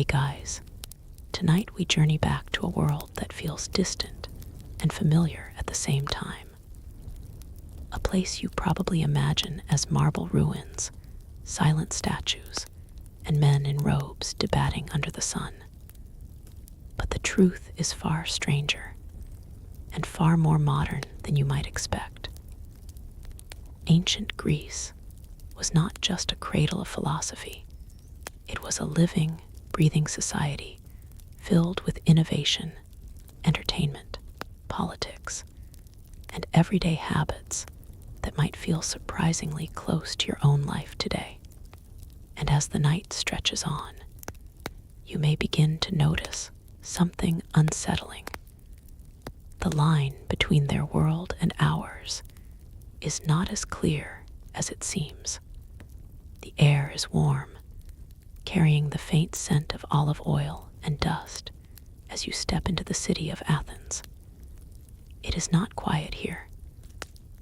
Hey guys, tonight we journey back to a world that feels distant and familiar at the same time. A place you probably imagine as marble ruins, silent statues, and men in robes debating under the sun. But the truth is far stranger and far more modern than you might expect. Ancient Greece was not just a cradle of philosophy. It was a living, breathing society filled with innovation, entertainment, politics, and everyday habits that might feel surprisingly close to your own life today. And as the night stretches on, you may begin to notice something unsettling. The line between their world and ours is not as clear as it seems. The air is warm, carrying the faint scent of olive oil and dust as you step into the city of Athens. It is not quiet here.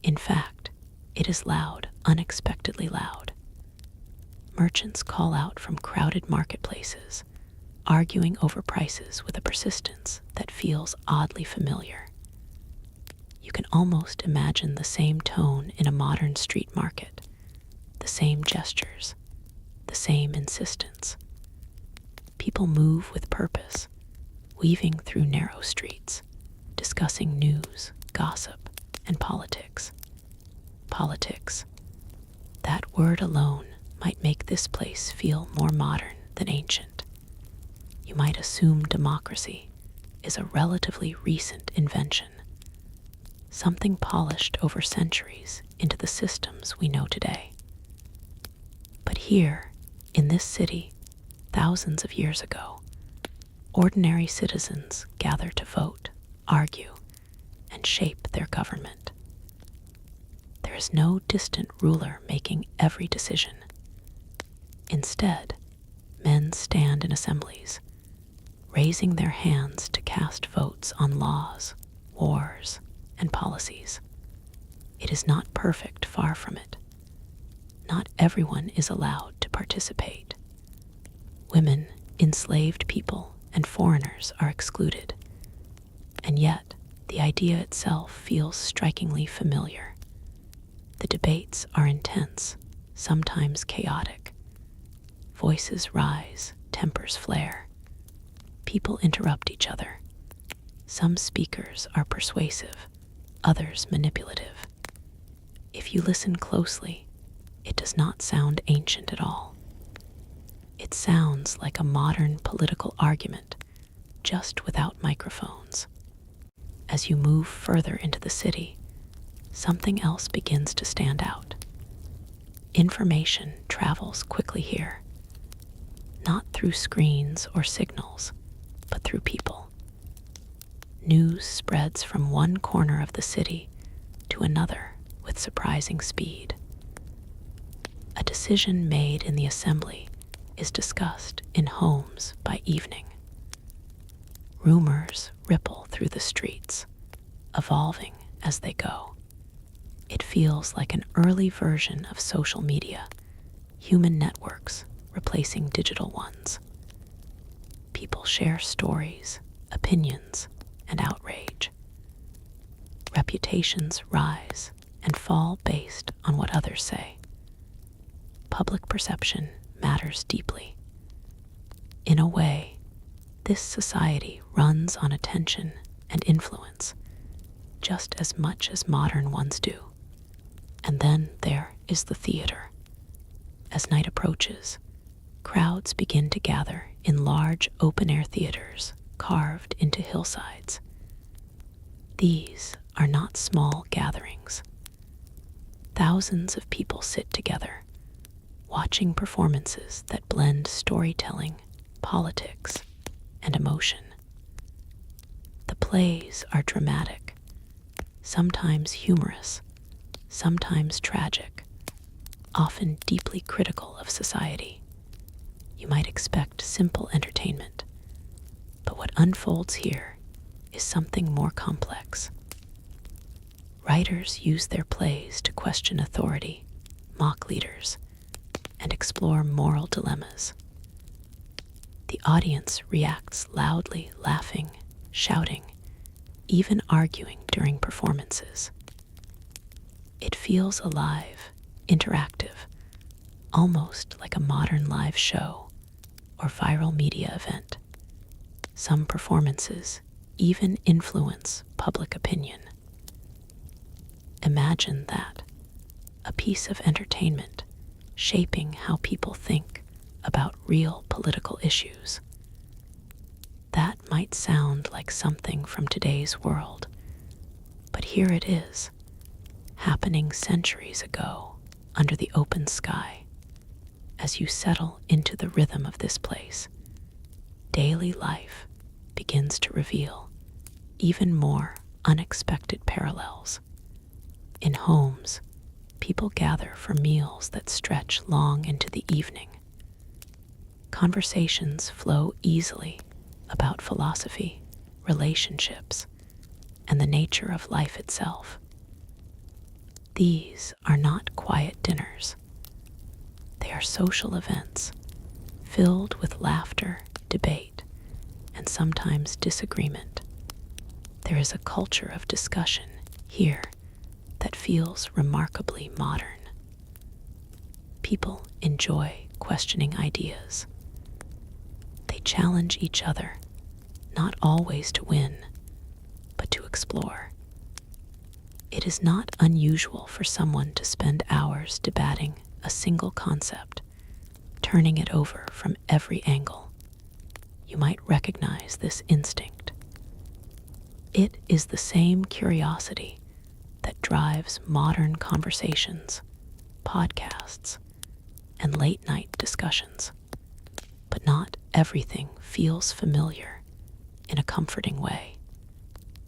In fact, it is loud, unexpectedly loud. Merchants call out from crowded marketplaces, arguing over prices with a persistence that feels oddly familiar. You can almost imagine the same tone in a modern street market, the same gestures, the same insistence. People move with purpose, weaving through narrow streets, discussing news, gossip, and politics. Politics. That word alone might make this place feel more modern than ancient. You might assume democracy is a relatively recent invention, something polished over centuries into the systems we know today. But here, in this city, thousands of years ago, ordinary citizens gather to vote, argue, and shape their government. There is no distant ruler making every decision. Instead, men stand in assemblies, raising their hands to cast votes on laws, wars, and policies. It is not perfect, far from it. Not everyone is allowed to participate. Women, enslaved people, and foreigners are excluded. And yet, the idea itself feels strikingly familiar. The debates are intense, sometimes chaotic. Voices rise, tempers flare. People interrupt each other. Some speakers are persuasive, others manipulative. If you listen closely, it does not sound ancient at all. It sounds like a modern political argument, just without microphones. As you move further into the city, something else begins to stand out. Information travels quickly here, not through screens or signals, but through people. News spreads from one corner of the city to another with surprising speed. A decision made in the assembly is discussed in homes by evening. Rumors ripple through the streets, evolving as they go. It feels like an early version of social media, human networks replacing digital ones. People share stories, opinions, and outrage. Reputations rise and fall based on what others say. Public perception matters deeply. In a way, this society runs on attention and influence, just as much as modern ones do. And then there is the theater. As night approaches, crowds begin to gather in large open-air theaters carved into hillsides. These are not small gatherings. Thousands of people sit together, watching performances that blend storytelling, politics, and emotion. The plays are dramatic, sometimes humorous, sometimes tragic, often deeply critical of society. You might expect simple entertainment, but what unfolds here is something more complex. Writers use their plays to question authority, mock leaders, and explore moral dilemmas. The audience reacts loudly, laughing, shouting, even arguing during performances. It feels alive, interactive, almost like a modern live show or viral media event. Some performances even influence public opinion. Imagine that, a piece of entertainment shaping how people think about real political issues. That might sound like something from today's world, but here it is, happening centuries ago under the open sky. As you settle into the rhythm of this place, daily life begins to reveal even more unexpected parallels. In homes, people gather for meals that stretch long into the evening. Conversations flow easily about philosophy, relationships, and the nature of life itself. These are not quiet dinners. They are social events filled with laughter, debate, and sometimes disagreement. There is a culture of discussion here that feels remarkably modern. People enjoy questioning ideas. They challenge each other, not always to win, but to explore. It is not unusual for someone to spend hours debating a single concept, turning it over from every angle. You might recognize this instinct. It is the same curiosity that drives modern conversations, podcasts, and late-night discussions. But not everything feels familiar in a comforting way.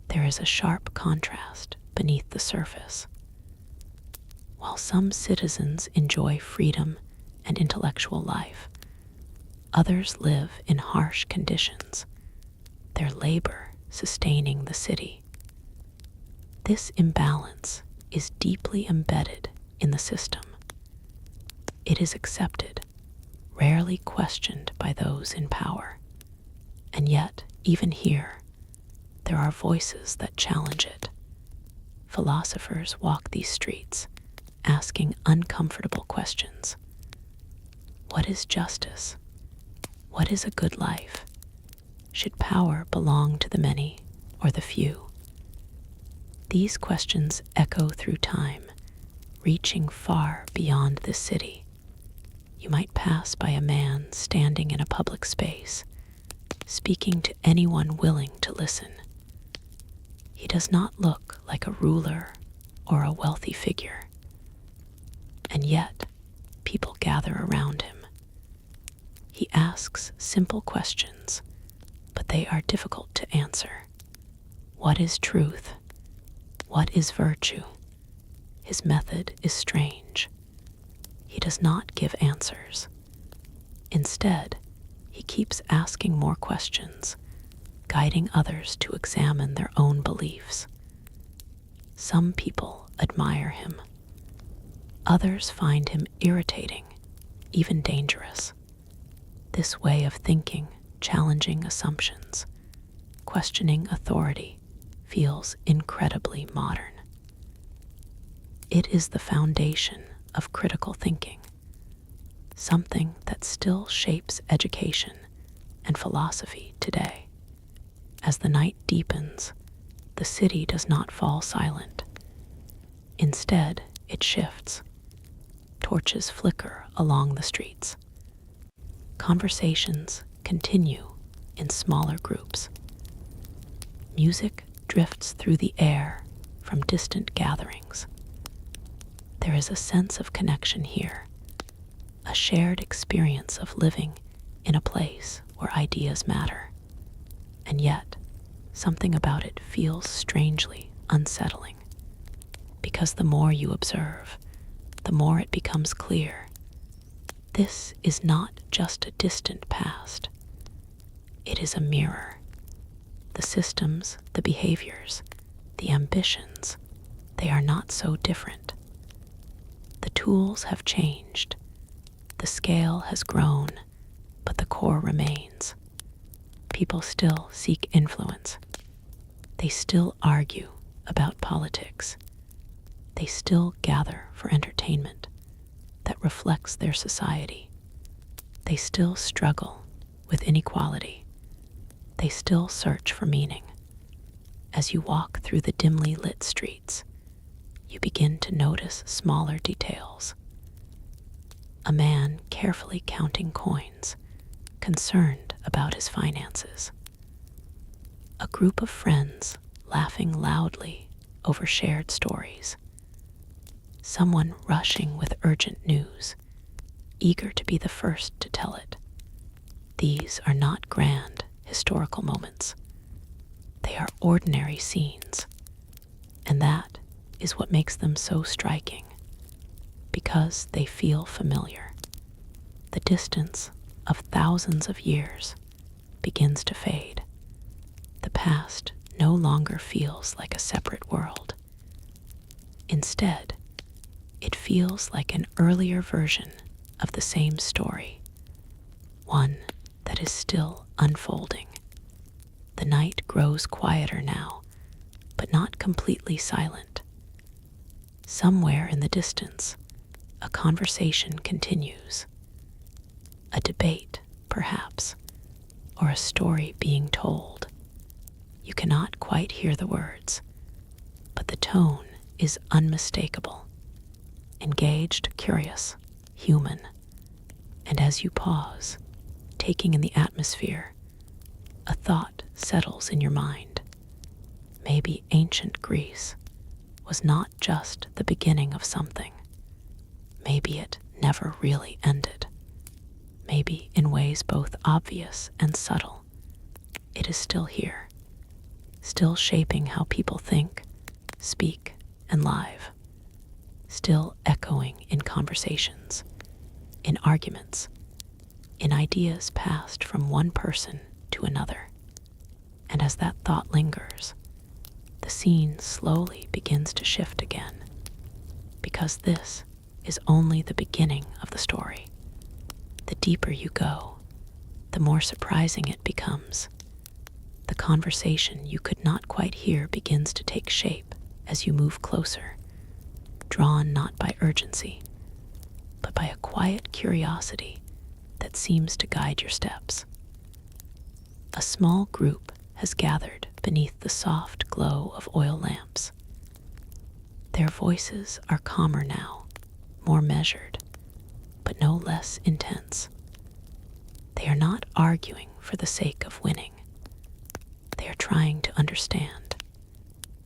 There is a sharp contrast beneath the surface. While some citizens enjoy freedom and intellectual life, others live in harsh conditions, their labor sustaining the city. This imbalance is deeply embedded in the system. It is accepted, rarely questioned by those in power. And yet, even here, there are voices that challenge it. Philosophers walk these streets, asking uncomfortable questions. What is justice? What is a good life? Should power belong to the many or the few? These questions echo through time, reaching far beyond this city. You might pass by a man standing in a public space, speaking to anyone willing to listen. He does not look like a ruler or a wealthy figure, and yet people gather around him. He asks simple questions, but they are difficult to answer. What is truth? What is virtue? His method is strange. He does not give answers. Instead, he keeps asking more questions, guiding others to examine their own beliefs. Some people admire him. Others find him irritating, even dangerous. This way of thinking, challenging assumptions, questioning authority, feels incredibly modern. It is the foundation of critical thinking, something that still shapes education and philosophy today. As the night deepens, the city does not fall silent. Instead, it shifts. Torches flicker along the streets. Conversations continue in smaller groups. Music drifts through the air from distant gatherings. There is a sense of connection here, a shared experience of living in a place where ideas matter. And yet, something about it feels strangely unsettling, because the more you observe, the more it becomes clear. This is not just a distant past. It is a mirror. The systems, the behaviors, the ambitions, they are not so different. The tools have changed. The scale has grown, but the core remains. People still seek influence. They still argue about politics. They still gather for entertainment that reflects their society. They still struggle with inequality. They still search for meaning. As you walk through the dimly lit streets, you begin to notice smaller details. A man carefully counting coins, concerned about his finances. A group of friends laughing loudly over shared stories. Someone rushing with urgent news, eager to be the first to tell it. These are not grand historical moments. They are ordinary scenes, and that is what makes them so striking, because they feel familiar. The distance of thousands of years begins to fade. The past no longer feels like a separate world. Instead, it feels like an earlier version of the same story, one that is still unfolding. The night grows quieter now, but not completely silent. Somewhere in the distance, a conversation continues. A debate, perhaps, or a story being told. You cannot quite hear the words, but the tone is unmistakable. Engaged, curious, human. And as you pause, taking in the atmosphere, a thought settles in your mind. Maybe ancient Greece was not just the beginning of something. Maybe it never really ended. Maybe in ways both obvious and subtle, it is still here, still shaping how people think, speak, and live, still echoing in conversations, in arguments, in ideas passed from one person to another. And as that thought lingers, the scene slowly begins to shift again, because this is only the beginning of the story. The deeper you go, the more surprising it becomes. The conversation you could not quite hear begins to take shape as you move closer, drawn not by urgency, but by a quiet curiosity that seems to guide your steps. A small group has gathered beneath the soft glow of oil lamps. Their voices are calmer now, more measured, but no less intense. They are not arguing for the sake of winning. They are trying to understand.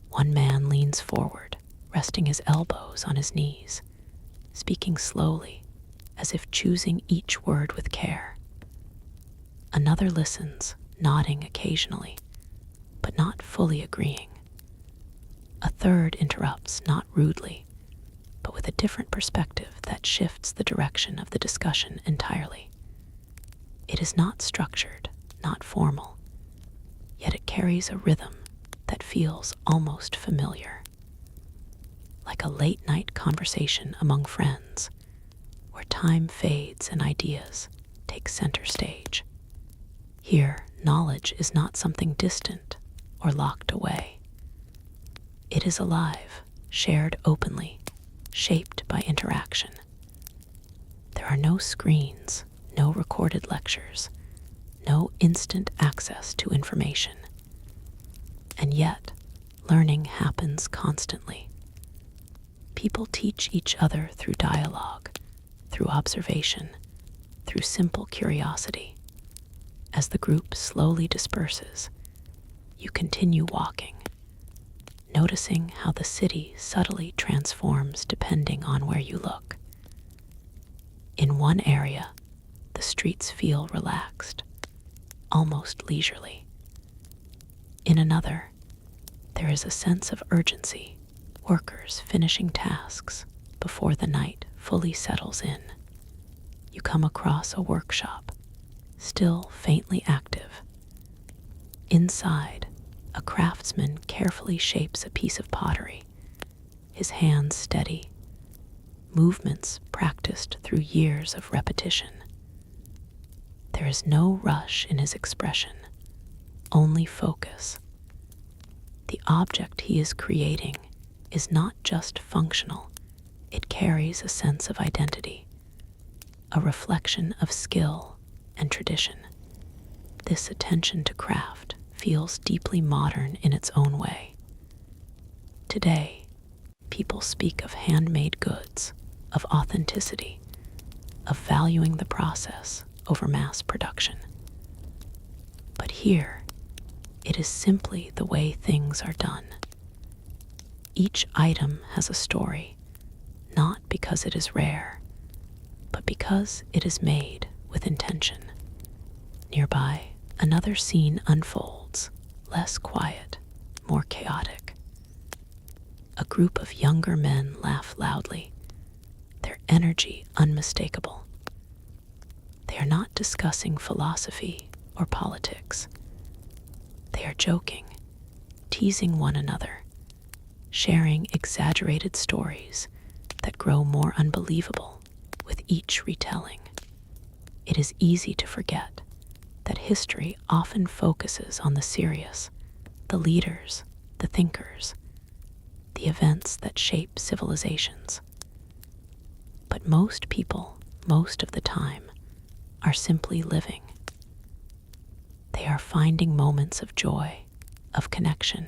One man leans forward, resting his elbows on his knees, speaking slowly, as if choosing each word with care. Another listens, nodding occasionally, but not fully agreeing. A third interrupts, not rudely, but with a different perspective that shifts the direction of the discussion entirely. It is not structured, not formal, yet it carries a rhythm that feels almost familiar, like a late-night conversation among friends, where time fades and ideas take center stage. Here, knowledge is not something distant or locked away. It is alive, shared openly, shaped by interaction. There are no screens, no recorded lectures, no instant access to information. And yet, learning happens constantly. People teach each other through dialogue, through observation, through simple curiosity. As the group slowly disperses, you continue walking, noticing how the city subtly transforms depending on where you look. In one area, the streets feel relaxed, almost leisurely. In another, there is a sense of urgency, workers finishing tasks before the night fully settles in. You come across a workshop, still faintly active. Inside, a craftsman carefully shapes a piece of pottery, his hands steady, movements practiced through years of repetition. There is no rush in his expression, only focus. The object he is creating is not just functional, it carries a sense of identity, a reflection of skill and tradition. This attention to craft feels deeply modern in its own way. Today, people speak of handmade goods, of authenticity, of valuing the process over mass production. But here, it is simply the way things are done. Each item has a story, not because it is rare, but because it is made with intention. Nearby, another scene unfolds, less quiet, more chaotic. A group of younger men laugh loudly, their energy unmistakable. They are not discussing philosophy or politics. They are joking, teasing one another, sharing exaggerated stories that grow more unbelievable with each retelling. It is easy to forget that history often focuses on the serious, the leaders, the thinkers, the events that shape civilizations. But most people, most of the time, are simply living. They are finding moments of joy, of connection,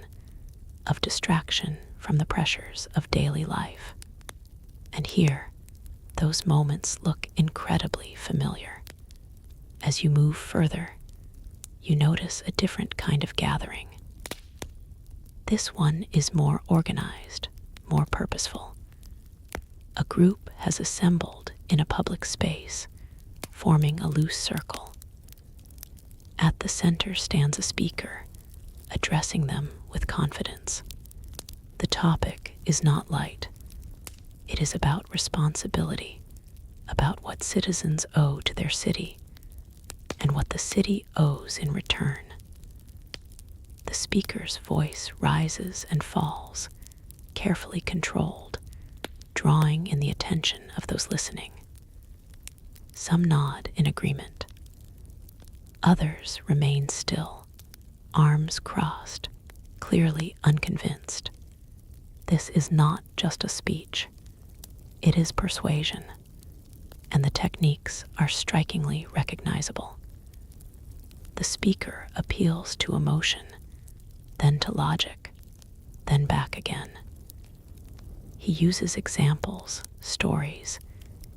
of distraction from the pressures of daily life. And here, those moments look incredibly familiar. As you move further, you notice a different kind of gathering. This one is more organized, more purposeful. A group has assembled in a public space, forming a loose circle. At the center stands a speaker, addressing them with confidence. The topic is not light. It is about responsibility, about what citizens owe to their city, and what the city owes in return. The speaker's voice rises and falls, carefully controlled, drawing in the attention of those listening. Some nod in agreement. Others remain still, arms crossed, clearly unconvinced. This is not just a speech. It is persuasion, and the techniques are strikingly recognizable. The speaker appeals to emotion, then to logic, then back again. He uses examples, stories,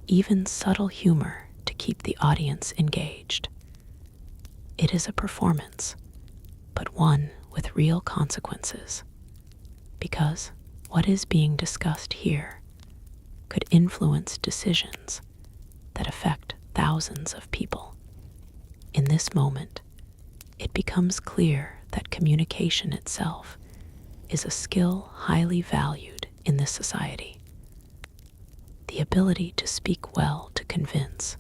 even subtle humor to keep the audience engaged. It is a performance, but one with real consequences, because what is being discussed here could influence decisions that affect thousands of people. In this moment, it becomes clear that communication itself is a skill highly valued in this society. The ability to speak well, to convince,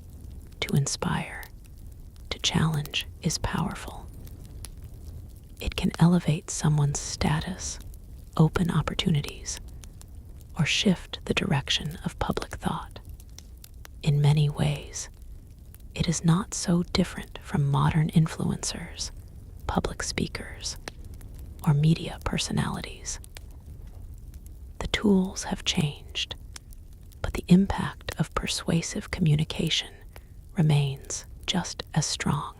to inspire, to challenge is powerful. It can elevate someone's status, open opportunities, or shift the direction of public thought. In many ways, it is not so different from modern influencers, public speakers, or media personalities. The tools have changed, but the impact of persuasive communication remains just as strong.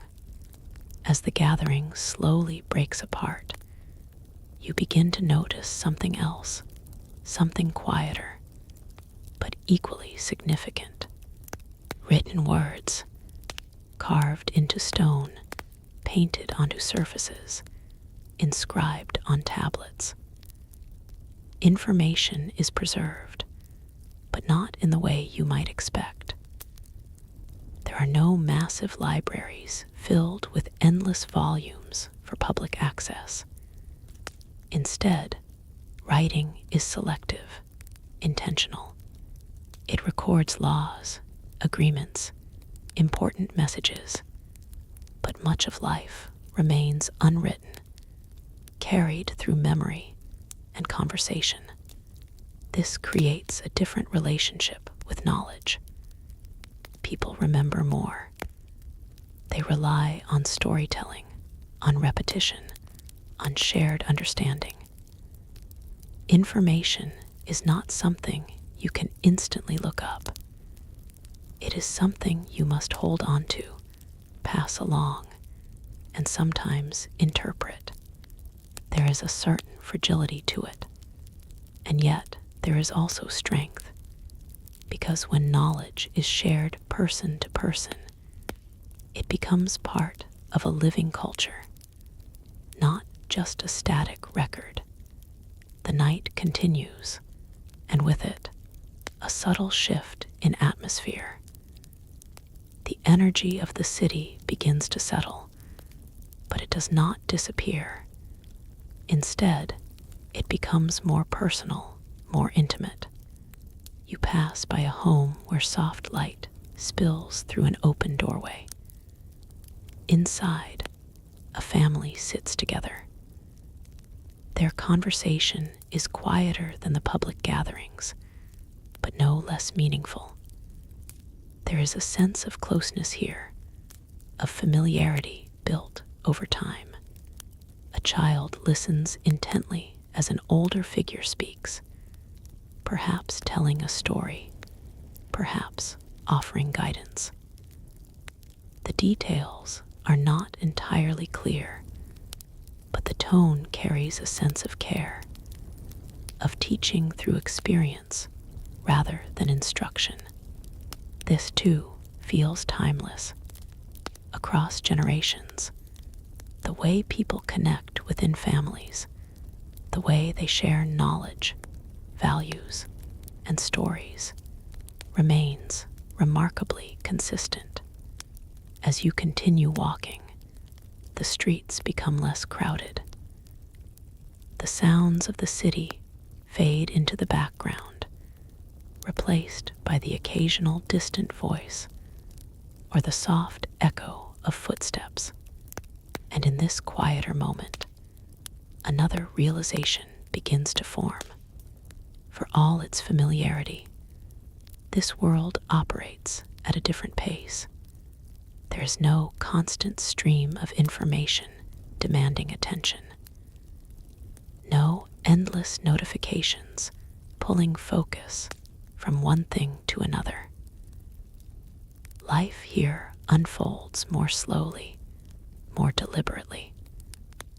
As the gathering slowly breaks apart, you begin to notice something else, something quieter, but equally significant. Written words, carved into stone, painted onto surfaces, inscribed on tablets. Information is preserved, but not in the way you might expect. There are no massive libraries filled with endless volumes for public access. Instead, writing is selective, intentional. It records laws, agreements, important messages, but much of life remains unwritten, carried through memory and conversation. This creates a different relationship with knowledge. People remember more. They rely on storytelling, on repetition, on shared understanding. Information is not something you can instantly look up. It is something you must hold on to, pass along, and sometimes interpret. There is a certain fragility to it, and yet there is also strength, because when knowledge is shared person to person, it becomes part of a living culture, not just a static record. The night continues, and with it, a subtle shift in atmosphere. The energy of the city begins to settle, but it does not disappear. Instead, it becomes more personal, more intimate. You pass by a home where soft light spills through an open doorway. Inside, a family sits together. Their conversation is quieter than the public gatherings, but no less meaningful. There is a sense of closeness here, of familiarity built over time. A child listens intently as an older figure speaks, perhaps telling a story, perhaps offering guidance. The details are not entirely clear, but the tone carries a sense of care, of teaching through experience rather than instruction. This, too, feels timeless. Across generations, the way people connect within families, the way they share knowledge, values, and stories, remains remarkably consistent. As you continue walking, the streets become less crowded. The sounds of the city fade into the background, replaced by the occasional distant voice or the soft echo of footsteps. And in this quieter moment, another realization begins to form. For all its familiarity, this world operates at a different pace. There is no constant stream of information demanding attention. No endless notifications pulling focus from one thing to another. Life here unfolds more slowly, more deliberately.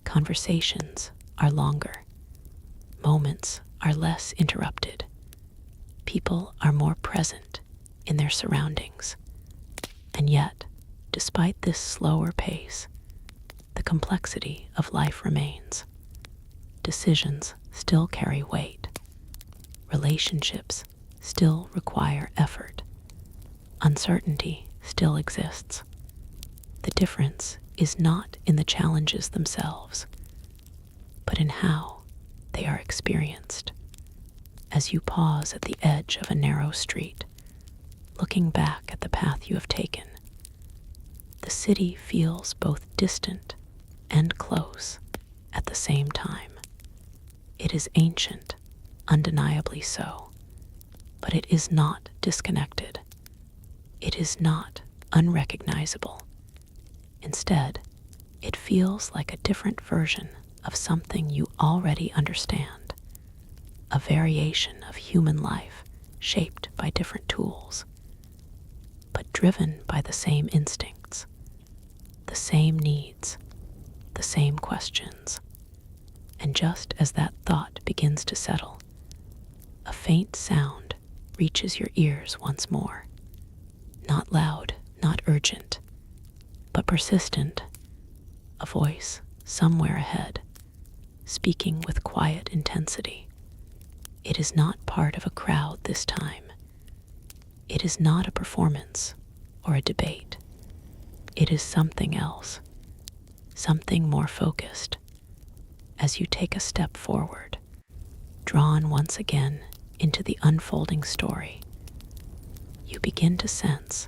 Conversations are longer. Moments are less interrupted. People are more present in their surroundings. And yet, despite this slower pace, the complexity of life remains. Decisions still carry weight. Relationships still require effort. Uncertainty still exists. The difference is not in the challenges themselves, but in how they are experienced. As you pause at the edge of a narrow street, looking back at the path you have taken, the city feels both distant and close at the same time. It is ancient, undeniably so, but it is not disconnected. It is not unrecognizable. Instead, it feels like a different version of something you already understand, a variation of human life shaped by different tools, but driven by the same instincts, the same needs, the same questions. And just as that thought begins to settle, a faint sound reaches your ears once more. Not loud, not urgent, but persistent. A voice somewhere ahead, speaking with quiet intensity. It is not part of a crowd this time. It is not a performance or a debate. It is something else, something more focused. As you take a step forward, drawn once again into the unfolding story, you begin to sense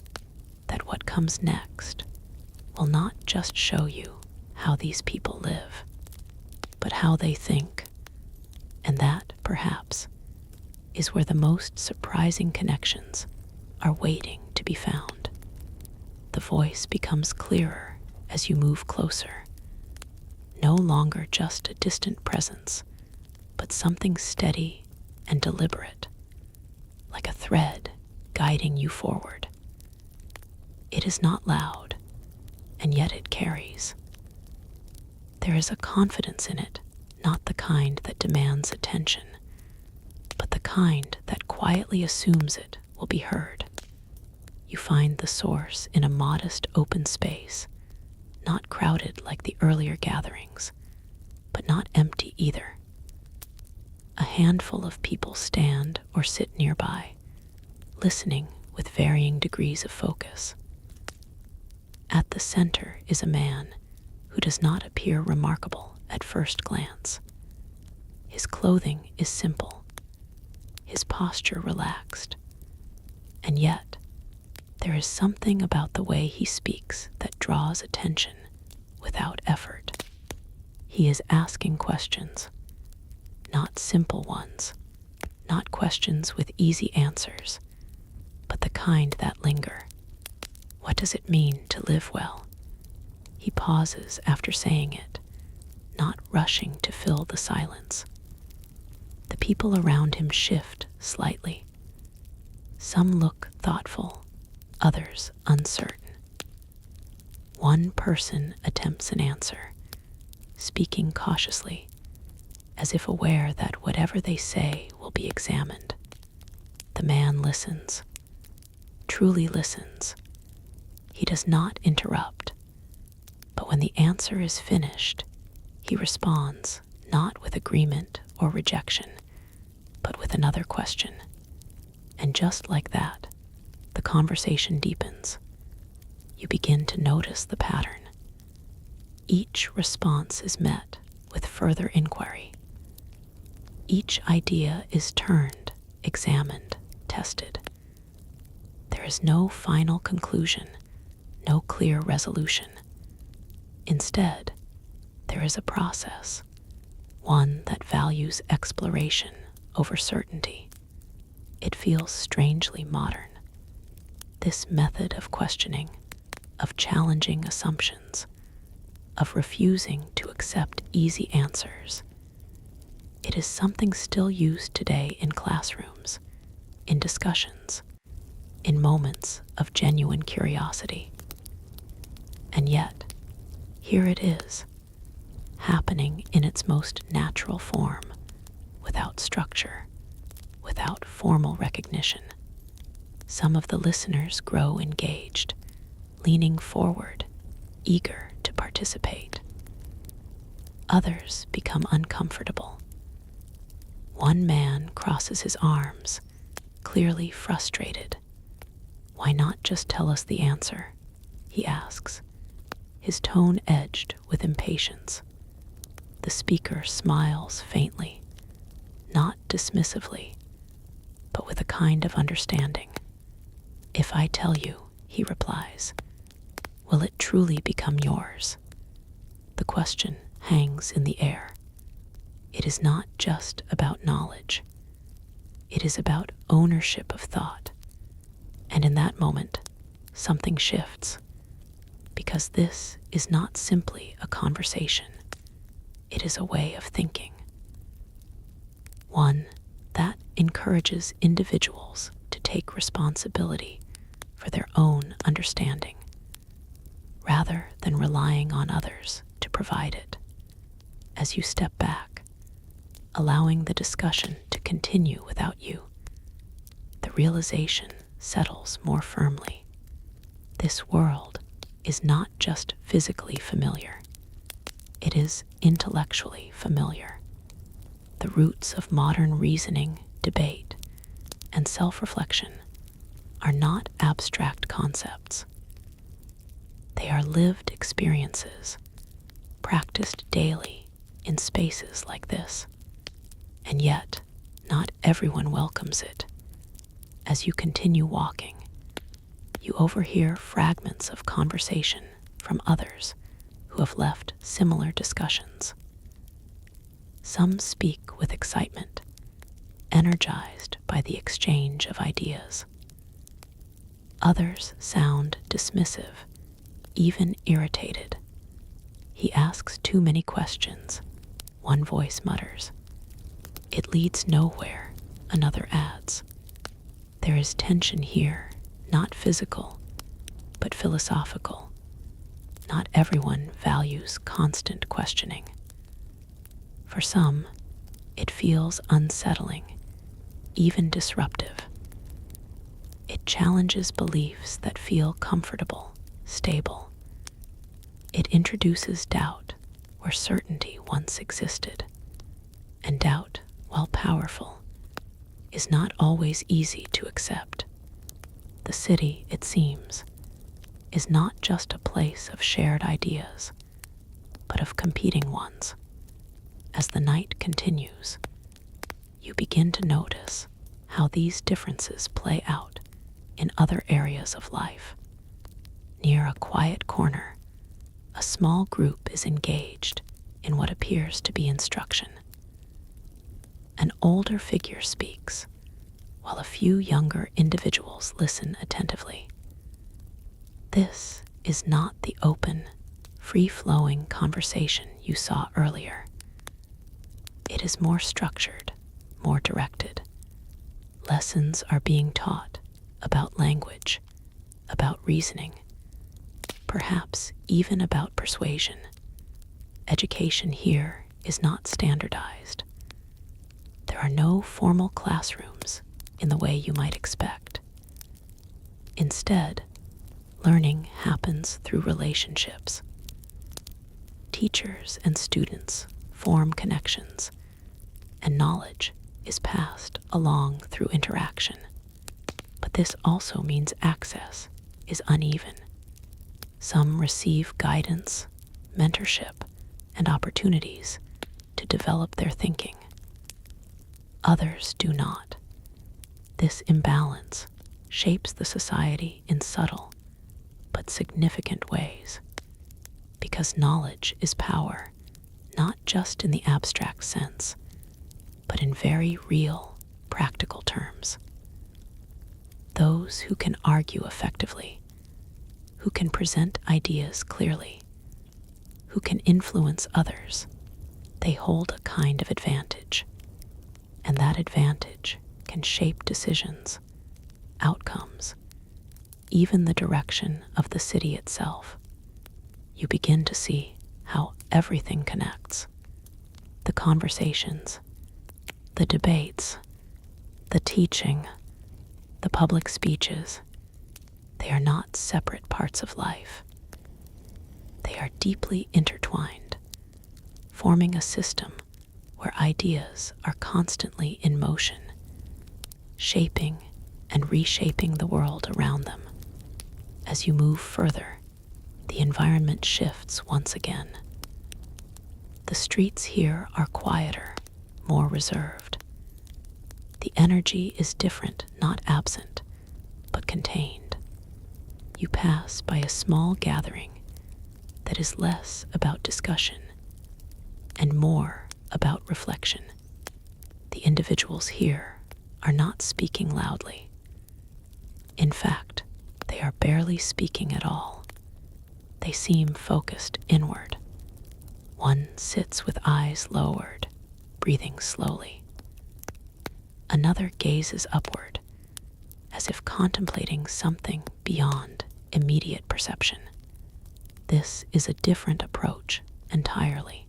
that what comes next will not just show you how these people live, but how they think. And that, perhaps, is where the most surprising connections are waiting to be found. The voice becomes clearer as you move closer, no longer just a distant presence, but something steady and deliberate, like a thread guiding you forward. It is not loud, and yet it carries. There is a confidence in it, not the kind that demands attention, but the kind that quietly assumes it will be heard. You find the source in a modest open space, not crowded like the earlier gatherings, but not empty either. A handful of people stand or sit nearby, listening with varying degrees of focus. At the center is a man who does not appear remarkable at first glance. His clothing is simple, his posture relaxed, and yet there is something about the way he speaks that draws attention without effort. He is asking questions, not simple ones, not questions with easy answers, but the kind that linger. What does it mean to live well? He pauses after saying it, not rushing to fill the silence. The people around him shift slightly. Some look thoughtful, others uncertain. One person attempts an answer, speaking cautiously, as if aware that whatever they say will be examined. The man listens, truly listens. He does not interrupt, but when the answer is finished, he responds not with agreement or rejection, but with another question. And just like that, the conversation deepens. You begin to notice the pattern. Each response is met with further inquiry. Each idea is turned, examined, tested. There is no final conclusion, no clear resolution. Instead, there is a process, one that values exploration over certainty. It feels strangely modern. This method of questioning, of challenging assumptions, of refusing to accept easy answers, it is something still used today in classrooms, in discussions, in moments of genuine curiosity. And yet, here it is, happening in its most natural form, without structure, without formal recognition. Some of the listeners grow engaged, leaning forward, eager to participate. Others become uncomfortable. One man crosses his arms, clearly frustrated. "Why not just tell us the answer?" he asks, his tone edged with impatience. The speaker smiles faintly, not dismissively, but with a kind of understanding. "If I tell you," he replies, "will it truly become yours?" The question hangs in the air. It is not just about knowledge. It is about ownership of thought. And in that moment, something shifts. Because this is not simply a conversation. It is a way of thinking. One that encourages individuals to take responsibility for their own understanding, rather than relying on others to provide it. As you step back, allowing the discussion to continue without you, the realization settles more firmly. This world is not just physically familiar. It is intellectually familiar. The roots of modern reasoning, debate, and self-reflection are not abstract concepts. They are lived experiences, practiced daily in spaces like this. And yet, not everyone welcomes it. As you continue walking, you overhear fragments of conversation from others who have left similar discussions. Some speak with excitement, energized by the exchange of ideas. Others sound dismissive, even irritated. He asks too many questions, one voice mutters. It leads nowhere, another adds. There is tension here, not physical, but philosophical. Not everyone values constant questioning. For some, it feels unsettling, even disruptive. It challenges beliefs that feel comfortable, stable. It introduces doubt where certainty once existed. And doubt, while powerful, is not always easy to accept. The city, it seems, is not just a place of shared ideas, but of competing ones. As the night continues, you begin to notice how these differences play out in other areas of life. Near a quiet corner, a small group is engaged in what appears to be instruction. An older figure speaks, while a few younger individuals listen attentively. This is not the open, free-flowing conversation you saw earlier. It is more structured, more directed. Lessons are being taught about language, about reasoning, perhaps even about persuasion. Education here is not standardized. There are no formal classrooms in the way you might expect. Instead, learning happens through relationships. Teachers and students form connections, and knowledge is passed along through interaction. But this also means access is uneven. Some receive guidance, mentorship, and opportunities to develop their thinking. Others do not. This imbalance shapes the society in subtle but significant ways, because knowledge is power, not just in the abstract sense, but in very real, practical terms. Those who can argue effectively, who can present ideas clearly, who can influence others, they hold a kind of advantage. And that advantage can shape decisions, outcomes, even the direction of the city itself. You begin to see how everything connects. The conversations, the debates, the teaching, the public speeches, they are not separate parts of life. They are deeply intertwined, forming a system where ideas are constantly in motion, shaping and reshaping the world around them. As you move further, the environment shifts once again. The streets here are quieter, more reserved. The energy is different, not absent, but contained. You pass by a small gathering that is less about discussion and more about reflection. The individuals here are not speaking loudly. In fact, they are barely speaking at all. They seem focused inward. One sits with eyes lowered, breathing slowly. Another gazes upward, as if contemplating something beyond immediate perception. This is a different approach entirely,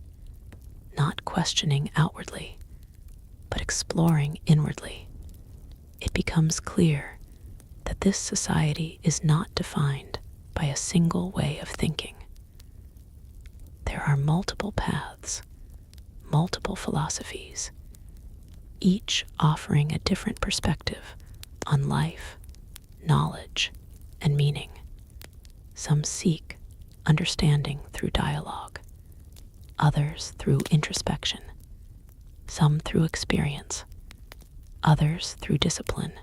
not questioning outwardly, but exploring inwardly. It becomes clear that this society is not defined by a single way of thinking. There are multiple paths, multiple philosophies, each offering a different perspective on life, knowledge, and meaning. Some seek understanding through dialogue, others through introspection, some through experience, others through discipline,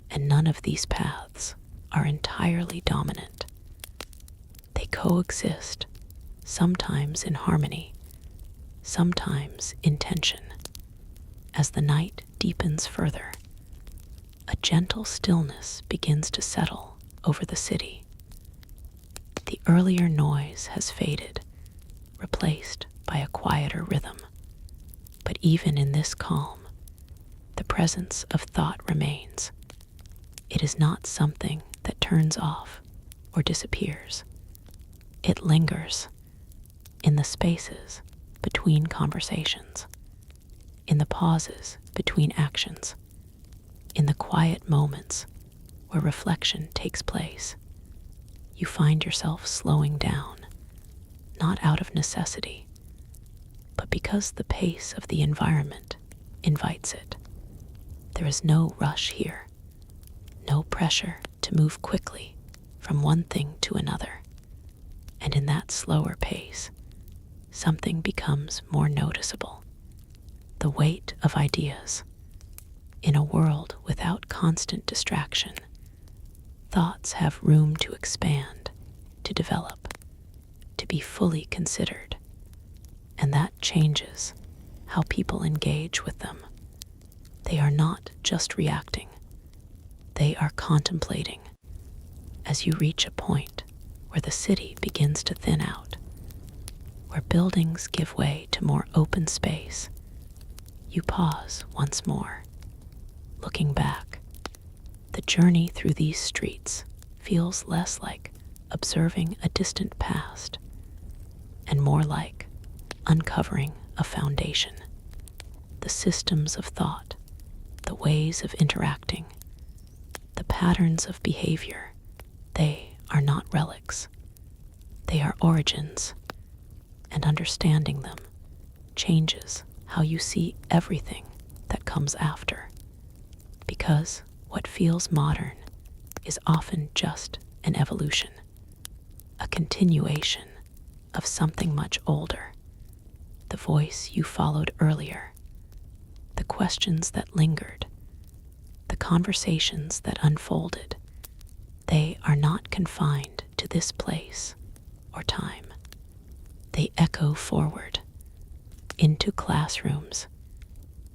and none of these paths are entirely dominant. They coexist, sometimes in harmony, sometimes in tension. As the night deepens further, a gentle stillness begins to settle over the city. The earlier noise has faded, replaced by a quieter rhythm. But even in this calm, the presence of thought remains. It is not something that turns off or disappears. It lingers in the spaces between conversations, in the pauses between actions, in the quiet moments where reflection takes place. You find yourself slowing down, not out of necessity, but because the pace of the environment invites it. There is no rush here, no pressure to move quickly from one thing to another. And in that slower pace, something becomes more noticeable. The weight of ideas. In a world without constant distraction, thoughts have room to expand, to develop, to be fully considered. And that changes how people engage with them. They are not just reacting, they are contemplating. As you reach a point where the city begins to thin out, where buildings give way to more open space, you pause once more. Looking back, the journey through these streets feels less like observing a distant past and more like uncovering a foundation. The systems of thought, the ways of interacting, the patterns of behavior, they are not relics. They are origins, and understanding them changes how you see everything that comes after. Because what feels modern is often just an evolution, a continuation of something much older. The voice you followed earlier, the questions that lingered, the conversations that unfolded, they are not confined to this place or time. They echo forward, into classrooms,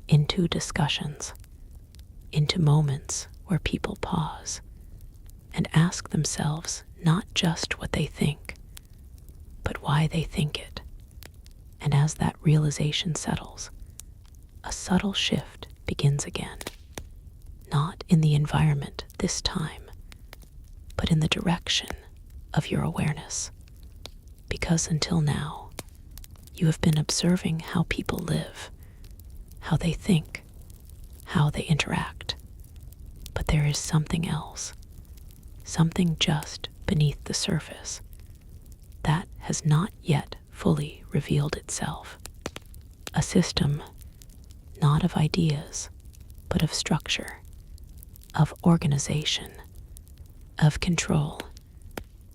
into discussions, into moments where people pause and ask themselves not just what they think, but why they think it. And as that realization settles, a subtle shift begins again, not in the environment this time, but in the direction of your awareness. Because until now, you have been observing how people live, how they think, how they interact. But there is something else, something just beneath the surface, that has not yet fully revealed itself. A system, not of ideas, but of structure, of organization, of control.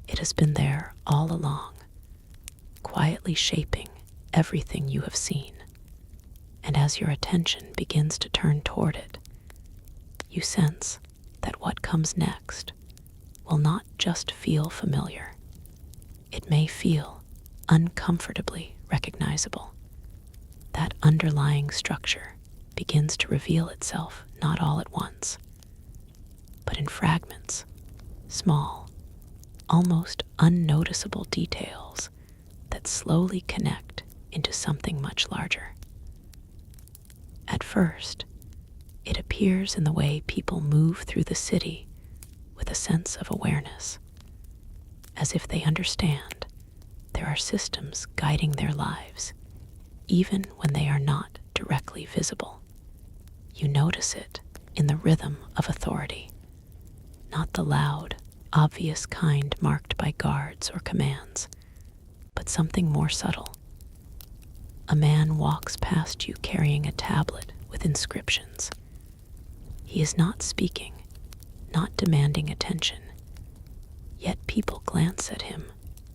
It has been there all along, quietly shaping everything you have seen. And as your attention begins to turn toward it, you sense that what comes next will not just feel familiar. It may feel uncomfortably recognizable. That underlying structure begins to reveal itself not all at once, but in fragments, small, almost unnoticeable details that slowly connect into something much larger. At first, it appears in the way people move through the city with a sense of awareness, as if they understand there are systems guiding their lives, even when they are not directly visible. You notice it in the rhythm of authority, not the loud, obvious kind marked by guards or commands, but something more subtle. A man walks past you carrying a tablet with inscriptions. He is not speaking, not demanding attention, yet people glance at him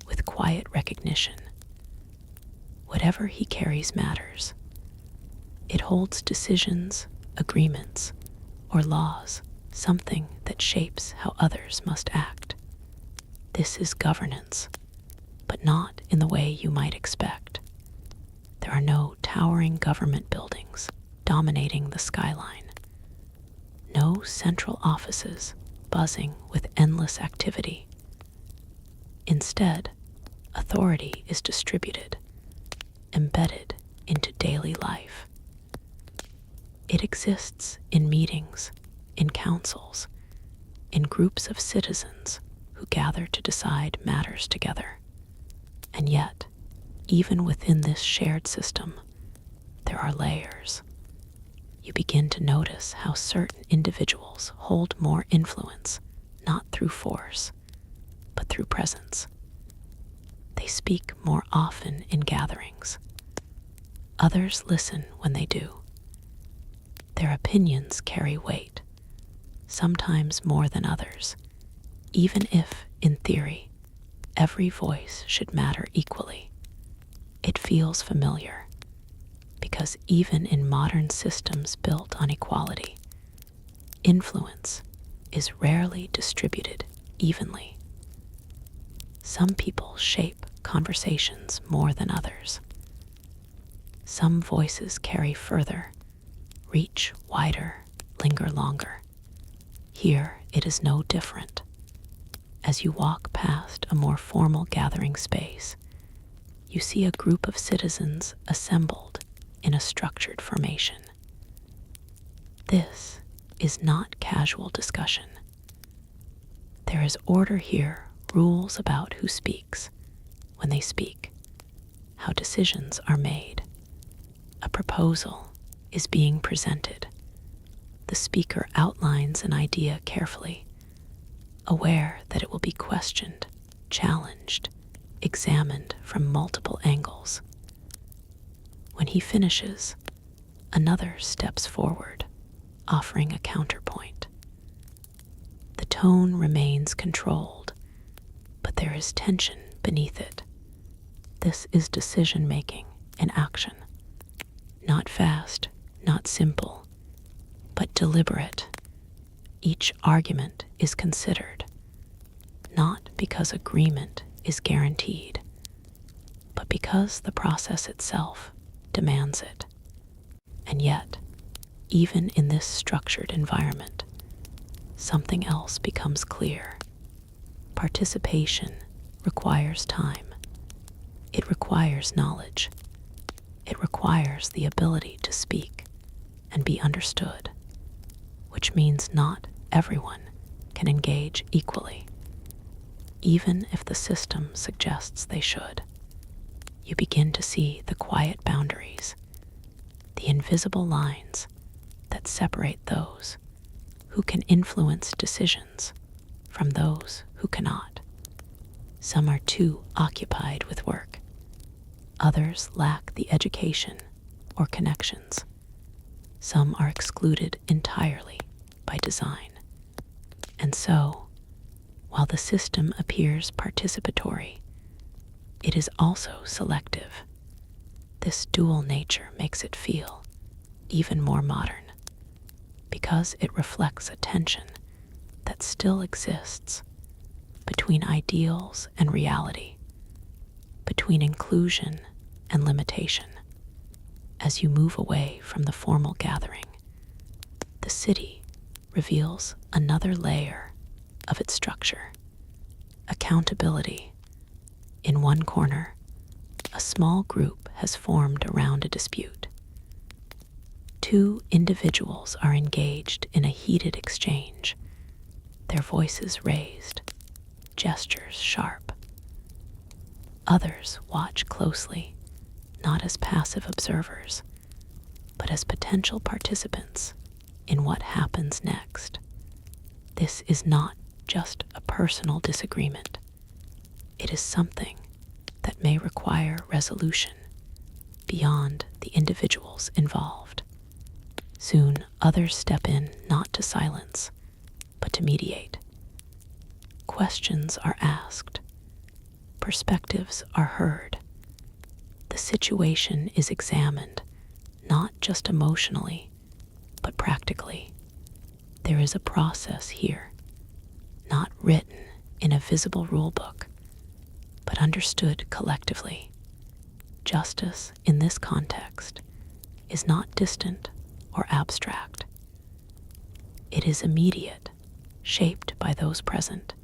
with quiet recognition. Whatever he carries matters. It holds decisions, agreements, or laws, something that shapes how others must act. This is governance, but not in the way you might expect. There are no towering government buildings dominating the skyline. No central offices buzzing with endless activity. Instead, authority is distributed, embedded into daily life. It exists in meetings, in councils, in groups of citizens who gather to decide matters together. And yet, even within this shared system, there are layers. You begin to notice how certain individuals hold more influence, not through force, but through presence. They speak more often in gatherings. Others listen when they do. Their opinions carry weight, sometimes more than others, even if, in theory, every voice should matter equally. It feels familiar, because even in modern systems built on equality, influence is rarely distributed evenly. Some people shape conversations more than others. Some voices carry further, reach wider, linger longer. Here it is no different. As you walk past a more formal gathering space, you see a group of citizens assembled in a structured formation. This is not casual discussion. There is order here, rules about who speaks, when they speak, how decisions are made. A proposal is being presented. The speaker outlines an idea carefully, aware that it will be questioned, challenged, examined from multiple angles. When he finishes, another steps forward, offering a counterpoint. The tone remains controlled, but there is tension beneath it. This is decision-making in action. Not fast, not simple, but deliberate. Each argument is considered, not because agreement is guaranteed, but because the process itself demands it. And yet, even in this structured environment, something else becomes clear. Participation requires time. It requires knowledge. It requires the ability to speak and be understood, which means not everyone can engage equally, even if the system suggests they should. You begin to see the quiet boundaries, the invisible lines that separate those who can influence decisions from those who cannot. Some are too occupied with work. Others lack the education or connections. Some are excluded entirely by design. And so, while the system appears participatory, it is also selective. This dual nature makes it feel even more modern, because it reflects a tension that still exists between ideals and reality, between inclusion and limitation. As you move away from the formal gathering, the city reveals another layer of its structure: accountability. In one corner, a small group has formed around a dispute. Two individuals are engaged in a heated exchange, their voices raised, gestures sharp. Others watch closely, not as passive observers, but as potential participants in what happens next. This is not just a personal disagreement. It is something that may require resolution beyond the individuals involved. Soon, others step in not to silence, but to mediate. Questions are asked. Perspectives are heard. The situation is examined, not just emotionally, but practically. There is a process here, not written in a visible rulebook, but understood collectively. Justice in this context is not distant or abstract. It is immediate, shaped by those present,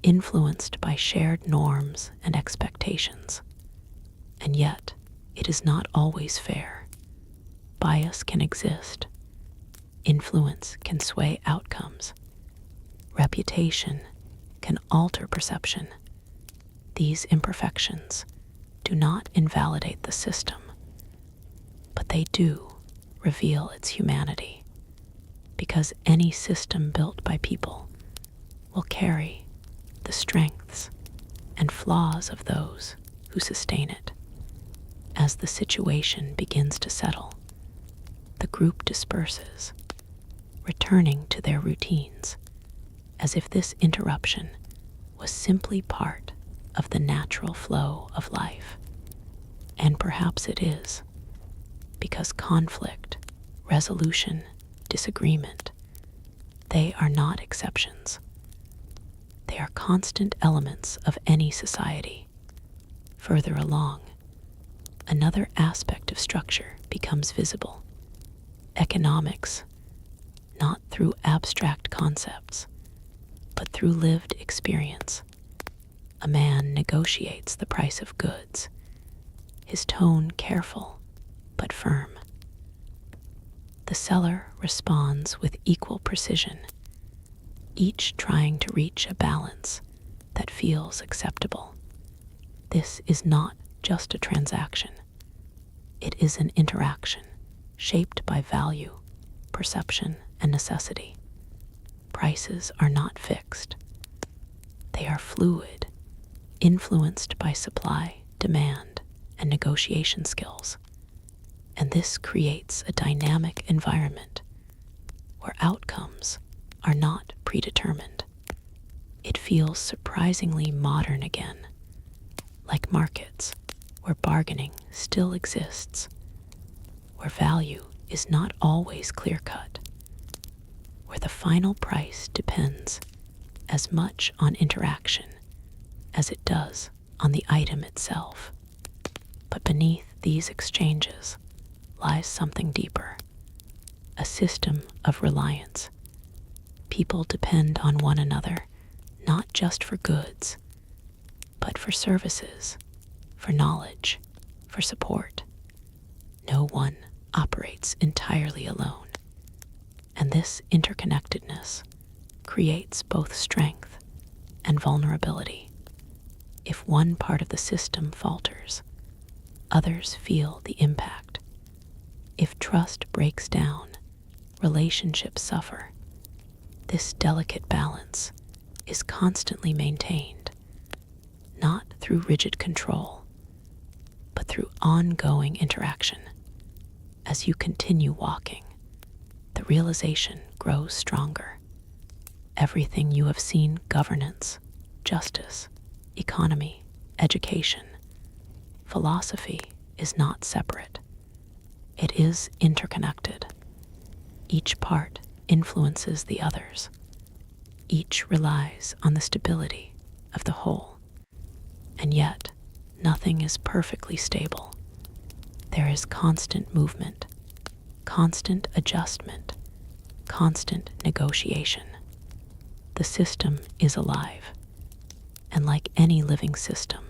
influenced by shared norms and expectations. And yet, it is not always fair. Bias can exist. Influence can sway outcomes. Reputation can alter perception. These imperfections do not invalidate the system, but they do reveal its humanity, because any system built by people will carry the strengths and flaws of those who sustain it. As the situation begins to settle, the group disperses, returning to their routines, as if this interruption was simply part of the natural flow of life. And perhaps it is, because conflict, resolution, disagreement, they are not exceptions. They are constant elements of any society. Further along, another aspect of structure becomes visible. Economics, not through abstract concepts, but through lived experience. A man negotiates the price of goods, his tone careful but firm. The seller responds with equal precision, each trying to reach a balance that feels acceptable. This is not just a transaction. It is an interaction shaped by value, perception, and necessity. Prices are not fixed. They are fluid, influenced by supply, demand, and negotiation skills. And this creates a dynamic environment where outcomes are not predetermined. It feels surprisingly modern again, like markets where bargaining still exists, where value is not always clear-cut, where the final price depends as much on interaction as it does on the item itself. But beneath these exchanges lies something deeper, a system of reliance. People depend on one another, not just for goods, but for services, for knowledge, for support. No one operates entirely alone, and this interconnectedness creates both strength and vulnerability. If one part of the system falters, others feel the impact. If trust breaks down, relationships suffer. This delicate balance is constantly maintained, not through rigid control, but through ongoing interaction. As you continue walking, the realization grows stronger. Everything you have seen, governance, justice, economy, education, philosophy, is not separate. It is interconnected. Each part influences the others. Each relies on the stability of the whole. And yet, nothing is perfectly stable. There is constant movement, constant adjustment, constant negotiation. The system is alive, and like any living system,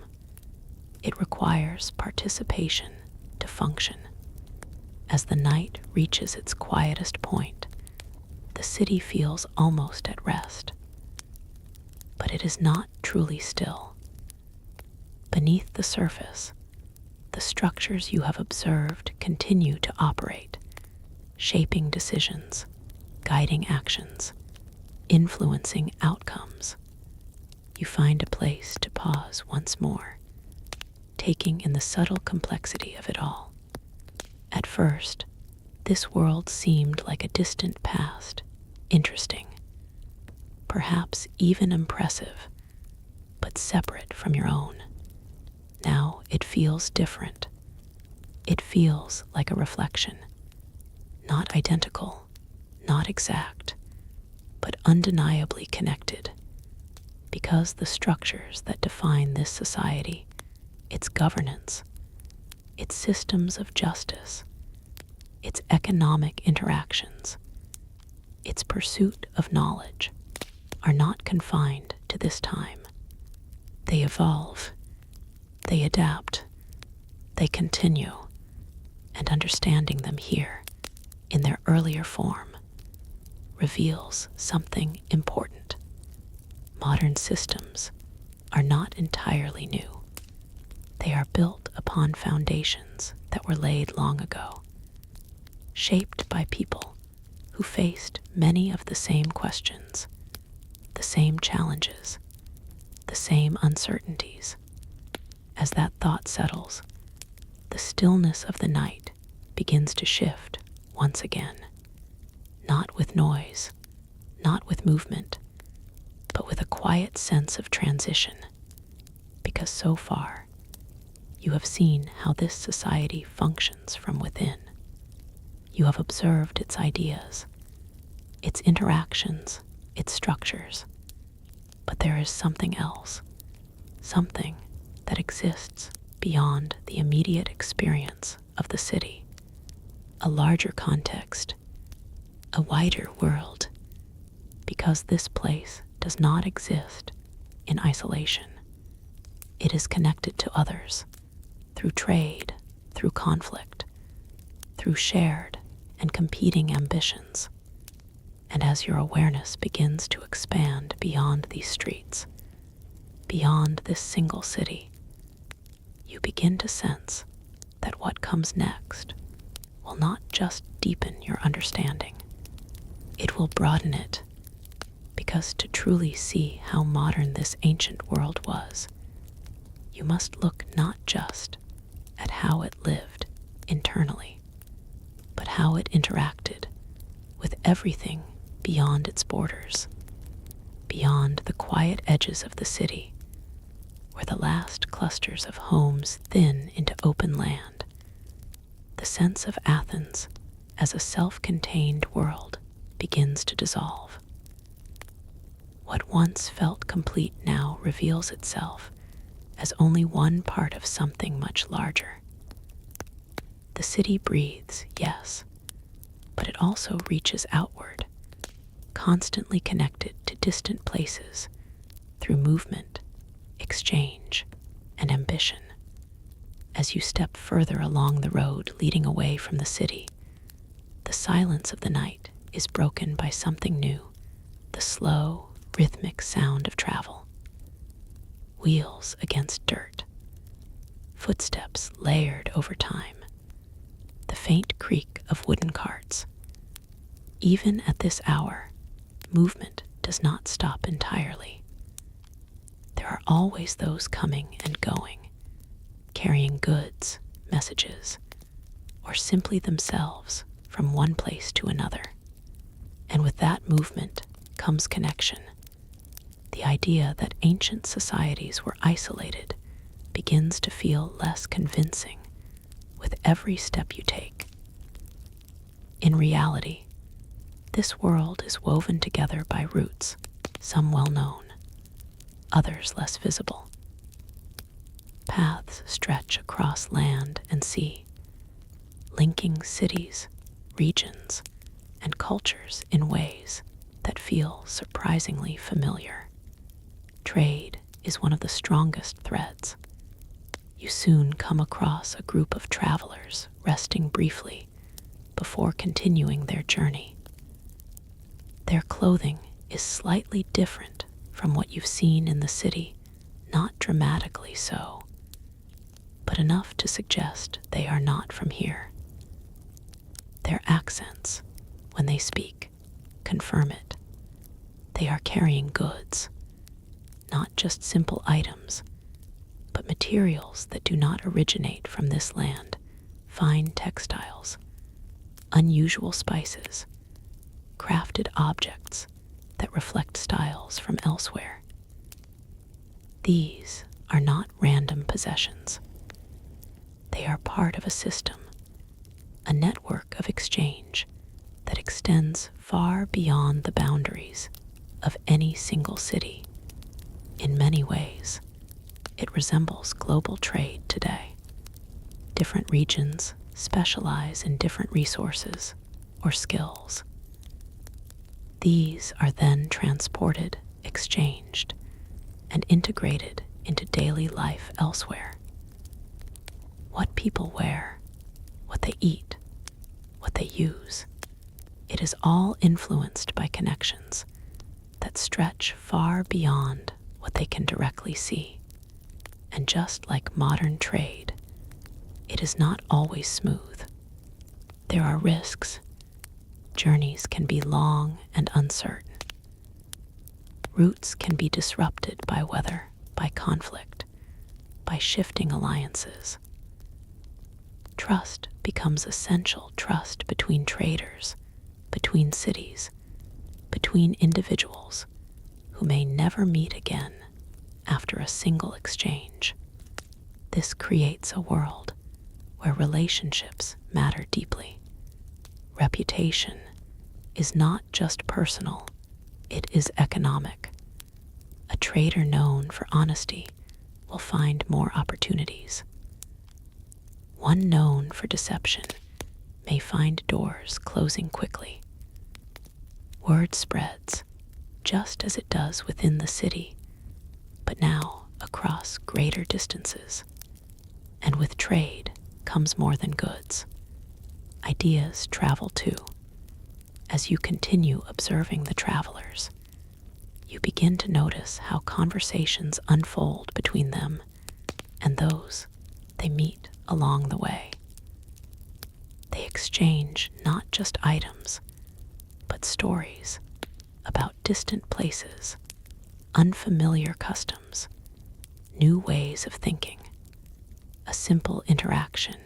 it requires participation to function. As the night reaches its quietest point, the city feels almost at rest. But it is not truly still. Beneath the surface, the structures you have observed continue to operate, shaping decisions, guiding actions, influencing outcomes. You find a place to pause once more, taking in the subtle complexity of it all. At first, this world seemed like a distant past, interesting, perhaps even impressive, but separate from your own. Now it feels different. It feels like a reflection, not identical, not exact, but undeniably connected, because the structures that define this society, its governance, its systems of justice, its economic interactions, its pursuit of knowledge, are not confined to this time. They evolve, they adapt, they continue, and understanding them here, in their earlier form, reveals something important. Modern systems are not entirely new. They are built upon foundations that were laid long ago, shaped by people who faced many of the same questions, the same challenges, the same uncertainties. As that thought settles, the stillness of the night begins to shift once again, not with noise, not with movement, but with a quiet sense of transition, because so far you have seen how this society functions from within. You have observed its ideas, its interactions, its structures. But there is something else, something that exists beyond the immediate experience of the city, a larger context, a wider world, because this place does not exist in isolation. It is connected to others through trade, through conflict, through shared and competing ambitions. And as your awareness begins to expand beyond these streets, beyond this single city, you begin to sense that what comes next will not just deepen your understanding, it will broaden it, because to truly see how modern this ancient world was, you must look not just at how it lived internally, but how it interacted with everything beyond its borders, beyond the quiet edges of the city, where the last clusters of homes thin into open land. The sense of Athens as a self-contained world begins to dissolve. What once felt complete now reveals itself as only one part of something much larger. The city breathes, yes, but it also reaches outward, constantly connected to distant places through movement, exchange, and ambition. As you step further along the road leading away from the city, the silence of the night is broken by something new, the slow, rhythmic sound of travel. Wheels against dirt, footsteps layered over time, the faint creak of wooden carts. Even at this hour, movement does not stop entirely. There are always those coming and going, carrying goods, messages, or simply themselves from one place to another. And with that movement comes connection. The idea that ancient societies were isolated begins to feel less convincing with every step you take. In reality, this world is woven together by roots, some well known, others less visible. Paths stretch across land and sea, linking cities, regions, and cultures in ways that feel surprisingly familiar. Trade is one of the strongest threads. You soon come across a group of travelers resting briefly before continuing their journey. Their clothing is slightly different from what you've seen in the city, not dramatically so, but enough to suggest they are not from here. Their accents, when they speak, confirm it. They are carrying goods, not just simple items, but materials that do not originate from this land, fine textiles, unusual spices, crafted objects that reflect styles from elsewhere. These are not random possessions. They are part of a system, a network of exchange that extends far beyond the boundaries of any single city. In many ways, it resembles global trade today. Different regions specialize in different resources or skills, These are then transported, exchanged, and integrated into daily life elsewhere. What people wear, what they eat, what they use, it is all influenced by connections that stretch far beyond what they can directly see. And just like modern trade, it is not always smooth. There are risks. Journeys can be long and uncertain. Routes can be disrupted by weather, by conflict, by shifting alliances. Trust becomes essential, trust between traders, between cities, between individuals who may never meet again after a single exchange. This creates a world where relationships matter deeply. Reputation is not just personal, it is economic. A trader known for honesty will find more opportunities. One known for deception may find doors closing quickly. Word spreads, just as it does within the city, but now across greater distances. And with trade comes more than goods. Ideas travel too. As you continue observing the travelers, you begin to notice how conversations unfold between them and those they meet along the way. They exchange not just items, but stories about distant places, unfamiliar customs, new ways of thinking. A simple interaction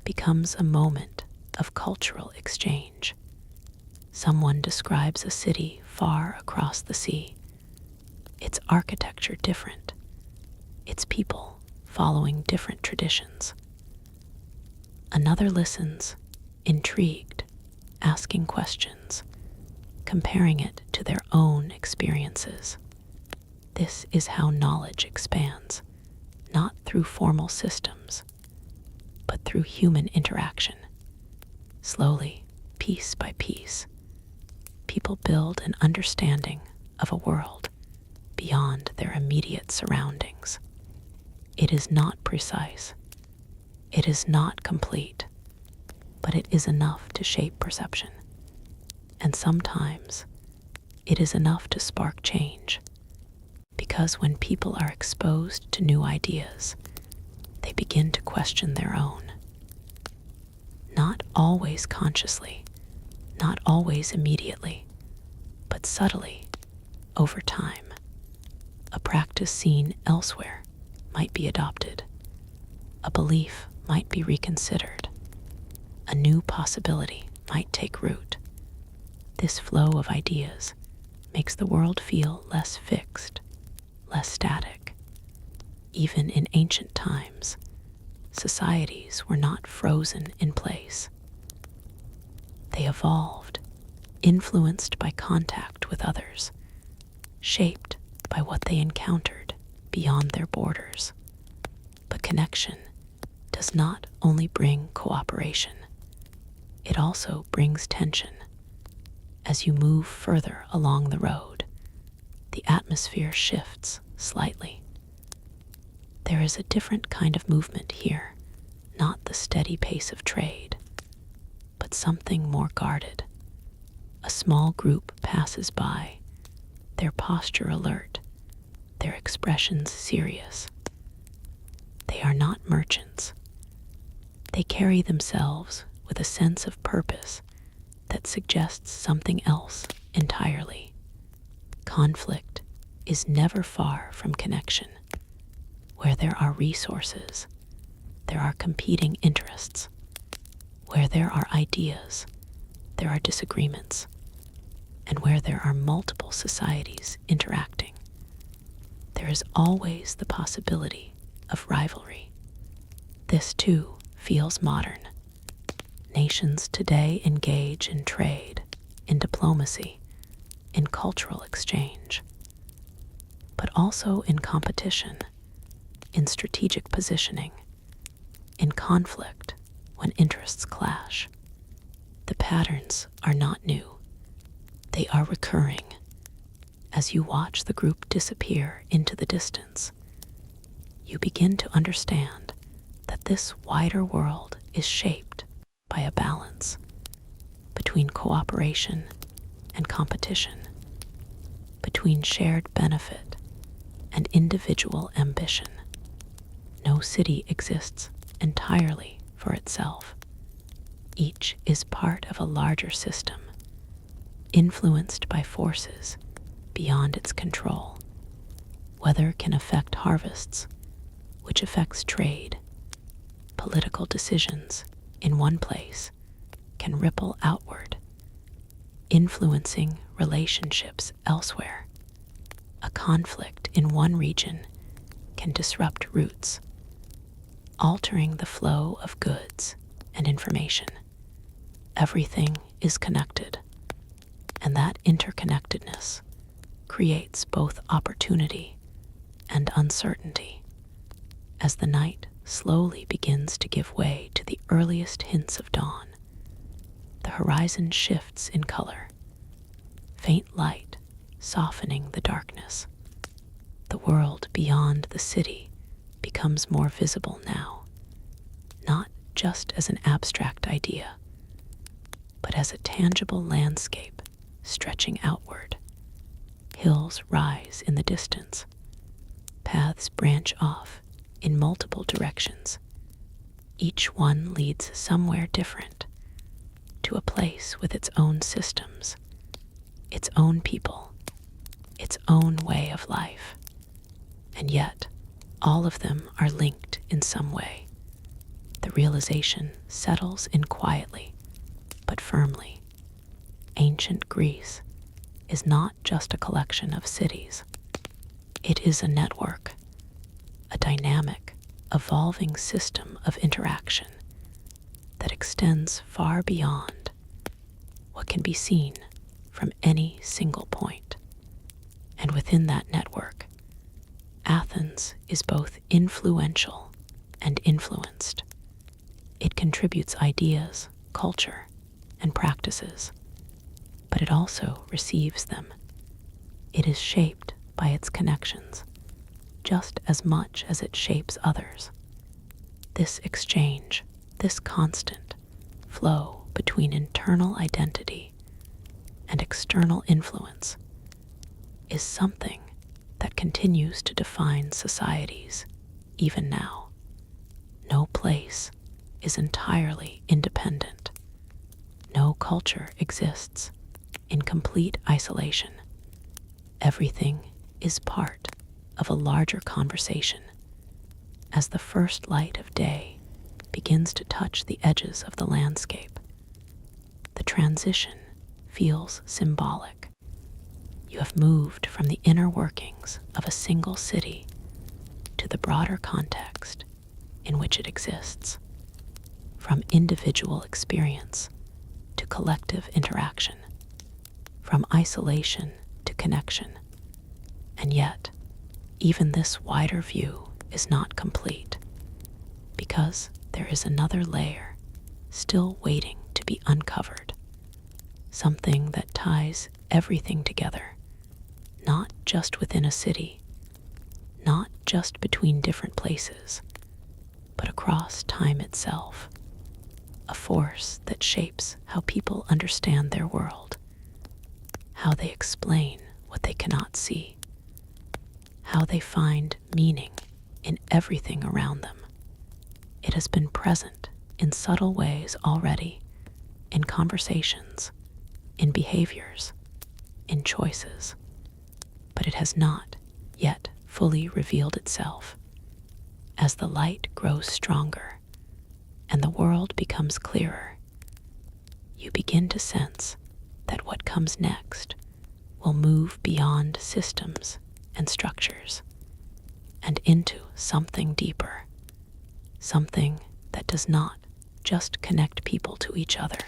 becomes a moment of cultural exchange. Someone describes a city far across the sea, its architecture different, its people following different traditions. Another listens, intrigued, asking questions, comparing it to their own experiences. This is how knowledge expands, not through formal systems, but through human interaction. Slowly, piece by piece, people build an understanding of a world beyond their immediate surroundings. It is not precise. It is not complete, but it is enough to shape perception. And sometimes it is enough to spark change, because when people are exposed to new ideas, they begin to question their own. Not always consciously, not always immediately, but subtly, over time. A practice seen elsewhere might be adopted. A belief might be reconsidered. A new possibility might take root. This flow of ideas makes the world feel less fixed, less static. Even in ancient times, societies were not frozen in place. They evolved, influenced by contact with others, shaped by what they encountered beyond their borders. But connection does not only bring cooperation, it also brings tension. As you move further along the road, the atmosphere shifts slightly. There is a different kind of movement here, not the steady pace of trade, but something more guarded. A small group passes by, their posture alert, their expressions serious. They are not merchants. They carry themselves with a sense of purpose that suggests something else entirely. Conflict is never far from connection. Where there are resources, there are competing interests. Where there are ideas, there are disagreements. And where there are multiple societies interacting, there is always the possibility of rivalry. This too feels modern. Nations today engage in trade, in diplomacy, in cultural exchange, but also in competition, in strategic positioning, in conflict when interests clash. The patterns are not new. They are recurring. As you watch the group disappear into the distance, you begin to understand that this wider world is shaped by a balance between cooperation and competition, between shared benefit and individual ambition. No city exists entirely for itself. Each is part of a larger system, influenced by forces beyond its control. Weather can affect harvests, which affects trade. Political decisions in one place can ripple outward, influencing relationships elsewhere. A conflict in one region can disrupt routes, altering the flow of goods and information. Everything is connected, and that interconnectedness creates both opportunity and uncertainty. As the night slowly begins to give way to the earliest hints of dawn, the horizon shifts in color, faint light softening the darkness. The world beyond the city becomes more visible now, not just as an abstract idea, but as a tangible landscape stretching outward. Hills rise in the distance. Paths branch off in multiple directions. Each one leads somewhere different, to a place with its own systems, its own people, its own way of life. And yet, all of them are linked in some way. The realization settles in quietly, but firmly. Ancient Greece is not just a collection of cities. It is a network, a dynamic, evolving system of interaction that extends far beyond what can be seen from any single point. And within that network, Athens is both influential and influenced. It contributes ideas, culture, and practices, but it also receives them. It is shaped by its connections, just as much as it shapes others. This exchange, this constant flow between internal identity and external influence, is something that continues to define societies even now. No place is entirely independent. No culture exists in complete isolation. Everything is part of a larger conversation. As the first light of day begins to touch the edges of the landscape, the transition feels symbolic. You have moved from the inner workings of a single city to the broader context in which it exists, from individual experience to collective interaction, from isolation to connection. And yet, even this wider view is not complete, because there is another layer still waiting to be uncovered, something that ties everything together, not just within a city, not just between different places, but across time itself, a force that shapes how people understand their world, how they explain what they cannot see, how they find meaning in everything around them. It has been present in subtle ways already, in conversations, in behaviors, in choices, but it has not yet fully revealed itself. As the light grows stronger and the world becomes clearer, you begin to sense that what comes next will move beyond systems and structures and into something deeper, something that does not just connect people to each other,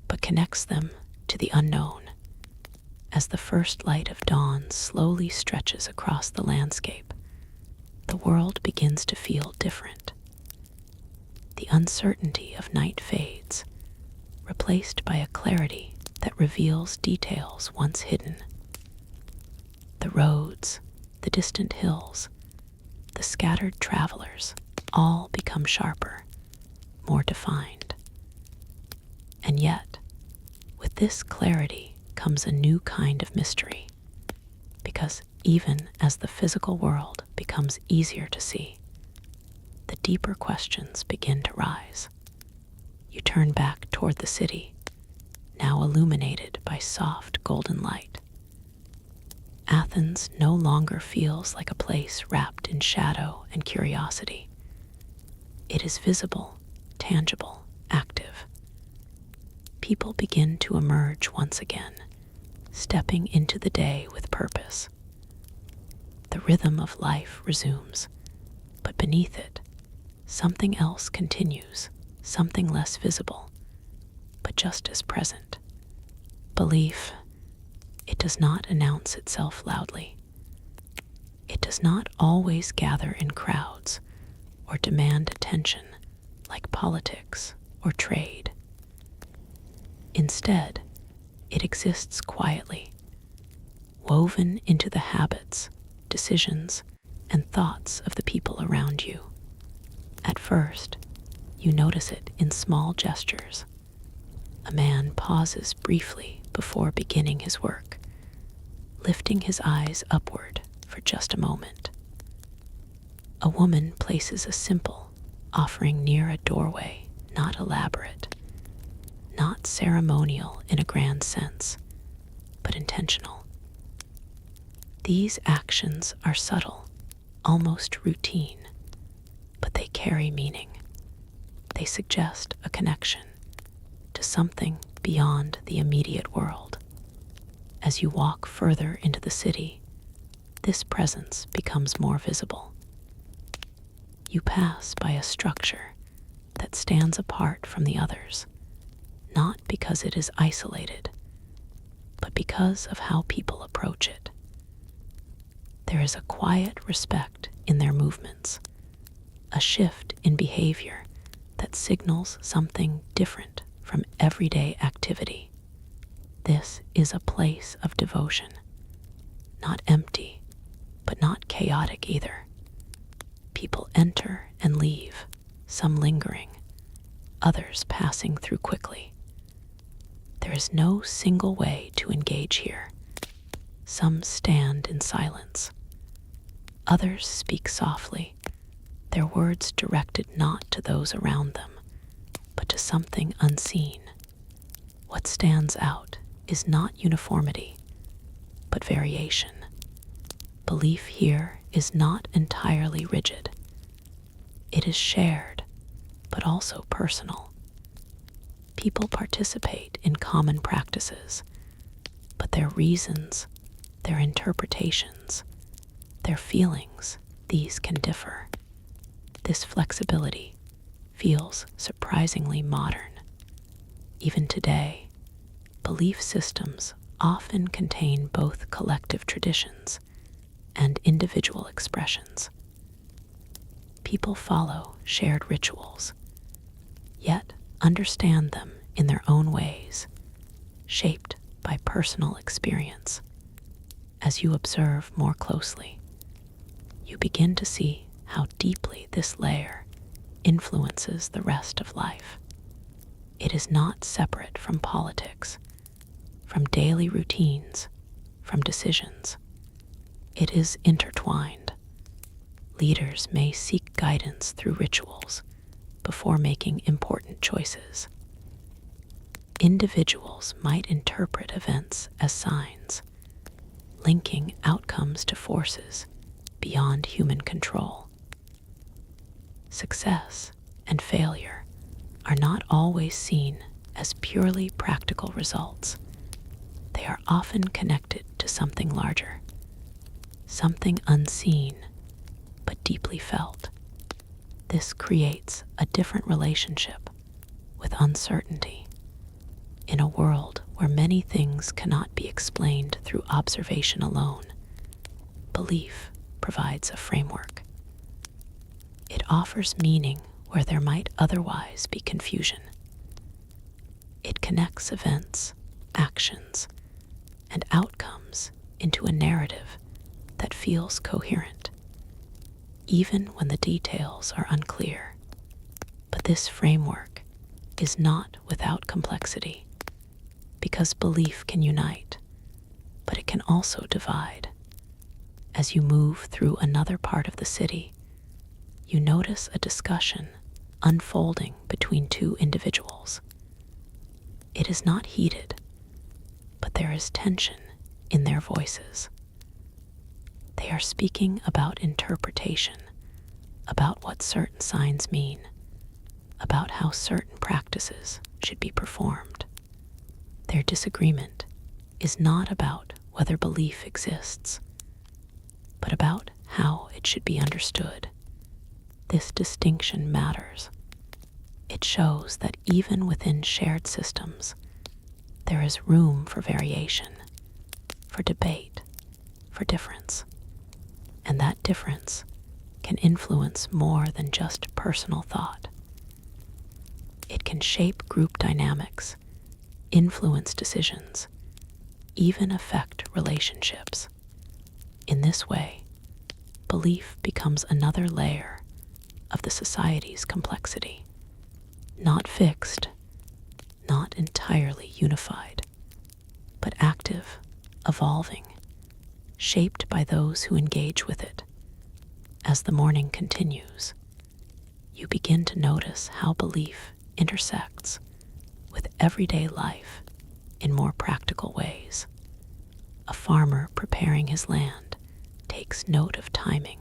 but connects them to the unknown. As the first light of dawn slowly stretches across the landscape, the world begins to feel different. The uncertainty of night fades, replaced by a clarity that reveals details once hidden. The roads, the distant hills, the scattered travelers all become sharper, more defined. And yet, with this clarity comes a new kind of mystery, because even as the physical world becomes easier to see, the deeper questions begin to rise. You turn back toward the city, now illuminated by soft golden light. Athens no longer feels like a place wrapped in shadow and curiosity. It is visible, tangible, active. People begin to emerge once again, stepping into the day with purpose. The rhythm of life resumes, but beneath it, something else continues, something less visible, but just as present. Belief. It does not announce itself loudly. It does not always gather in crowds or demand attention like politics or trade. Instead, it exists quietly, woven into the habits, decisions, and thoughts of the people around you. At first, you notice it in small gestures. A man pauses briefly before beginning his work, lifting his eyes upward for just a moment. A woman places a simple offering near a doorway, not elaborate, not ceremonial in a grand sense, but intentional. These actions are subtle, almost routine, but they carry meaning. They suggest a connection to something beyond the immediate world. As you walk further into the city, this presence becomes more visible. You pass by a structure that stands apart from the others, not because it is isolated, but because of how people approach it. There is a quiet respect in their movements, a shift in behavior that signals something different from everyday activity. This is a place of devotion, not empty, but not chaotic either. People enter and leave, some lingering, others passing through quickly. There is no single way to engage here. Some stand in silence. Others speak softly, their words directed not to those around them, but to something unseen. What stands out is not uniformity, but variation. Belief here is not entirely rigid. It is shared, but also personal. People participate in common practices, but their reasons, their interpretations, their feelings, these can differ. This flexibility feels surprisingly modern. Even today, belief systems often contain both collective traditions and individual expressions. People follow shared rituals, yet understand them in their own ways, shaped by personal experience. As you observe more closely, you begin to see how deeply this layer influences the rest of life. It is not separate from politics, from daily routines, from decisions. It is intertwined. Leaders may seek guidance through rituals before making important choices. Individuals might interpret events as signs, linking outcomes to forces beyond human control. Success and failure are not always seen as purely practical results. They are often connected to something larger, something unseen but deeply felt. This creates a different relationship with uncertainty. In a world where many things cannot be explained through observation alone, belief provides a framework. It offers meaning where there might otherwise be confusion. It connects events, actions, and outcomes into a narrative that feels coherent, even when the details are unclear. But this framework is not without complexity, because belief can unite, but it can also divide. As you move through another part of the city, you notice a discussion unfolding between two individuals. It is not heated, but there is tension in their voices. They are speaking about interpretation, about what certain signs mean, about how certain practices should be performed. Their disagreement is not about whether belief exists, but about how it should be understood. This distinction matters. It shows that even within shared systems, there is room for variation, for debate, for difference. And that difference can influence more than just personal thought. It can shape group dynamics, influence decisions, even affect relationships. In this way, belief becomes another layer of the society's complexity, not fixed, not entirely unified, but active, evolving, shaped by those who engage with it. As the morning continues, you begin to notice how belief intersects with everyday life in more practical ways. A farmer preparing his land takes note of timing,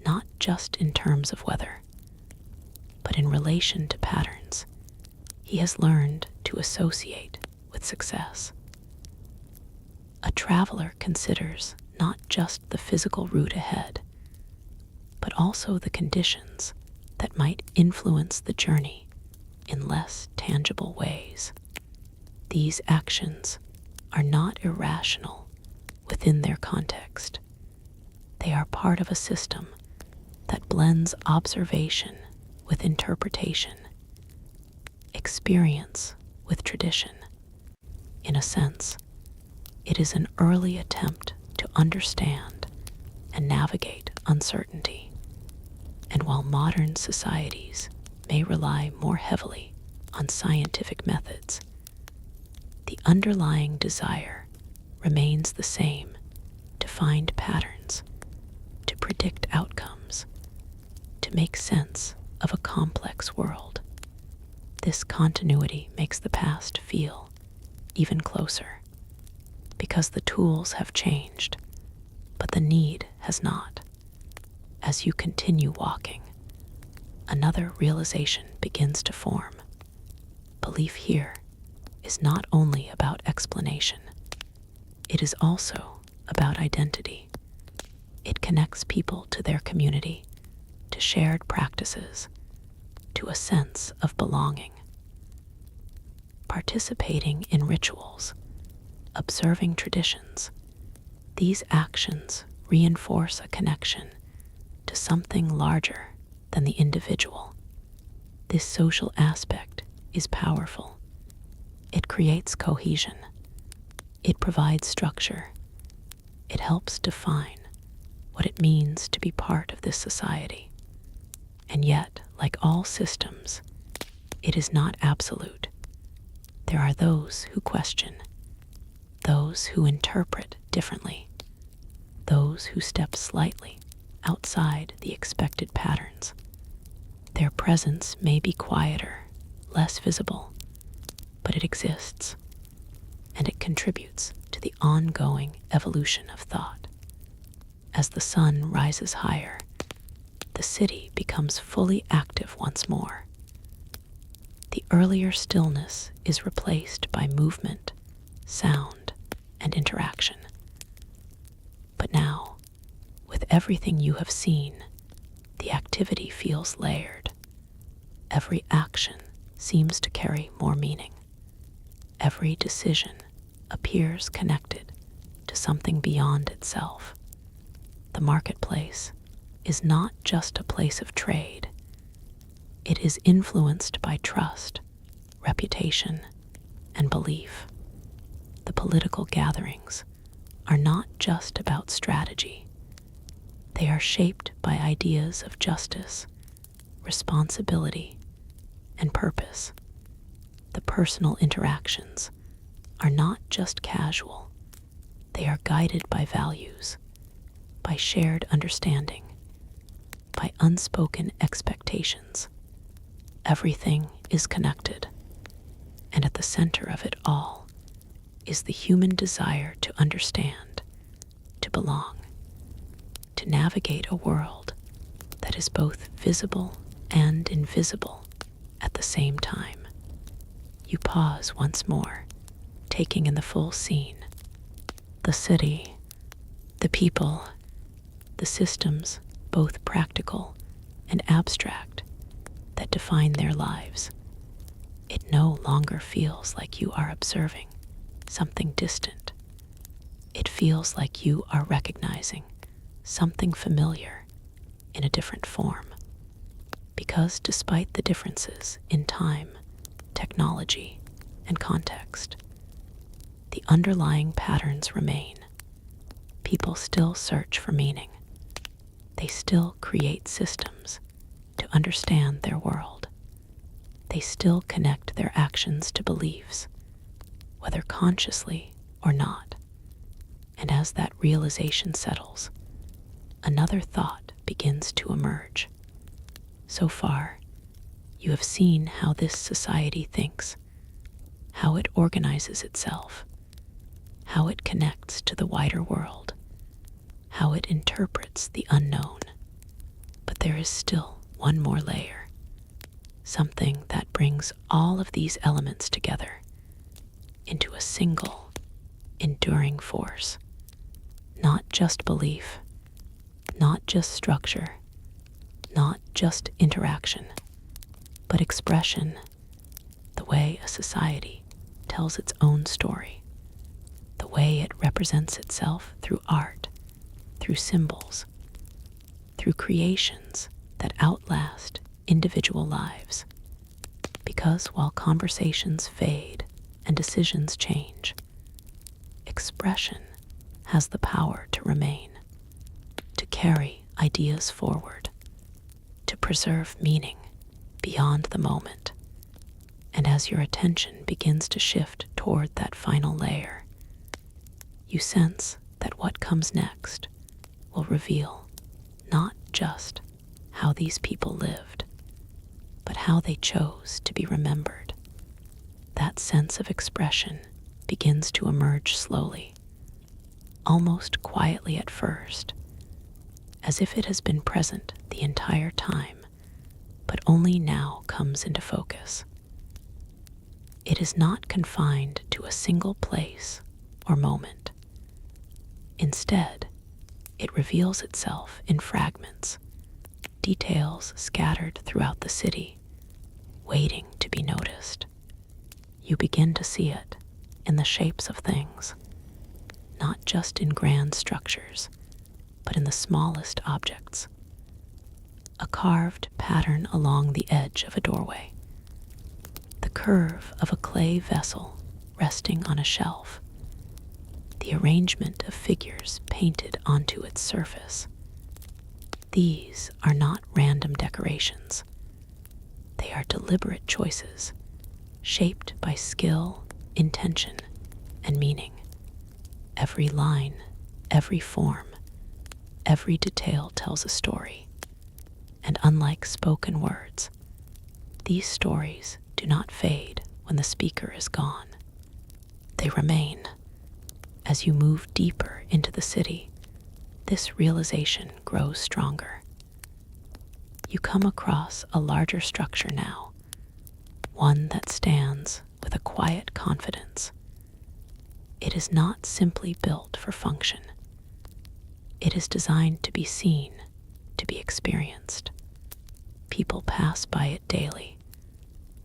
not just in terms of weather, but in relation to patterns he has learned to associate with success. A traveler considers not just the physical route ahead, but also the conditions that might influence the journey in less tangible ways. These actions are not irrational within their context. They are part of a system that blends observation with interpretation, experience with tradition. In a sense, it is an early attempt to understand and navigate uncertainty. And while modern societies may rely more heavily on scientific methods, the underlying desire remains the same: to find patterns, to predict outcomes, to make sense of a complex world. This continuity makes the past feel even closer, because the tools have changed, but the need has not. As you continue walking, another realization begins to form. Belief here is not only about explanation, it is also about identity. It connects people to their community, to shared practices, to a sense of belonging. Participating in rituals, observing traditions, these actions reinforce a connection to something larger than the individual. This social aspect is powerful. It creates cohesion. It provides structure. It helps define what it means to be part of this society. And yet, like all systems, it is not absolute. There are those who question, those who interpret differently, those who step slightly outside the expected patterns. Their presence may be quieter, less visible, but it exists, and it contributes to the ongoing evolution of thought. As the sun rises higher, the city becomes fully active once more. The earlier stillness is replaced by movement, sound, and interaction. But now, with everything you have seen, the activity feels layered. Every action seems to carry more meaning. Every decision appears connected to something beyond itself. The marketplace is not just a place of trade. It is influenced by trust, reputation, and belief. The political gatherings are not just about strategy. They are shaped by ideas of justice, responsibility, and purpose. The personal interactions are not just casual. They are guided by values, by shared understanding, by unspoken expectations. Everything is connected, and at the center of it all is the human desire to understand, to belong, to navigate a world that is both visible and invisible at the same time. You pause once more, taking in the full scene: the city, the people, the systems, both practical and abstract, that define their lives. It no longer feels like you are observing something distant. It feels like you are recognizing something familiar in a different form. Because despite the differences in time, technology, and context, the underlying patterns remain. People still search for meaning. They still create systems to understand their world. They still connect their actions to beliefs, whether consciously or not. And as that realization settles, another thought begins to emerge. So far, you have seen how this society thinks, how it organizes itself, how it connects to the wider world, how it interprets the unknown. But there is still one more layer, something that brings all of these elements together into a single, enduring force. Not just belief, not just structure, not just interaction, but expression, the way a society tells its own story, the way it represents itself through art, through symbols, through creations that outlast individual lives. Because while conversations fade and decisions change, expression has the power to remain, to carry ideas forward, to preserve meaning beyond the moment. And as your attention begins to shift toward that final layer, you sense that what comes next will reveal not just how these people lived, but how they chose to be remembered. That sense of expression begins to emerge slowly, almost quietly at first, as if it has been present the entire time, but only now comes into focus. It is not confined to a single place or moment. Instead, it reveals itself in fragments, details scattered throughout the city, waiting to be noticed. You begin to see it in the shapes of things, not just in grand structures, but in the smallest objects. A carved pattern along the edge of a doorway, the curve of a clay vessel resting on a shelf, the arrangement of figures painted onto its surface. These are not random decorations. They are deliberate choices, shaped by skill, intention, and meaning. Every line, every form, every detail tells a story. And unlike spoken words, these stories do not fade when the speaker is gone. They remain. As you move deeper into the city, this realization grows stronger. You come across a larger structure now, one that stands with a quiet confidence. It is not simply built for function. It is designed to be seen, to be experienced. People pass by it daily,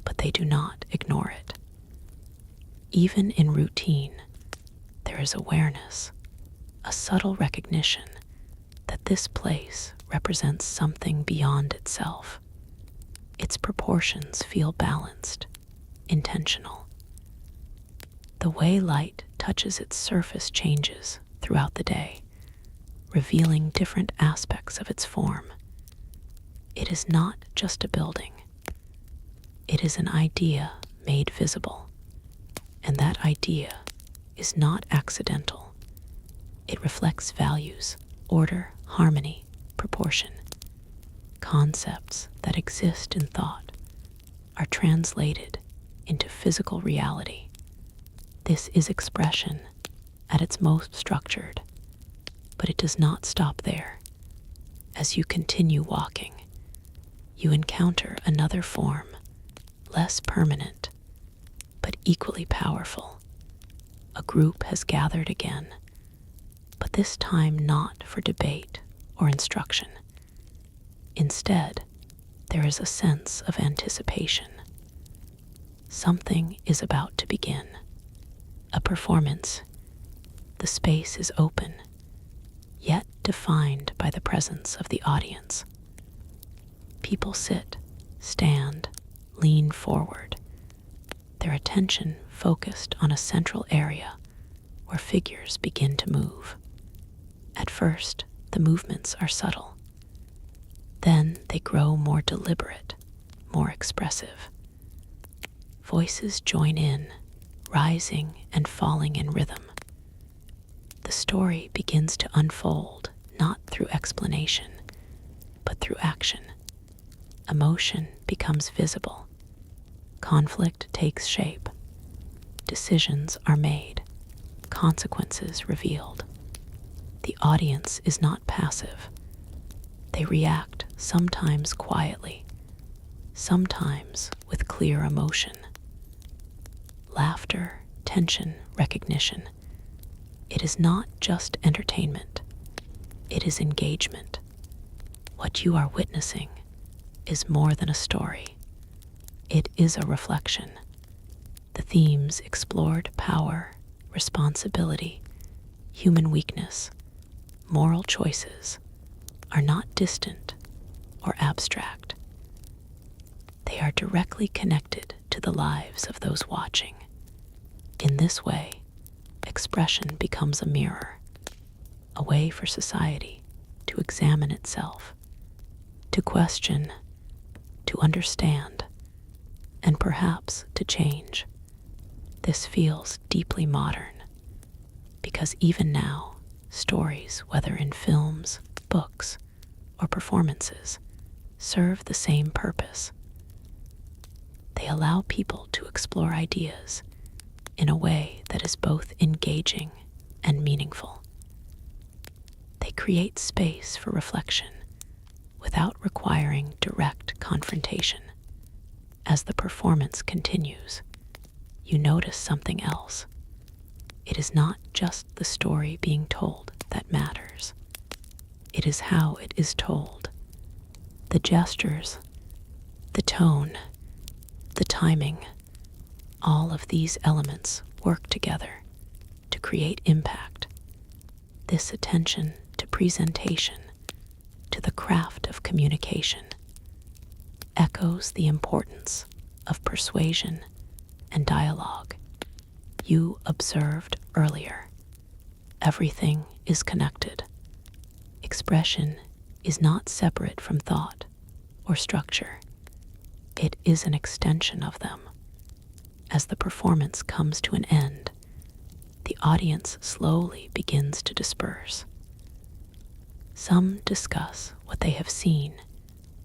but they do not ignore it. Even in routine, there is awareness, a subtle recognition that this place represents something beyond itself. Its proportions feel balanced, intentional. The way light touches its surface changes throughout the day, revealing different aspects of its form. It is not just a building. It is an idea made visible, and that idea is not accidental. It reflects values, order, harmony, proportion. Concepts that exist in thought are translated into physical reality. This is expression at its most structured, but it does not stop there. As you continue walking, you encounter another form, less permanent, but equally powerful. A group has gathered again, but this time not for debate or instruction. Instead, there is a sense of anticipation. Something is about to begin. A performance. The space is open, yet defined by the presence of the audience. People sit, stand, lean forward, their attention focused on a central area where figures begin to move. At first, the movements are subtle. Then they grow more deliberate, more expressive. Voices join in, rising and falling in rhythm. The story begins to unfold not through explanation, but through action. Emotion becomes visible. Conflict takes shape. Decisions are made. Consequences revealed. The audience is not passive. They react, sometimes quietly, sometimes with clear emotion. Laughter, tension, recognition. It is not just entertainment. It is engagement. What you are witnessing is more than a story. It is a reflection. The themes explored: power, responsibility, human weakness, moral choices, are not distant or abstract. They are directly connected to the lives of those watching. In this way, expression becomes a mirror, a way for society to examine itself, to question, to understand, and perhaps to change. This feels deeply modern, because even now, stories, whether in films, books, or performances, serve the same purpose. They allow people to explore ideas in a way that is both engaging and meaningful. They create space for reflection without requiring direct confrontation. As the performance continues, you notice something else. It is not just the story being told that matters. It is how it is told. The gestures, the tone, the timing, all of these elements work together to create impact. This attention to presentation, to the craft of communication, echoes the importance of persuasion and dialogue you observed earlier. Everything is connected. Expression is not separate from thought or structure. It is an extension of them. As the performance comes to an end, the audience slowly begins to disperse. Some discuss what they have seen,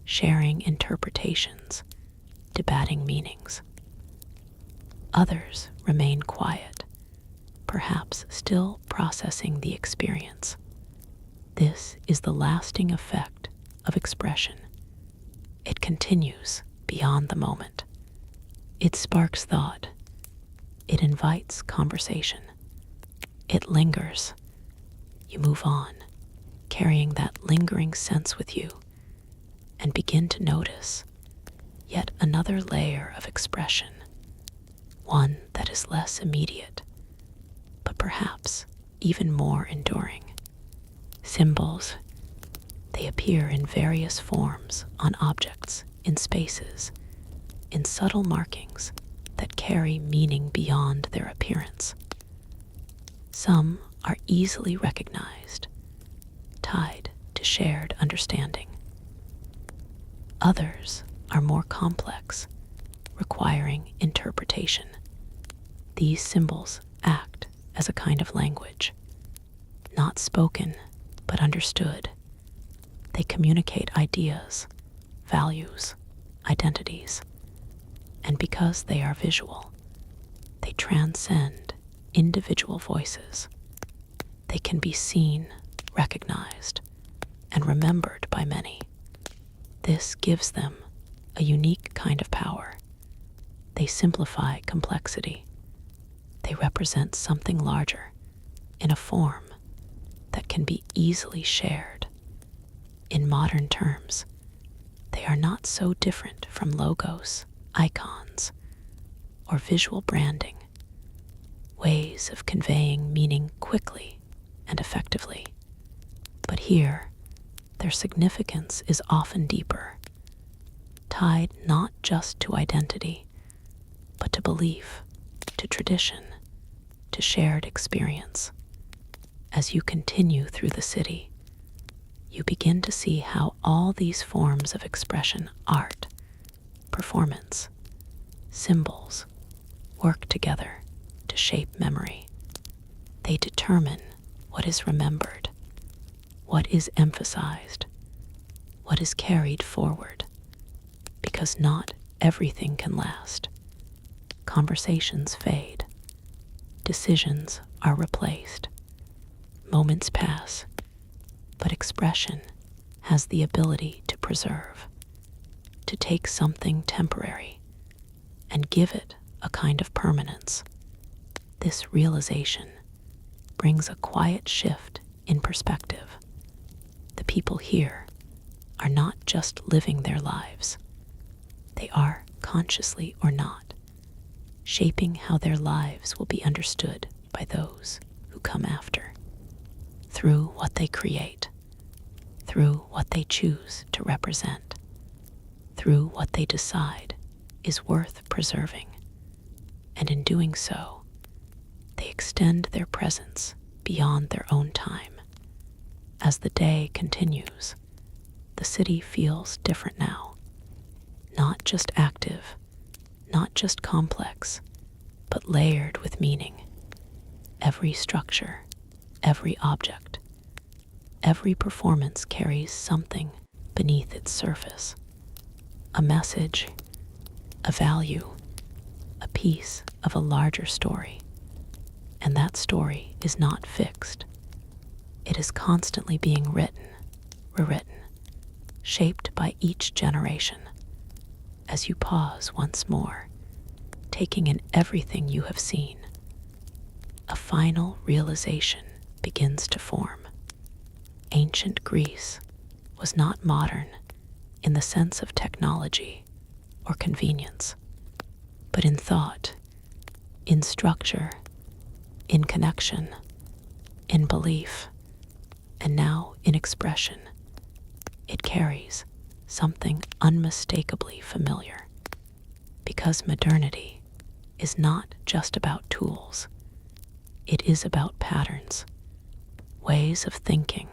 sharing interpretations, debating meanings. Others remain quiet, perhaps still processing the experience. This is the lasting effect of expression. It continues beyond the moment. It sparks thought. It invites conversation. It lingers. You move on, carrying that lingering sense with you, and begin to notice yet another layer of expression, one that is less immediate, but perhaps even more enduring. Symbols. They appear in various forms on objects, in spaces, in subtle markings that carry meaning beyond their appearance. Some are easily recognized, tied to shared understanding. Others are more complex, requiring interpretation. These symbols act as a kind of language, not spoken but understood. They communicate ideas, values, identities, and because they are visual, they transcend individual voices. They can be seen, recognized, and remembered by many. This gives them a unique kind of power. They simplify complexity. They represent something larger in a form that can be easily shared. In modern terms, they are not so different from logos, icons, or visual branding, ways of conveying meaning quickly and effectively. But here, their significance is often deeper, tied not just to identity, but to belief, to tradition, to shared experience. As you continue through the city, you begin to see how all these forms of expression, art, performance, symbols, work together to shape memory. They determine what is remembered, what is emphasized, what is carried forward, because not everything can last. Conversations fade, decisions are replaced, moments pass, but expression has the ability to preserve, to take something temporary and give it a kind of permanence. This realization brings a quiet shift in perspective. The people here are not just living their lives. They are, consciously or not, shaping how their lives will be understood by those who come after. Through what they create, through what they choose to represent, through what they decide is worth preserving. And in doing so, they extend their presence beyond their own time. As the day continues, the city feels different now. Not just active, not just complex, but layered with meaning. Every structure, every object, every performance carries something beneath its surface. A message, a value, a piece of a larger story. And that story is not fixed. It is constantly being written, rewritten, shaped by each generation. As you pause once more, taking in everything you have seen, a final realization begins to form. Ancient Greece was not modern in the sense of technology or convenience, but in thought, in structure, in connection, in belief, and now in expression. It carries something unmistakably familiar, because modernity is not just about tools. It is about patterns, ways of thinking,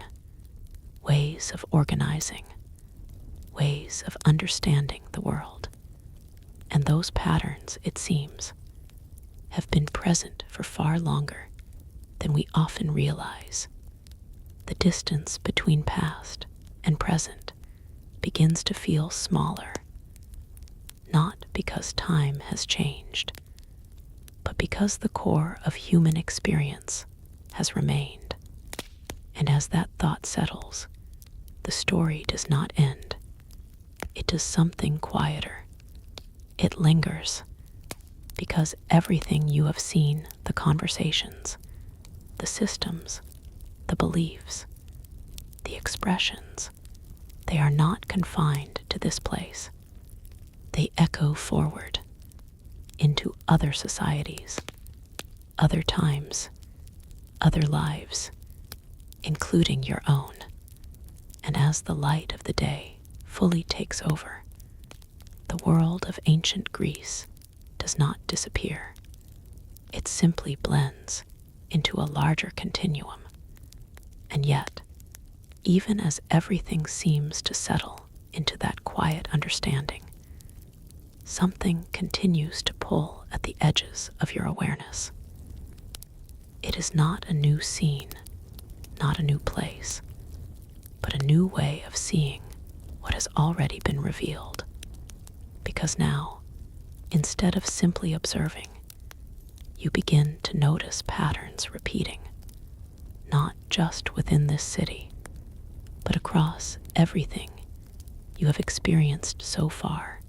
ways of organizing, ways of understanding the world. And those patterns, it seems, have been present for far longer than we often realize. The distance between past and present begins to feel smaller, not because time has changed, but because the core of human experience has remained. And as that thought settles, the story does not end. It does something quieter. It lingers, because everything you have seen, the conversations, the systems, the beliefs, the expressions, they are not confined to this place. They echo forward into other societies, other times, other lives, including your own. And as the light of the day fully takes over, the world of ancient Greece does not disappear. It simply blends into a larger continuum. And yet, even as everything seems to settle into that quiet understanding, something continues to pull at the edges of your awareness. It is not a new scene, not a new place, but a new way of seeing what has already been revealed. Because now, instead of simply observing, you begin to notice patterns repeating, not just within this city, but across everything you have experienced so far.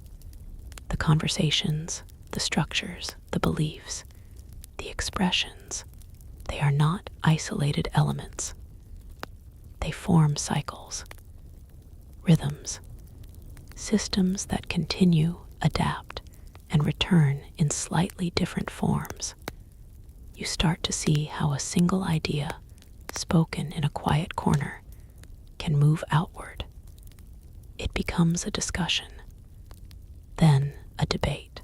The conversations, the structures, the beliefs, the expressions, they are not isolated elements. They form cycles, rhythms, systems that continue, adapt, and return in slightly different forms. You start to see how a single idea, spoken in a quiet corner, can move outward. It becomes a discussion, then a debate,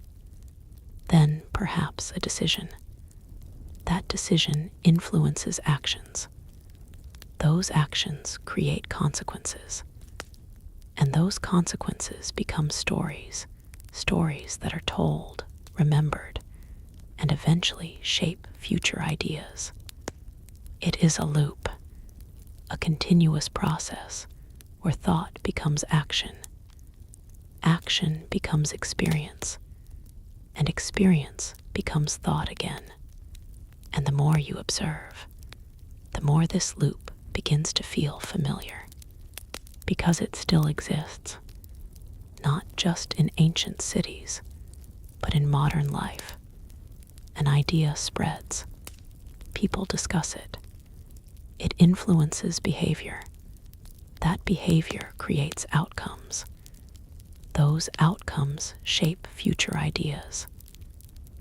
then perhaps a decision. That decision influences actions. Those actions create consequences. And those consequences become stories, stories that are told, remembered, and eventually shape future ideas. It is a loop, a continuous process where thought becomes action, action becomes experience, and experience becomes thought again. And the more you observe, the more this loop begins to feel familiar, because it still exists, not just in ancient cities, but in modern life. An idea spreads, people discuss it, it influences behavior. That behavior creates outcomes. Those outcomes shape future ideas.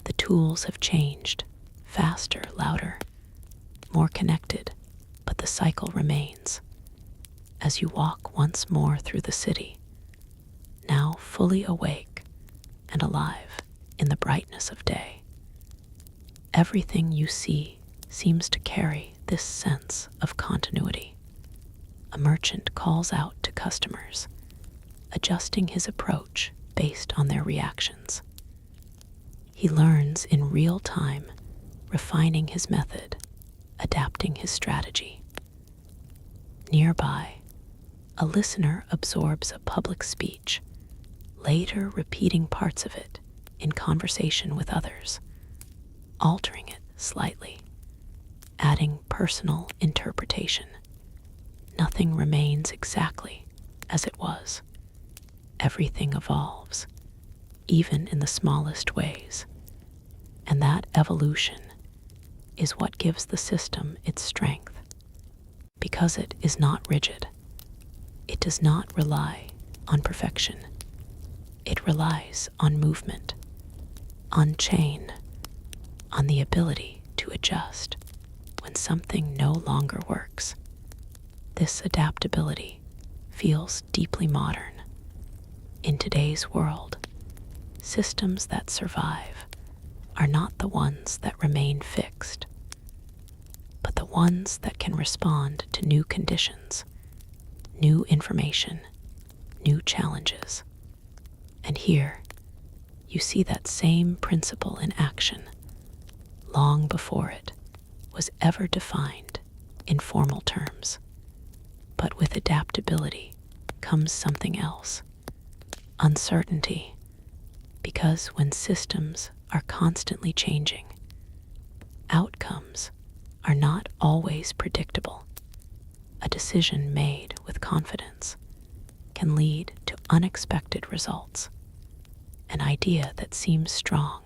The tools have changed, faster, louder, more connected, but the cycle remains. As you walk once more through the city, now fully awake and alive in the brightness of day, everything you see seems to carry this sense of continuity. A merchant calls out to customers, adjusting his approach based on their reactions. He learns in real time, refining his method, adapting his strategy. Nearby, a listener absorbs a public speech, later repeating parts of it in conversation with others, altering it slightly, adding personal interpretation. Nothing remains exactly as it was. Everything evolves, even in the smallest ways. And that evolution is what gives the system its strength, because it is not rigid. It does not rely on perfection. It relies on movement, on change, on the ability to adjust when something no longer works. This adaptability feels deeply modern. In today's world, systems that survive are not the ones that remain fixed, but the ones that can respond to new conditions, new information, new challenges. And here, you see that same principle in action, long before it was ever defined in formal terms. But with adaptability comes something else, uncertainty, because when systems are constantly changing, outcomes are not always predictable. A decision made with confidence can lead to unexpected results. An idea that seems strong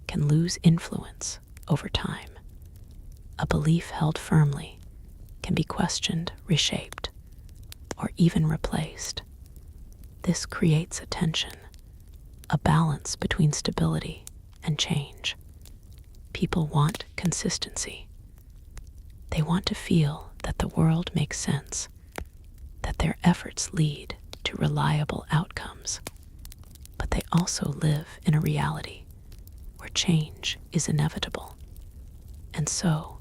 can lose influence over time. A belief held firmly can be questioned, reshaped, or even replaced. This creates a tension, a balance between stability and change. People want consistency. They want to feel that the world makes sense, that their efforts lead to reliable outcomes. But they also live in a reality where change is inevitable. And so,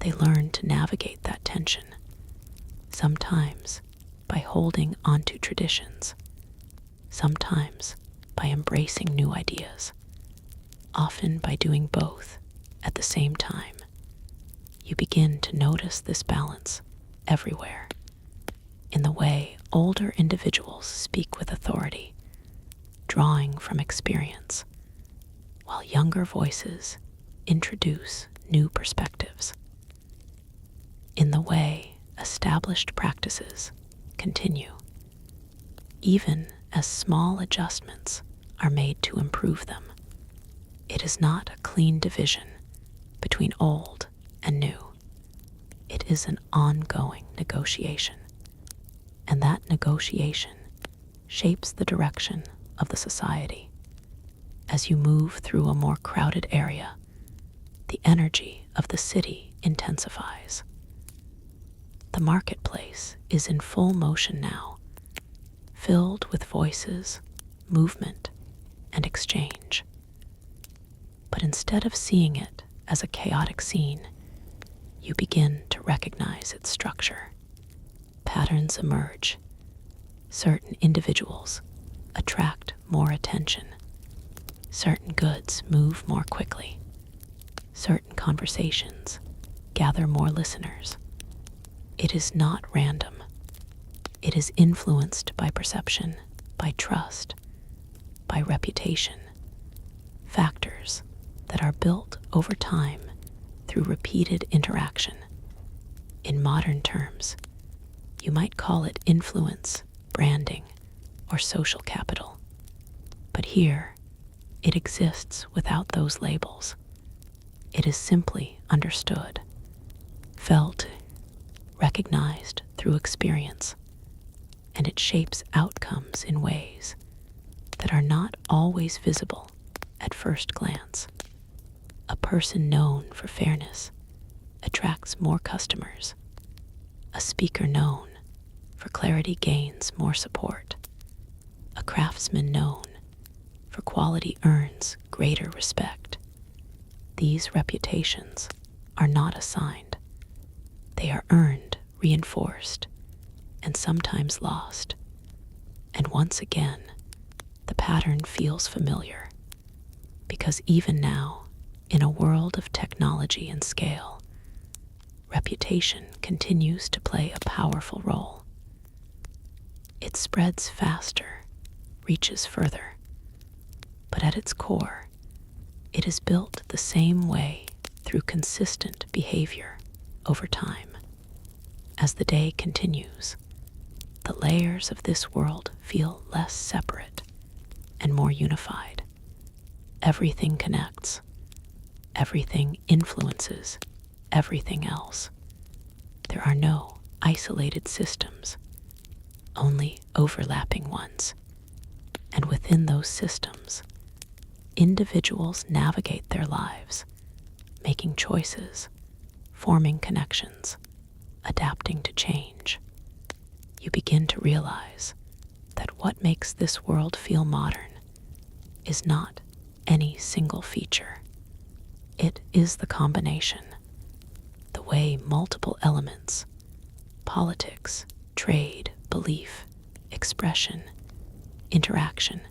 they learn to navigate that tension, sometimes by holding onto traditions, sometimes by embracing new ideas, often by doing both at the same time. You begin to notice this balance everywhere, in the way older individuals speak with authority, drawing from experience, while younger voices introduce new perspectives, in the way established practices continue, even as small adjustments are made to improve them. It is not a clean division between old and new. It is an ongoing negotiation, and that negotiation shapes the direction of the society. As you move through a more crowded area, the energy of the city intensifies. The marketplace is in full motion now, filled with voices, movement, and exchange. But instead of seeing it as a chaotic scene, you begin to recognize its structure. Patterns emerge. Certain individuals attract more attention. Certain goods move more quickly. Certain conversations gather more listeners. It is not random. It is influenced by perception, by trust, by reputation, factors that are built over time through repeated interaction. In modern terms, you might call it influence, branding, or social capital. But here, it exists without those labels. It is simply understood, felt, recognized through experience, and it shapes outcomes in ways that are not always visible at first glance. A person known for fairness attracts more customers. A speaker known for clarity gains more support. A craftsman known for quality earns greater respect. These reputations are not assigned. They are earned, reinforced, and sometimes lost. And once again, the pattern feels familiar, because even now, in a world of technology and scale, reputation continues to play a powerful role. It spreads faster, reaches further, but at its core, it is built the same way through consistent behavior over time. As the day continues, the layers of this world feel less separate and more unified. Everything connects. Everything influences everything else. There are no isolated systems, only overlapping ones. And within those systems, individuals navigate their lives, making choices, forming connections, adapting to change. You begin to realize that what makes this world feel modern is not any single feature. It is the combination, the way multiple elements, politics, trade, belief, expression, interaction,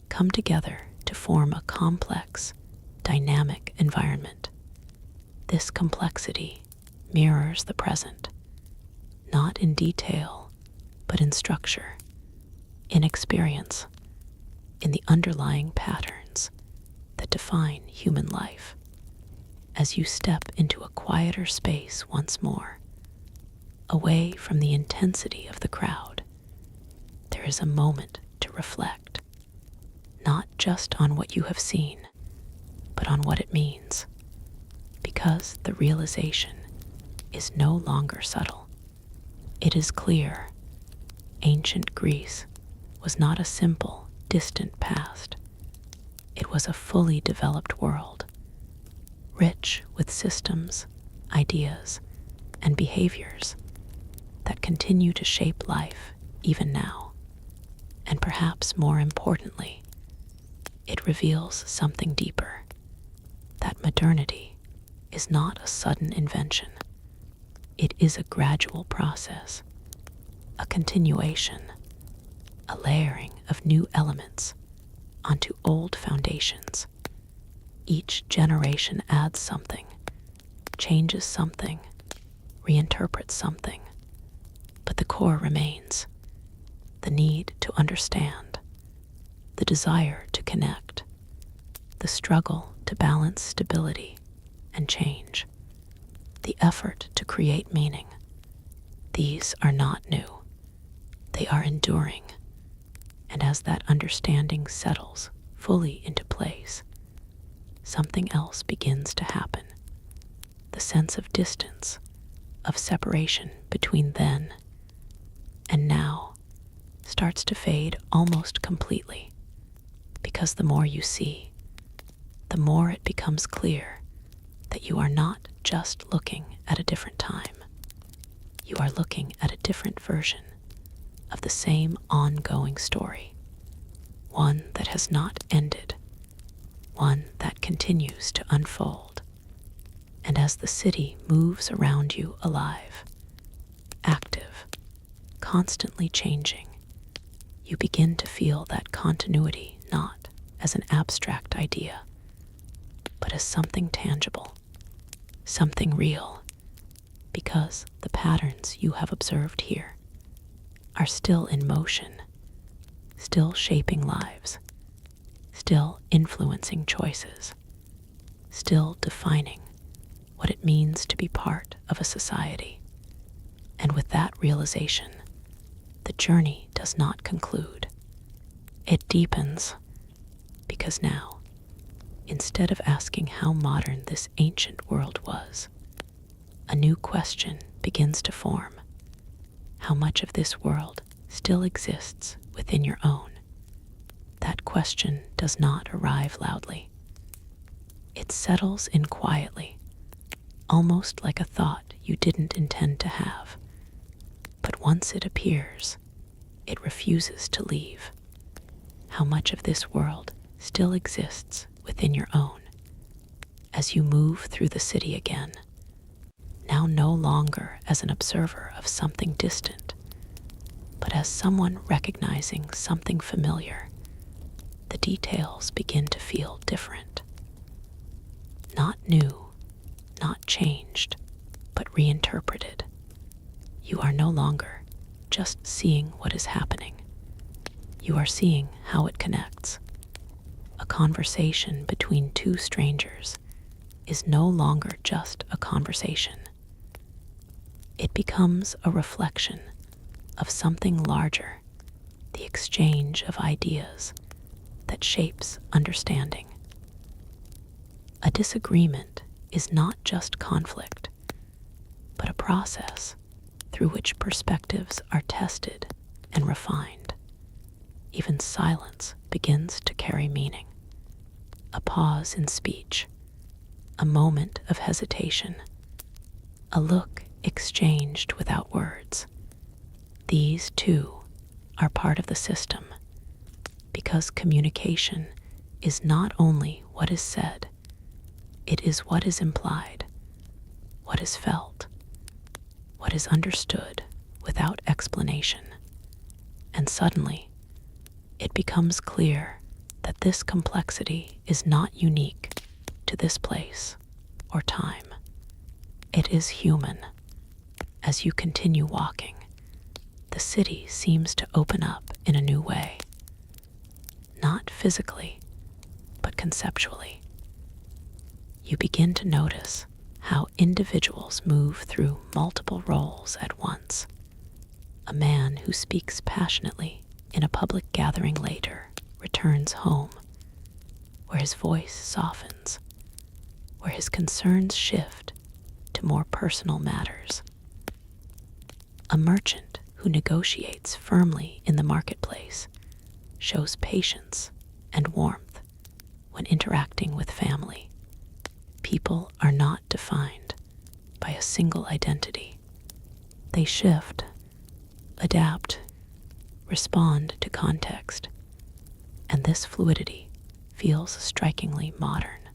come together to form a complex, dynamic environment. This complexity mirrors the present, not in detail, but in structure, in experience, in the underlying patterns that define human life. As you step into a quieter space once more, away from the intensity of the crowd, there is a moment to reflect, not just on what you have seen, but on what it means, because the realization is no longer subtle. It is clear. Ancient Greece was not a simple, distant past. It was a fully developed world, rich with systems, ideas, and behaviors that continue to shape life even now. And perhaps more importantly, it reveals something deeper, that modernity is not a sudden invention. It is a gradual process, a continuation, a layering of new elements onto old foundations. Each generation adds something, changes something, reinterprets something, but the core remains: the need to understand, the desire to connect, the struggle to balance stability and change, the effort to create meaning. These are not new. They are enduring. And as that understanding settles fully into place, something else begins to happen. The sense of distance, of separation between then and now, starts to fade almost completely, because the more you see, the more it becomes clear that you are not just looking at a different time. You are looking at a different version of the same ongoing story, one that has not ended, one that continues to unfold. And as the city moves around you alive, active, constantly changing, you begin to feel that continuity not as an abstract idea, but as something tangible, something real, because the patterns you have observed here are still in motion, still shaping lives, still influencing choices, still defining what it means to be part of a society. And with that realization, the journey does not conclude. It deepens, because now, instead of asking how modern this ancient world was, a new question begins to form: how much of this world still exists within your own? That question does not arrive loudly. It settles in quietly, almost like a thought you didn't intend to have. But once it appears, it refuses to leave. How much of this world still exists within your own? As you move through the city again, now no longer as an observer of something distant, but as someone recognizing something familiar, the details begin to feel different. Not new, not changed, but reinterpreted. You are no longer just seeing what is happening. You are seeing how it connects. A conversation between two strangers is no longer just a conversation. It becomes a reflection of something larger, the exchange of ideas that shapes understanding. A disagreement is not just conflict, but a process through which perspectives are tested and refined. Even silence begins to carry meaning. A pause in speech, a moment of hesitation, a look exchanged without words. These, too, are part of the system, because communication is not only what is said, it is what is implied, what is felt, what is understood without explanation. And suddenly, it becomes clear that this complexity is not unique to this place or time. It is human. As you continue walking, the city seems to open up in a new way. Not physically, but conceptually. You begin to notice how individuals move through multiple roles at once. A man who speaks passionately in a public gathering later returns home, where his voice softens, where his concerns shift to more personal matters. A merchant who negotiates firmly in the marketplace shows patience and warmth when interacting with family. People are not defined by a single identity. They shift, adapt, respond to context, and this fluidity feels strikingly modern.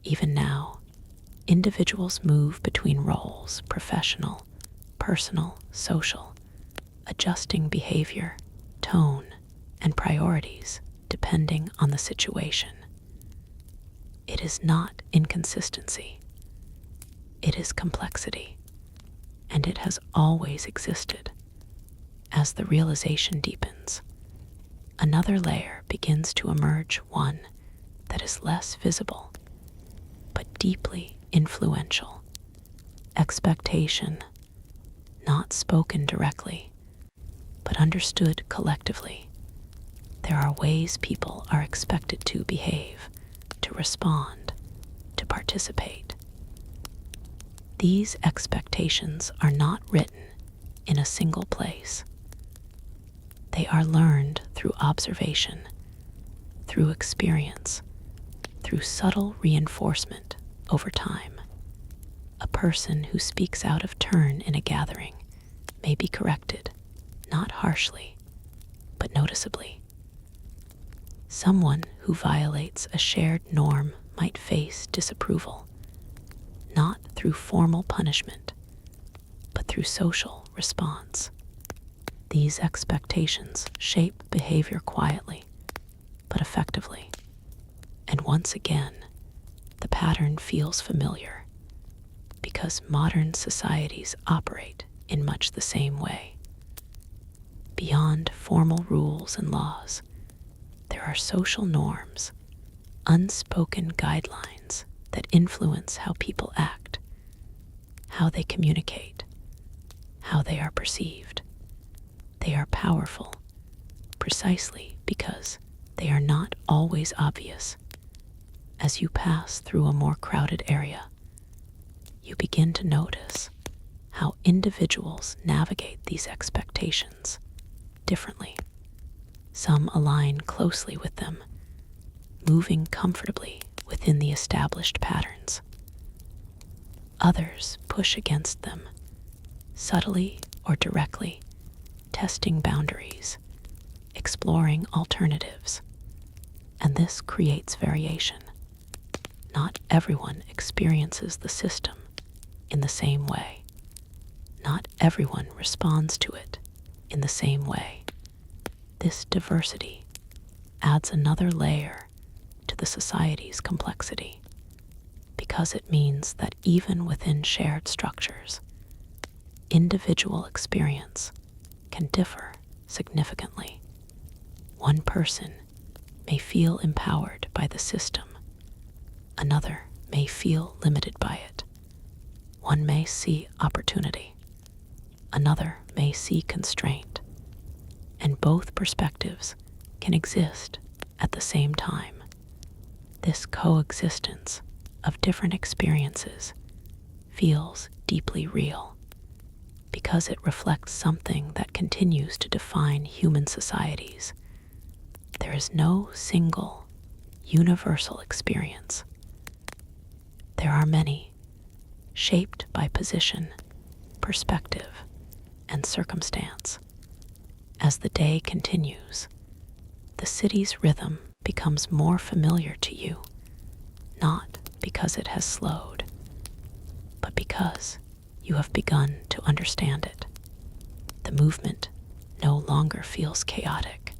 Even now, individuals move between roles, professional, personal, social, adjusting behavior, tone, and priorities depending on the situation. It is not inconsistency. It is complexity, and it has always existed. As the realization deepens, another layer begins to emerge, one that is less visible, but deeply influential. Expectation, not spoken directly, but understood collectively. There are ways people are expected to behave, to respond, to participate. These expectations are not written in a single place. They are learned through observation, through experience, through subtle reinforcement over time. A person who speaks out of turn in a gathering may be corrected, not harshly, but noticeably. Someone who violates a shared norm might face disapproval, not through formal punishment, but through social response. These expectations shape behavior quietly, but effectively. And once again, the pattern feels familiar because modern societies operate in much the same way. Beyond formal rules and laws, there are social norms, unspoken guidelines that influence how people act, how they communicate, how they are perceived. They are powerful precisely because they are not always obvious. As you pass through a more crowded area, you begin to notice how individuals navigate these expectations differently. Some align closely with them, moving comfortably within the established patterns. Others push against them, subtly or directly, testing boundaries, exploring alternatives. And this creates variation. Not everyone experiences the system in the same way. Not everyone responds to it in the same way. This diversity adds another layer to the society's complexity, because it means that even within shared structures, individual experience can differ significantly. One person may feel empowered by the system. Another may feel limited by it. One may see opportunity. Another may see constraint. And both perspectives can exist at the same time. This coexistence of different experiences feels deeply real because it reflects something that continues to define human societies. There is no single, universal experience. There are many, shaped by position, perspective, and circumstance. As the day continues, the city's rhythm becomes more familiar to you, not because it has slowed, but because you have begun to understand it. The movement no longer feels chaotic.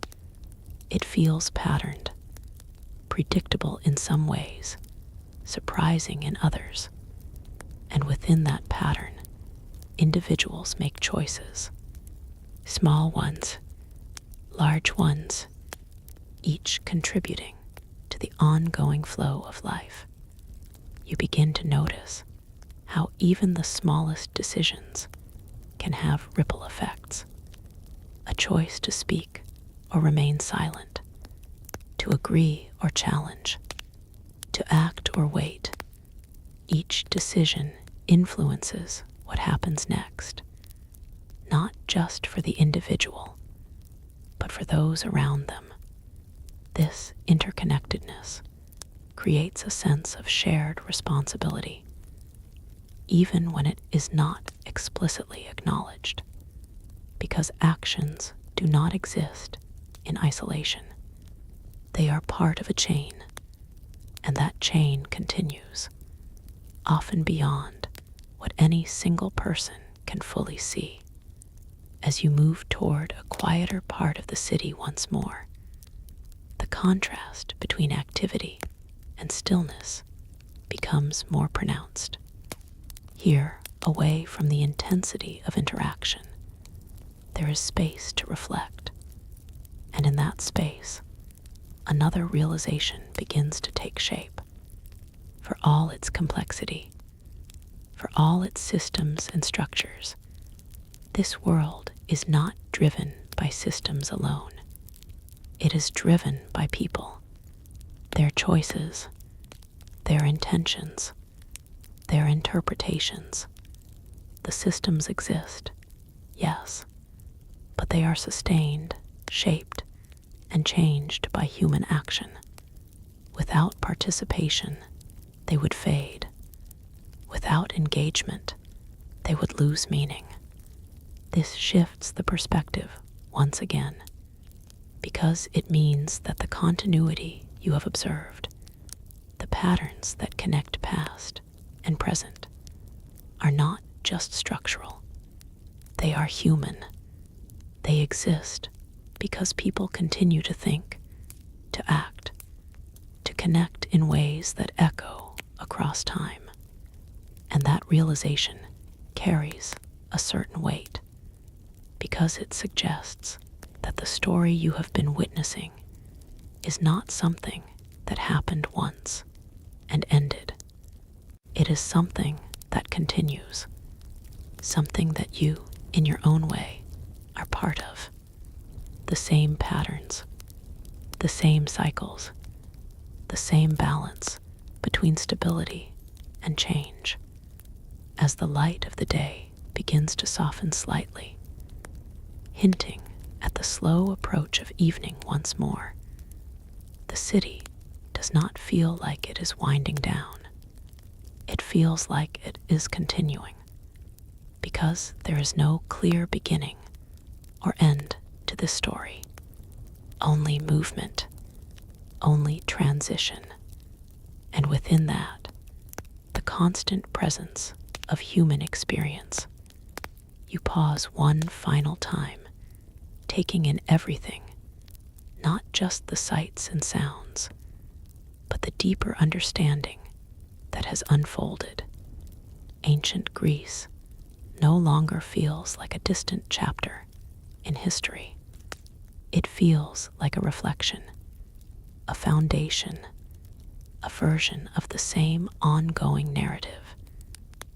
It feels patterned, predictable in some ways, surprising in others. And within that pattern, individuals make choices. Small ones, large ones, each contributing to the ongoing flow of life. You begin to notice how even the smallest decisions can have ripple effects. A choice to speak or remain silent, to agree or challenge, to act or wait. Each decision influences what happens next, not just for the individual, but for those around them. This interconnectedness creates a sense of shared responsibility, even when it is not explicitly acknowledged, because actions do not exist in isolation. They are part of a chain, and that chain continues. often beyond what any single person can fully see. As you move toward a quieter part of the city once more, the contrast between activity and stillness becomes more pronounced. Here, away from the intensity of interaction, there is space to reflect, and in that space, another realization begins to take shape. For all its complexity, for all its systems and structures, this world is not driven by systems alone. It is driven by people, their choices, their intentions, their interpretations. The systems exist, yes, but they are sustained, shaped, and changed by human action. Without participation, they would fade. Without engagement, they would lose meaning. This shifts the perspective once again, because it means that the continuity you have observed, the patterns that connect past and present, are not just structural. They are human. They exist because people continue to think, to act, to connect in ways that echo across time. And that realization carries a certain weight, because it suggests that the story you have been witnessing is not something that happened once and ended. It is something that continues, something that you, in your own way, are part of. The same patterns, the same cycles, the same balance between stability and change. As the light of the day begins to soften slightly, hinting at the slow approach of evening once more, the city does not feel like it is winding down. It feels like it is continuing, because there is no clear beginning or end to this story. Only movement, only transition, and within that, the constant presence of human experience. You pause one final time, taking in everything, not just the sights and sounds, but the deeper understanding that has unfolded. Ancient Greece no longer feels like a distant chapter in history. It feels like a reflection, a foundation, a version of the same ongoing narrative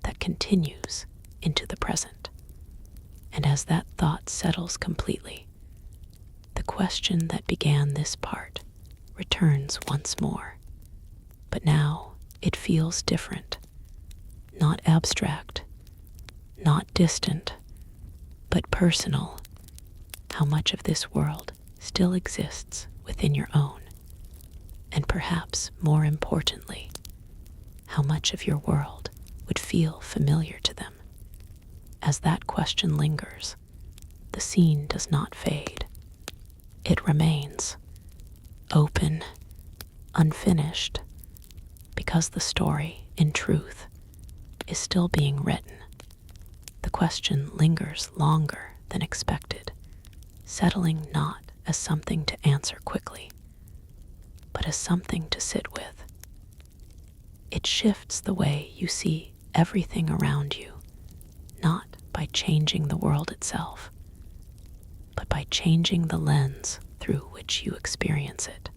that continues into the present. And as that thought settles completely, the question that began this part returns once more. But now it feels different, not abstract, not distant, but personal. How much of this world still exists within your own? And perhaps more importantly, how much of your world would feel familiar to them? As that question lingers, the scene does not fade. It remains open, unfinished, because the story, in truth, is still being written. The question lingers longer than expected, settling not as something to answer quickly, but as something to sit with. It shifts the way you see everything around you, not by changing the world itself, but by changing the lens through which you experience it.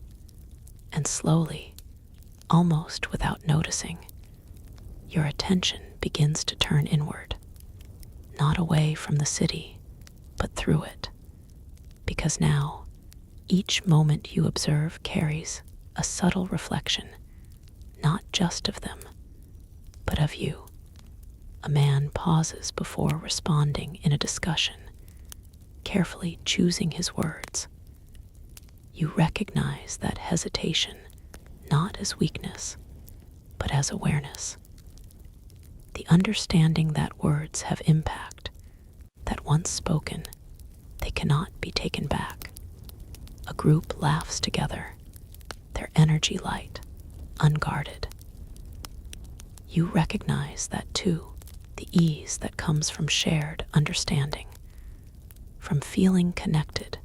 And slowly, almost without noticing, your attention begins to turn inward, not away from the city, but through it. Because now, each moment you observe carries a subtle reflection, not just of them, but of you. A man pauses before responding in a discussion, carefully choosing his words. You recognize that hesitation not as weakness, but as awareness. The understanding that words have impact, that once spoken, they cannot be taken back. A group laughs together, their energy light, unguarded. You recognize that too, the ease that comes from shared understanding, from feeling connected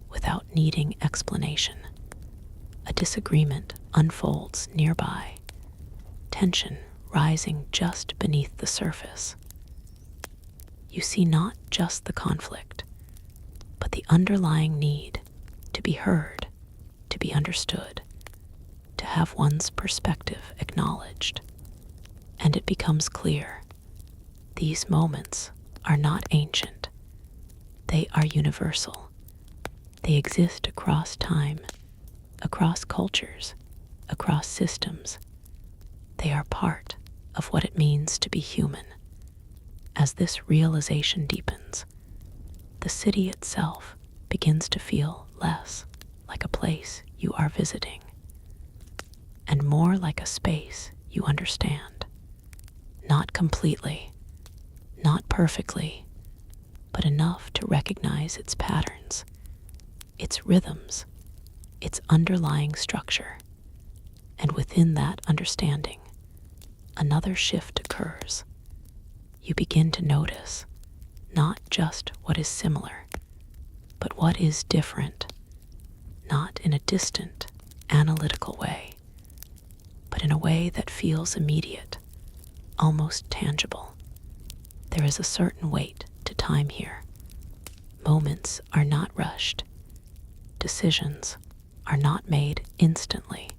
without needing explanation. A disagreement unfolds nearby, tension rising just beneath the surface. You see not just the conflict, but the underlying need to be heard, to be understood, to have one's perspective acknowledged. And it becomes clear, these moments are not ancient. They are universal. They exist across time, across cultures, across systems. They are part of what it means to be human. As this realization deepens, the city itself begins to feel less like a place you are visiting and more like a space you understand. Not completely, not perfectly, but enough to recognize its patterns, its rhythms, its underlying structure. And within that understanding, another shift occurs. You begin to notice not just what is similar, but what is different, not in a distant, analytical way, but in a way that feels immediate, almost tangible. There is a certain weight to time here. Moments are not rushed. Decisions are not made instantly.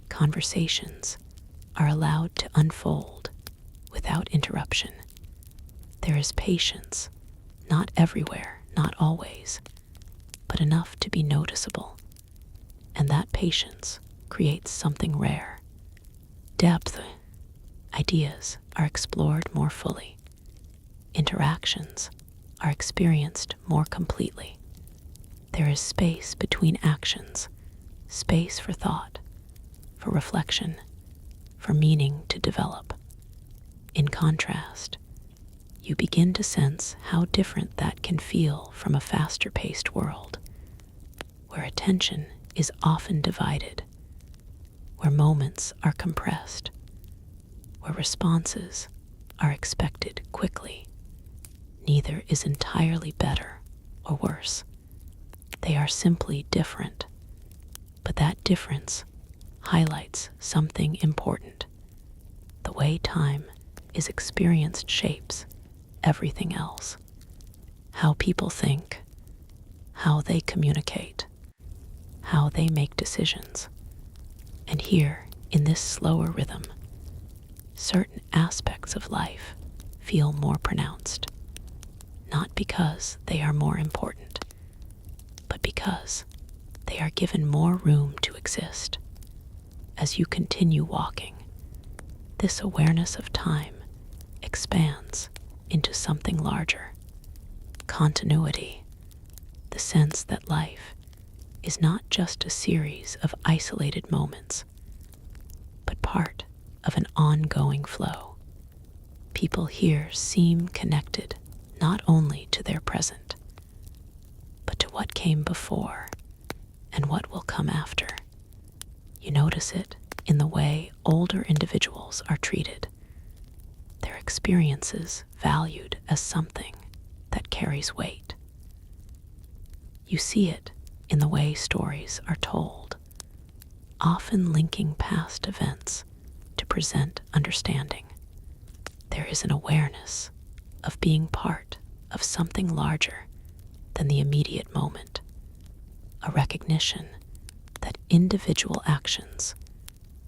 Conversations are allowed to unfold without interruption. There is patience, not everywhere, not always, but enough to be noticeable. And that patience creates something rare. Depth. Ideas are explored more fully. Interactions are experienced more completely. There is space between actions, space for thought, for reflection, for meaning to develop. In contrast, you begin to sense how different that can feel from a faster-paced world, where attention is often divided, where moments are compressed, where responses are expected quickly. Neither is entirely better or worse. They are simply different, but that difference highlights something important. The way time is experienced shapes everything else. How people think, how they communicate, how they make decisions. And here, in this slower rhythm, certain aspects of life feel more pronounced, not because they are more important, but because they are given more room to exist. As you continue walking, this awareness of time expands into something larger. Continuity, the sense that life is not just a series of isolated moments, but part of an ongoing flow. People here seem connected not only to their present, but to what came before and what will come after. You notice it in the way older individuals are treated, their experiences valued as something that carries weight. You see it in the way stories are told, often linking past events to present understanding. There is an awareness of being part of something larger than the immediate moment, a recognition that individual actions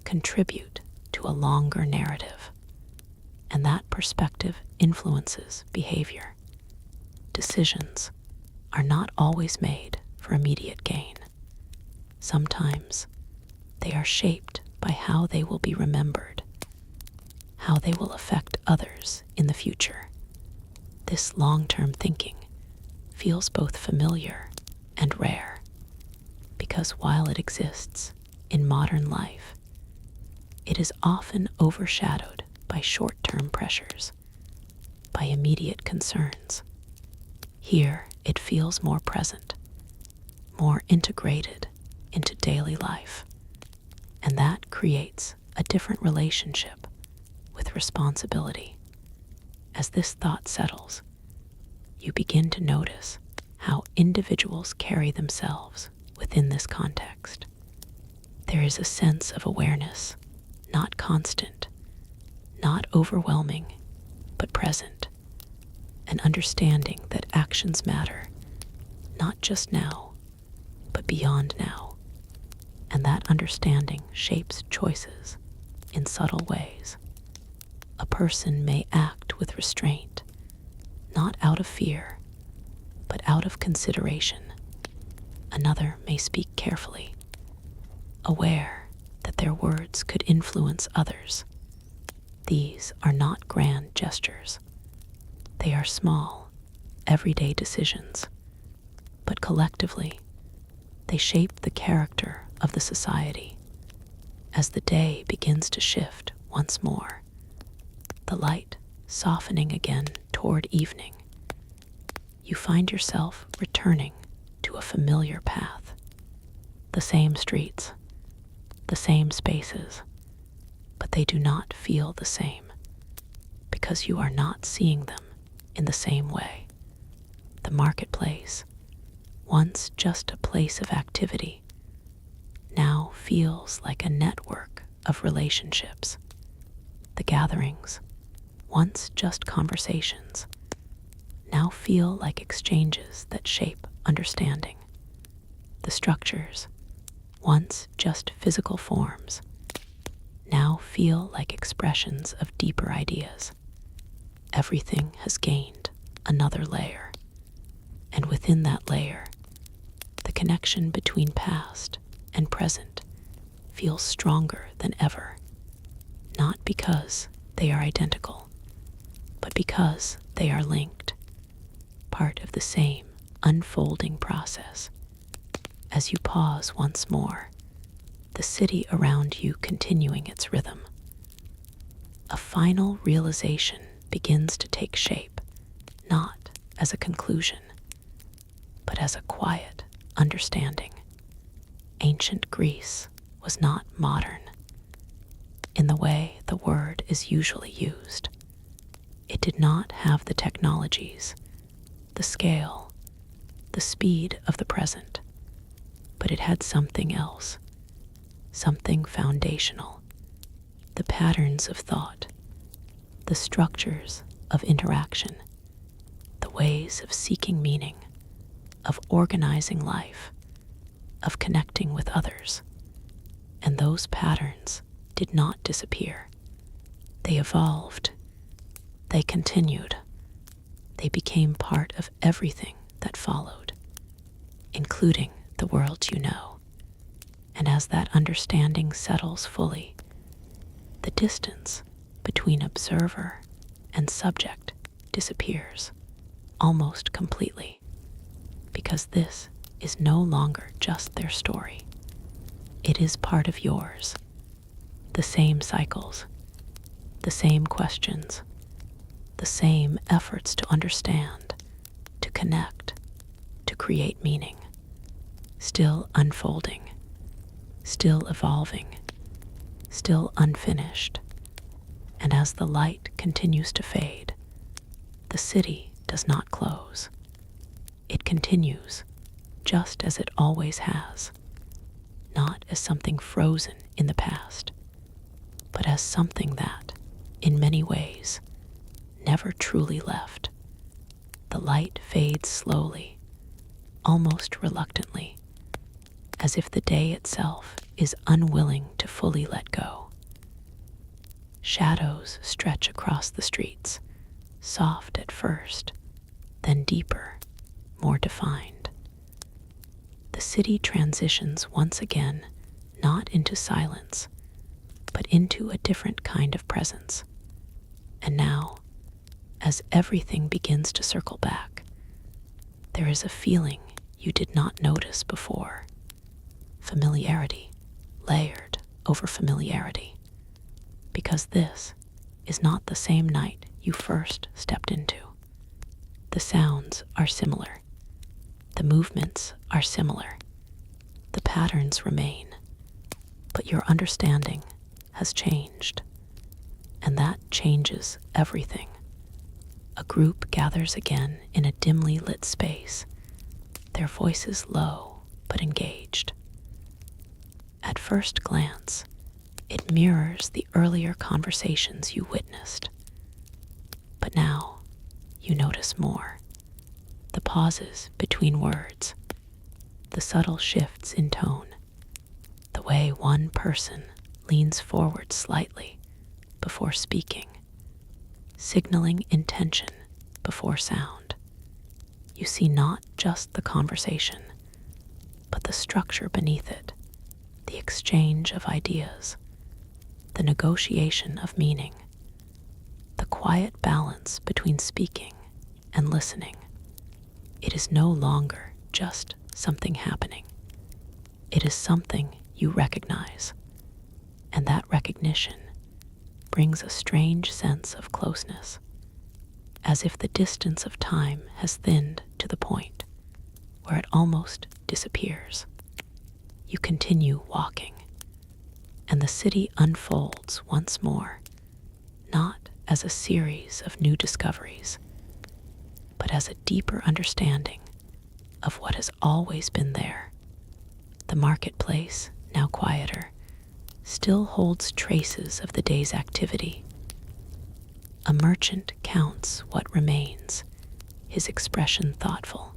contribute to a longer narrative, and that perspective influences behavior. Decisions are not always made for immediate gain. Sometimes they are shaped by how they will be remembered, how they will affect others in the future. This long-term thinking feels both familiar and rare, because while it exists in modern life, it is often overshadowed by short-term pressures, by immediate concerns. Here, it feels more present, more integrated into daily life, and that creates a different relationship with with responsibility. As this thought settles, you begin to notice how individuals carry themselves within this context. There is a sense of awareness, not constant, not overwhelming, but present, an understanding that actions matter, not just now, but beyond now, and that understanding shapes choices in subtle ways. A person may act with restraint, not out of fear, but out of consideration. Another may speak carefully, aware that their words could influence others. These are not grand gestures. They are small, everyday decisions, but collectively, they shape the character of the society. As the day begins to shift once more, the light softening again toward evening, you find yourself returning to a familiar path. The same streets, the same spaces, but they do not feel the same because you are not seeing them in the same way. The marketplace, once just a place of activity, now feels like a network of relationships. The gatherings, once just conversations, now feel like exchanges that shape understanding. The structures, once just physical forms, now feel like expressions of deeper ideas. Everything has gained another layer, and within that layer, the connection between past and present feels stronger than ever, not because they are identical, but because they are linked, part of the same unfolding process. As you pause once more, the city around you continuing its rhythm, a final realization begins to take shape, not as a conclusion, but as a quiet understanding. Ancient Greece was not modern in the way the word is usually used. It did not have the technologies, the scale, the speed of the present, but it had something else, something foundational, the patterns of thought, the structures of interaction, the ways of seeking meaning, of organizing life, of connecting with others. And those patterns did not disappear. They evolved. They continued. They became part of everything that followed, including the world you know. And as that understanding settles fully, the distance between observer and subject disappears almost completely, because this is no longer just their story. It is part of yours. The same cycles, the same questions, the same efforts to understand, to connect, to create meaning, still unfolding, still evolving, still unfinished. And as the light continues to fade, the city does not close. It continues just as it always has, not as something frozen in the past, but as something that, in many ways, never truly left. The light fades slowly, almost reluctantly, as if the day itself is unwilling to fully let go. Shadows stretch across the streets, soft at first, then deeper, more defined. The city transitions once again, not into silence, but into a different kind of presence. And now, as everything begins to circle back, there is a feeling you did not notice before. Familiarity, layered over familiarity. Because this is not the same night you first stepped into. The sounds are similar. The movements are similar. The patterns remain. But your understanding has changed. And that changes everything. A group gathers again in a dimly lit space, their voices low but engaged. At first glance, it mirrors the earlier conversations you witnessed. But now, you notice more. The pauses between words, the subtle shifts in tone, the way one person leans forward slightly before speaking, signaling intention before sound. You see not just the conversation, but the structure beneath it, the exchange of ideas, the negotiation of meaning, the quiet balance between speaking and listening. It is no longer just something happening. It is something you recognize, and that recognition brings a strange sense of closeness, as if the distance of time has thinned to the point where it almost disappears. You continue walking, and the city unfolds once more, not as a series of new discoveries, but as a deeper understanding of what has always been there. The marketplace, now quieter, still holds traces of the day's activity. A merchant counts what remains, his expression thoughtful.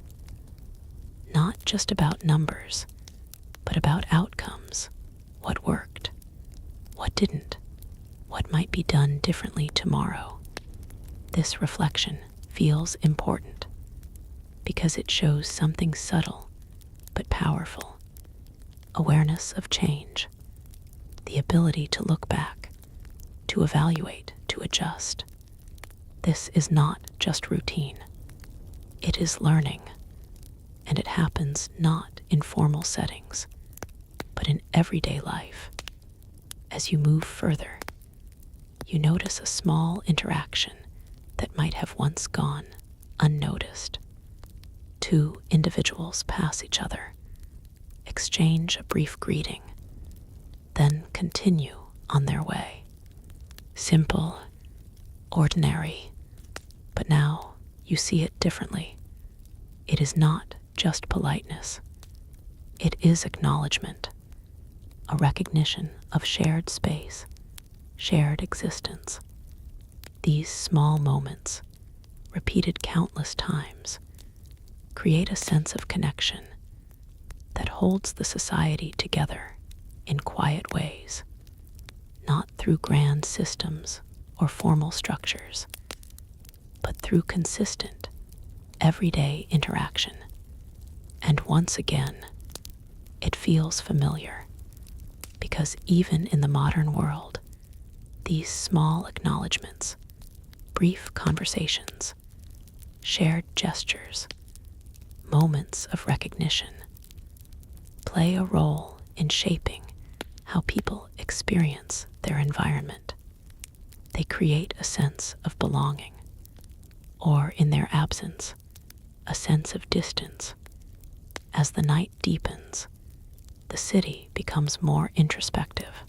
Not just about numbers, but about outcomes, what worked, what didn't, what might be done differently tomorrow. This reflection feels important because it shows something subtle but powerful: awareness of change, the ability to look back, to evaluate, to adjust. This is not just routine. It is learning, and it happens not in formal settings, but in everyday life. As you move further, you notice a small interaction that might have once gone unnoticed. Two individuals pass each other, exchange a brief greeting, then continue on their way. Simple, ordinary, but now you see it differently. It is not just politeness. It is acknowledgement, a recognition of shared space, shared existence. These small moments, repeated countless times, create a sense of connection that holds the society together in quiet ways, not through grand systems or formal structures, but through consistent, everyday interaction. And once again, it feels familiar, because even in the modern world, these small acknowledgments, brief conversations, shared gestures, moments of recognition, play a role in shaping how people experience their environment. They create a sense of belonging, or in their absence, a sense of distance. As the night deepens, the city becomes more introspective,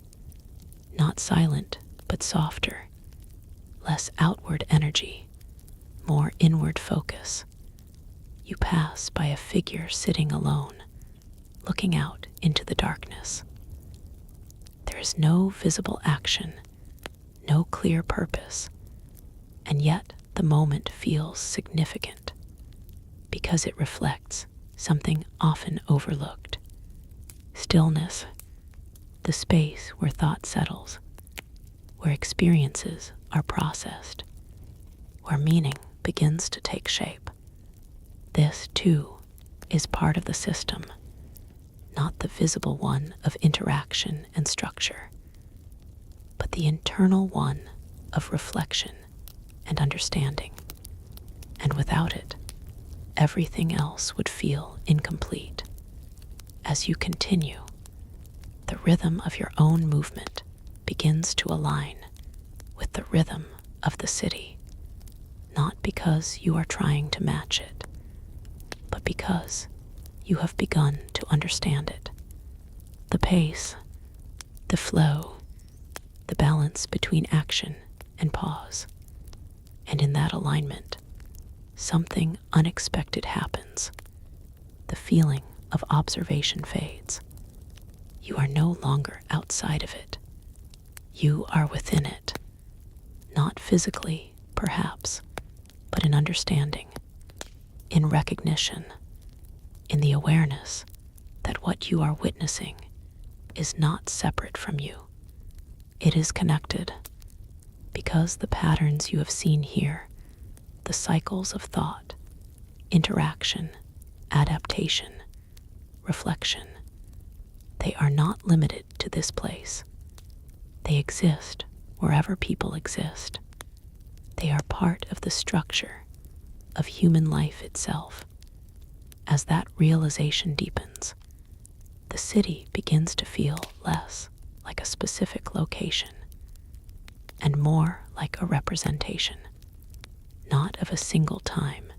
not silent, but softer, less outward energy, more inward focus. You pass by a figure sitting alone, looking out into the darkness. There is no visible action, no clear purpose, and yet the moment feels significant because it reflects something often overlooked: stillness, the space where thought settles, where experiences are processed, where meaning begins to take shape. This, too, is part of the system, not the visible one of interaction and structure, but the internal one of reflection and understanding. And without it, everything else would feel incomplete. As you continue, the rhythm of your own movement begins to align with the rhythm of the city, not because you are trying to match it, but because you have begun to understand it. The pace, the flow, the balance between action and pause. And in that alignment, something unexpected happens. The feeling of observation fades. You are no longer outside of it. You are within it. Not physically, perhaps, but in understanding, in recognition, in the awareness that what you are witnessing is not separate from you. It is connected, because the patterns you have seen here, the cycles of thought, interaction, adaptation, reflection, they are not limited to this place. They exist wherever people exist. They are part of the structure of human life itself. As that realization deepens, the city begins to feel less like a specific location and more like a representation, not of a single time,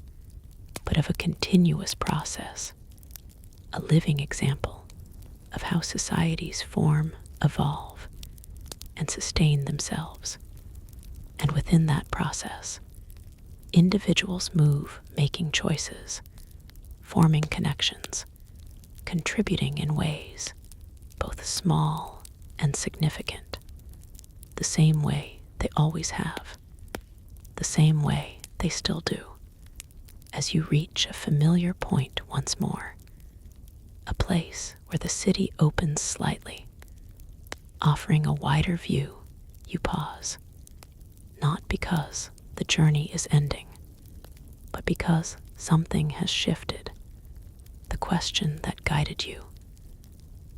but of a continuous process, a living example of how societies form, evolve, and sustain themselves. And within that process, individuals move, making choices, forming connections, contributing in ways both small and significant, the same way they always have, the same way they still do. As you reach a familiar point once more, a place where the city opens slightly, offering a wider view, you pause, not because the journey is ending, but because something has shifted. The question that guided you,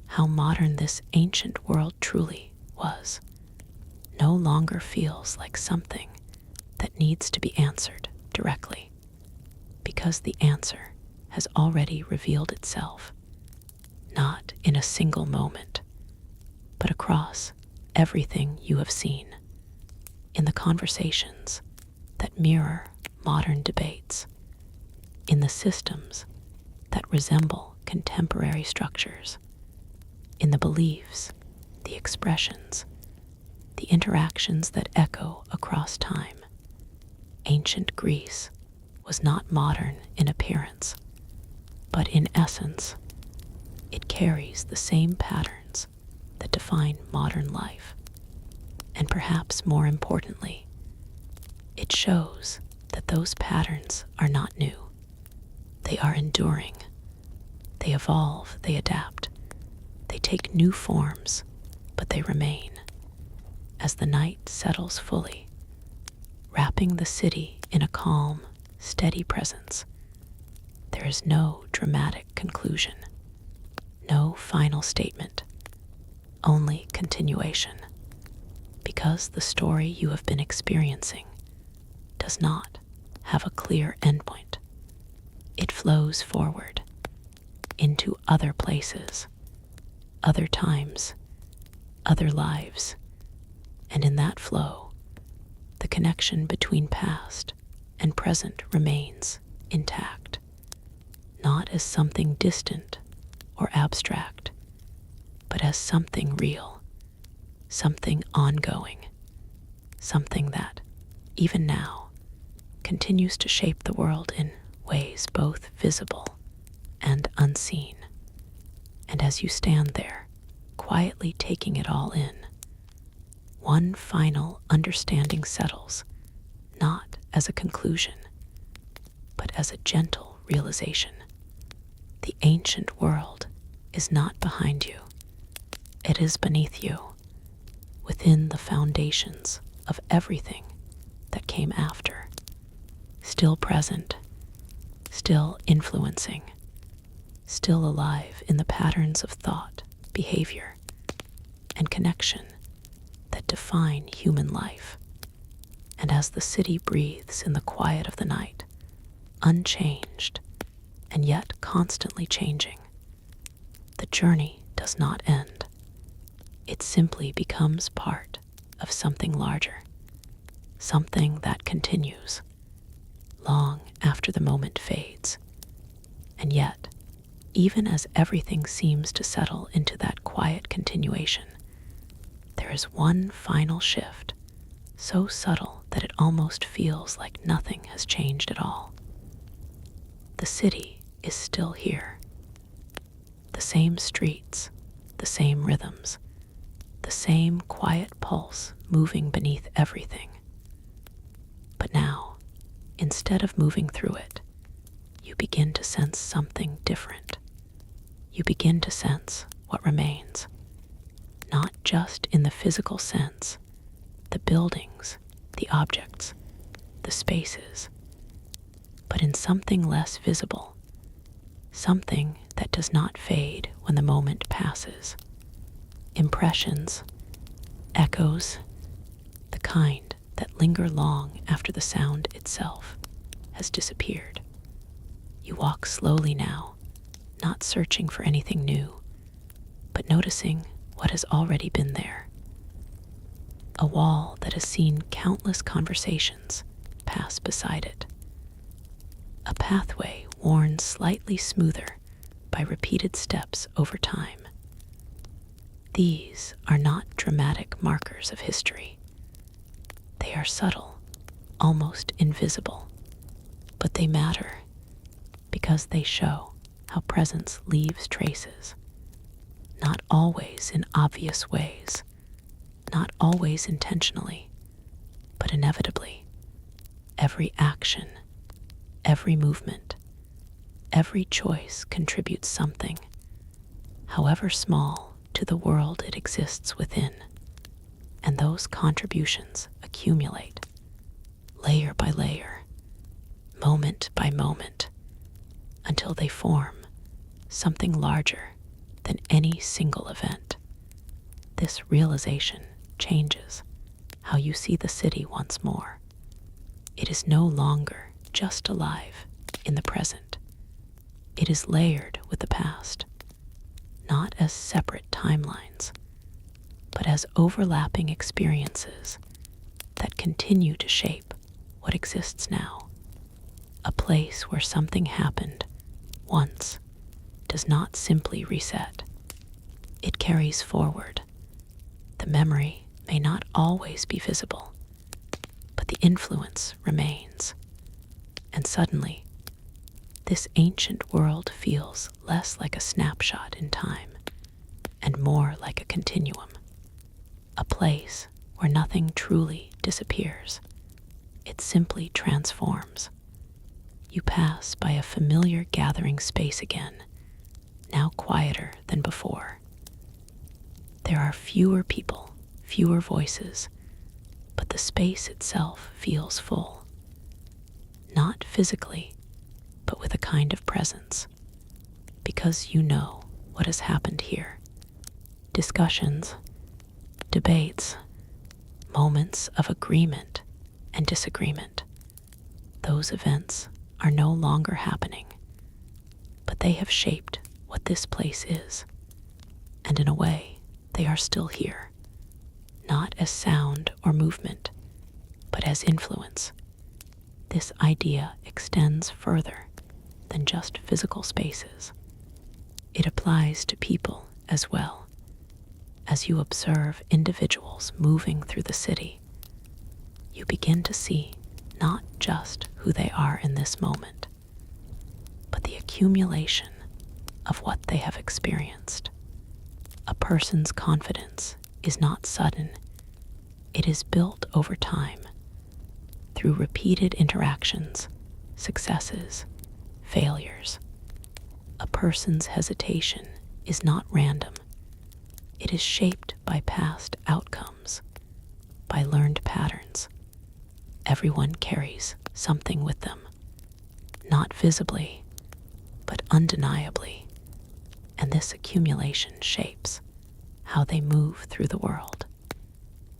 how modern this ancient world truly was, no longer feels like something that needs to be answered directly, because the answer has already revealed itself, not in a single moment, but across everything you have seen, in the conversations that mirror modern debates, in the systems that resemble contemporary structures, in the beliefs, the expressions, the interactions that echo across time. Ancient Greece was not modern in appearance, but in essence, it carries the same patterns that define modern life. And perhaps more importantly, it shows that those patterns are not new. They are enduring. They evolve, they adapt. They take new forms, but they remain. As the night settles fully, wrapping the city in a calm, steady presence, there is no dramatic conclusion, no final statement, only continuation, because the story you have been experiencing does not have a clear endpoint. It flows forward into other places, other times, other lives, and in that flow, the connection between past and present remains intact, not as something distant or abstract, but as something real, something ongoing, something that, even now, continues to shape the world in ways both visible and unseen. And as you stand there, quietly taking it all in, one final understanding settles, not as a conclusion, but as a gentle realization. The ancient world is not behind you. It is beneath you, within the foundations of everything that came after, still present, still influencing, still alive in the patterns of thought, behavior, and connection that define human life. And as the city breathes in the quiet of the night, unchanged and yet constantly changing, the journey does not end. It simply becomes part of something larger, something that continues long after the moment fades. And yet, even as everything seems to settle into that quiet continuation, there is one final shift, so subtle that it almost feels like nothing has changed at all. The city is still here. The same streets, the same rhythms, the same quiet pulse moving beneath everything. But now, instead of moving through it, you begin to sense something different. You begin to sense what remains, not just in the physical sense, the buildings, the objects, the spaces, but in something less visible, something that does not fade when the moment passes. Impressions, echoes, the kind that linger long after the sound itself has disappeared. You walk slowly now, not searching for anything new, but noticing what has already been there. A wall that has seen countless conversations pass beside it. A pathway worn slightly smoother by repeated steps over time. These are not dramatic markers of history. They are subtle, almost invisible, but they matter because they show how presence leaves traces, not always in obvious ways, not always intentionally, but inevitably. Every action, every movement, every choice contributes something, however small, to the world it exists within. And those contributions accumulate, layer by layer, moment by moment, until they form something larger than any single event. This realization changes how you see the city once more. It is no longer just alive in the present. It is layered with the past, not as separate timelines, but as overlapping experiences that continue to shape what exists now. A place where something happened once does not simply reset. It carries forward. The memory may not always be visible, but the influence remains. And suddenly, this ancient world feels less like a snapshot in time and more like a continuum, a place where nothing truly disappears. It simply transforms. You pass by a familiar gathering space again, now quieter than before. There are fewer people, fewer voices, but the space itself feels full. Not physically, but with a kind of presence, because you know what has happened here. Discussions, debates, moments of agreement and disagreement. Those events are no longer happening, but they have shaped what this place is. And in a way, they are still here, not as sound or movement, but as influence. This idea extends further than just physical spaces. It applies to people as well. As you observe individuals moving through the city, you begin to see not just who they are in this moment, but the accumulation of what they have experienced. A person's confidence is not sudden. It is built over time, through repeated interactions, successes, failures. A person's hesitation is not random. It is shaped by past outcomes, by learned patterns. Everyone carries something with them, not visibly, but undeniably. And this accumulation shapes how they move through the world,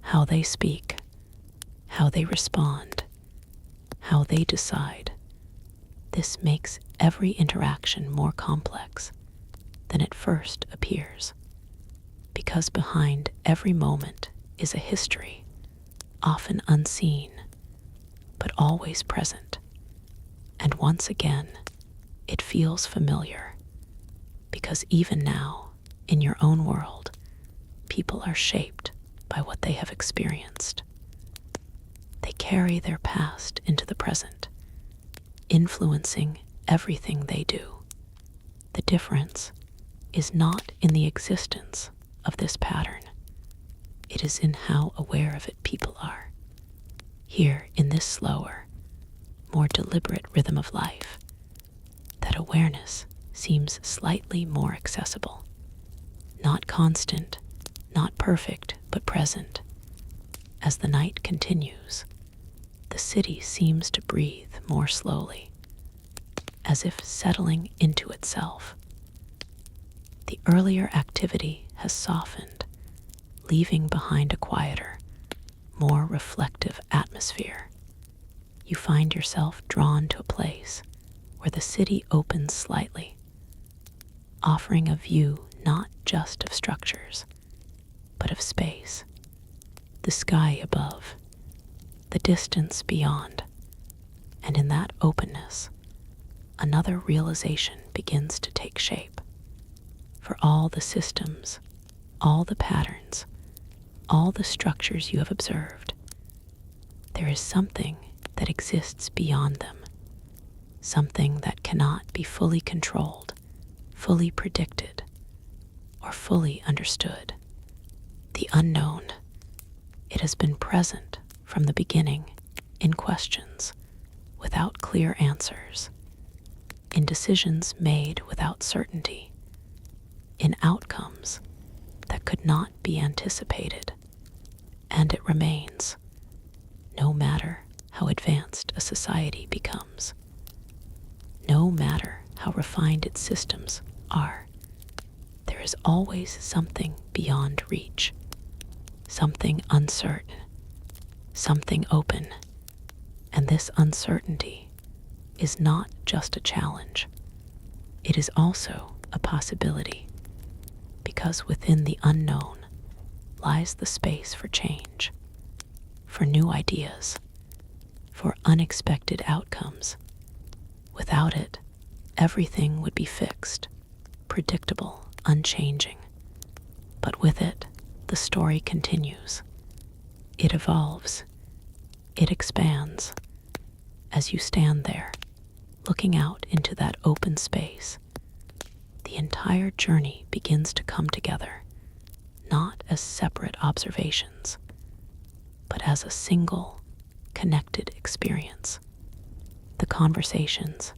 how they speak, how they respond, how they decide. This makes every interaction more complex than it first appears, because behind every moment is a history, often unseen, but always present. And once again, it feels familiar, because even now, in your own world, people are shaped by what they have experienced. carry their past into the present, influencing everything they do. The difference is not in the existence of this pattern. It is in how aware of it people are. Here, in this slower, more deliberate rhythm of life, that awareness seems slightly more accessible. Not constant, not perfect, but present. As the night continues, the city seems to breathe more slowly, as if settling into itself. The earlier activity has softened, leaving behind a quieter, more reflective atmosphere. You find yourself drawn to a place where the city opens slightly, offering a view not just of structures, but of space, the sky above, the distance beyond, and in that openness, another realization begins to take shape. For all the systems, all the patterns, all the structures you have observed, there is something that exists beyond them, something that cannot be fully controlled, fully predicted, or fully understood. The unknown. It has been present from the beginning in questions without clear answers, in decisions made without certainty, in outcomes that could not be anticipated, and it remains, no matter how advanced a society becomes, no matter how refined its systems are. There is always something beyond reach, something uncertain, something open, and this uncertainty is not just a challenge, it is also a possibility, because within the unknown lies the space for change, for new ideas, for unexpected outcomes. Without it, everything would be fixed, predictable, unchanging. But with it, the story continues. It evolves. It expands. As you stand there, looking out into that open space, the entire journey begins to come together, not as separate observations, but as a single, connected experience. The conversations,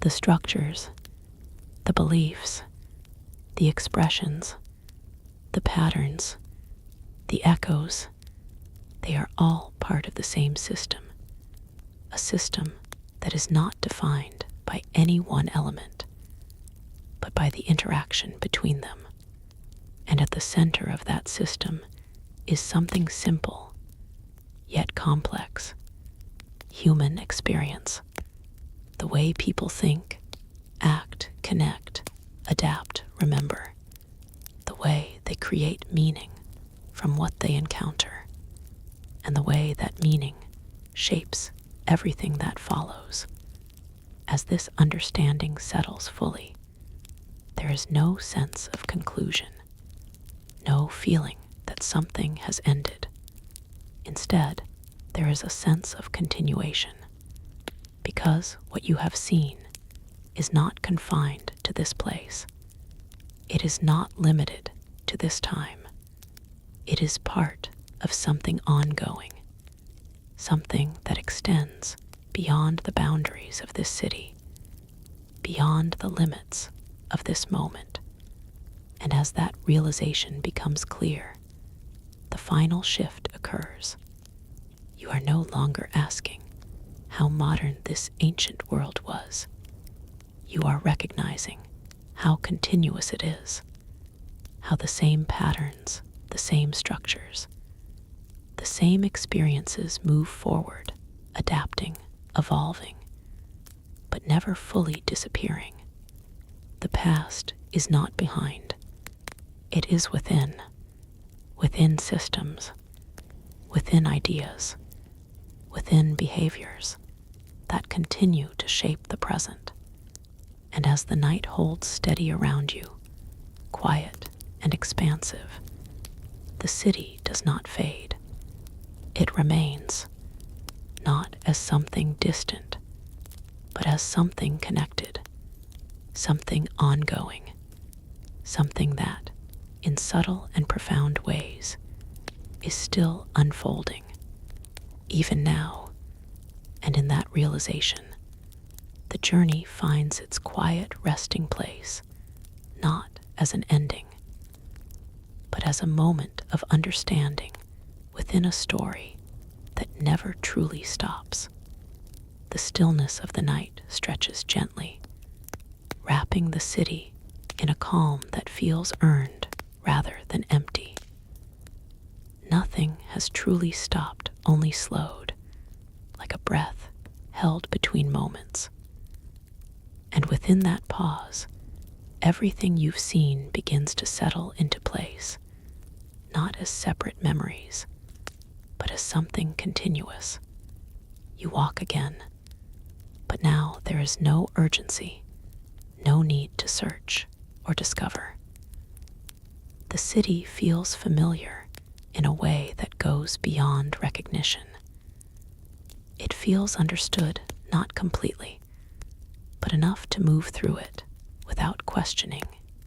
the structures, the beliefs, the expressions, the patterns, the echoes, they are all part of the same system, a system that is not defined by any one element, but by the interaction between them. And at the center of that system is something simple, yet complex: human experience. The way people think, act, connect, adapt, remember. The way they create meaning from what they encounter, and the way that meaning shapes everything that follows. As this understanding settles fully, there is no sense of conclusion, no feeling that something has ended. Instead, there is a sense of continuation, because what you have seen is not confined to this place. It is not limited to this time. It is part of something ongoing, something that extends beyond the boundaries of this city, beyond the limits of this moment. And as that realization becomes clear, the final shift occurs. You are no longer asking how modern this ancient world was. You are recognizing how continuous it is, how the same patterns, the same structures, the same experiences move forward, adapting, evolving, but never fully disappearing. The past is not behind. It is within systems, within ideas, within behaviors that continue to shape the present. And as the night holds steady around you, quiet and expansive, the city does not fade. It remains, not as something distant, but as something connected, something ongoing, something that, in subtle and profound ways, is still unfolding, even now. And in that realization, the journey finds its quiet resting place, not as an ending, but as a moment of understanding within a story that never truly stops. The stillness of the night stretches gently, wrapping the city in a calm that feels earned rather than empty. Nothing has truly stopped, only slowed, like a breath held between moments. And within that pause, everything you've seen begins to settle into place, not as separate memories, but as something continuous. You walk again, but now there is no urgency, no need to search or discover. The city feels familiar in a way that goes beyond recognition. It feels understood, not completely, but enough to move through it without questioning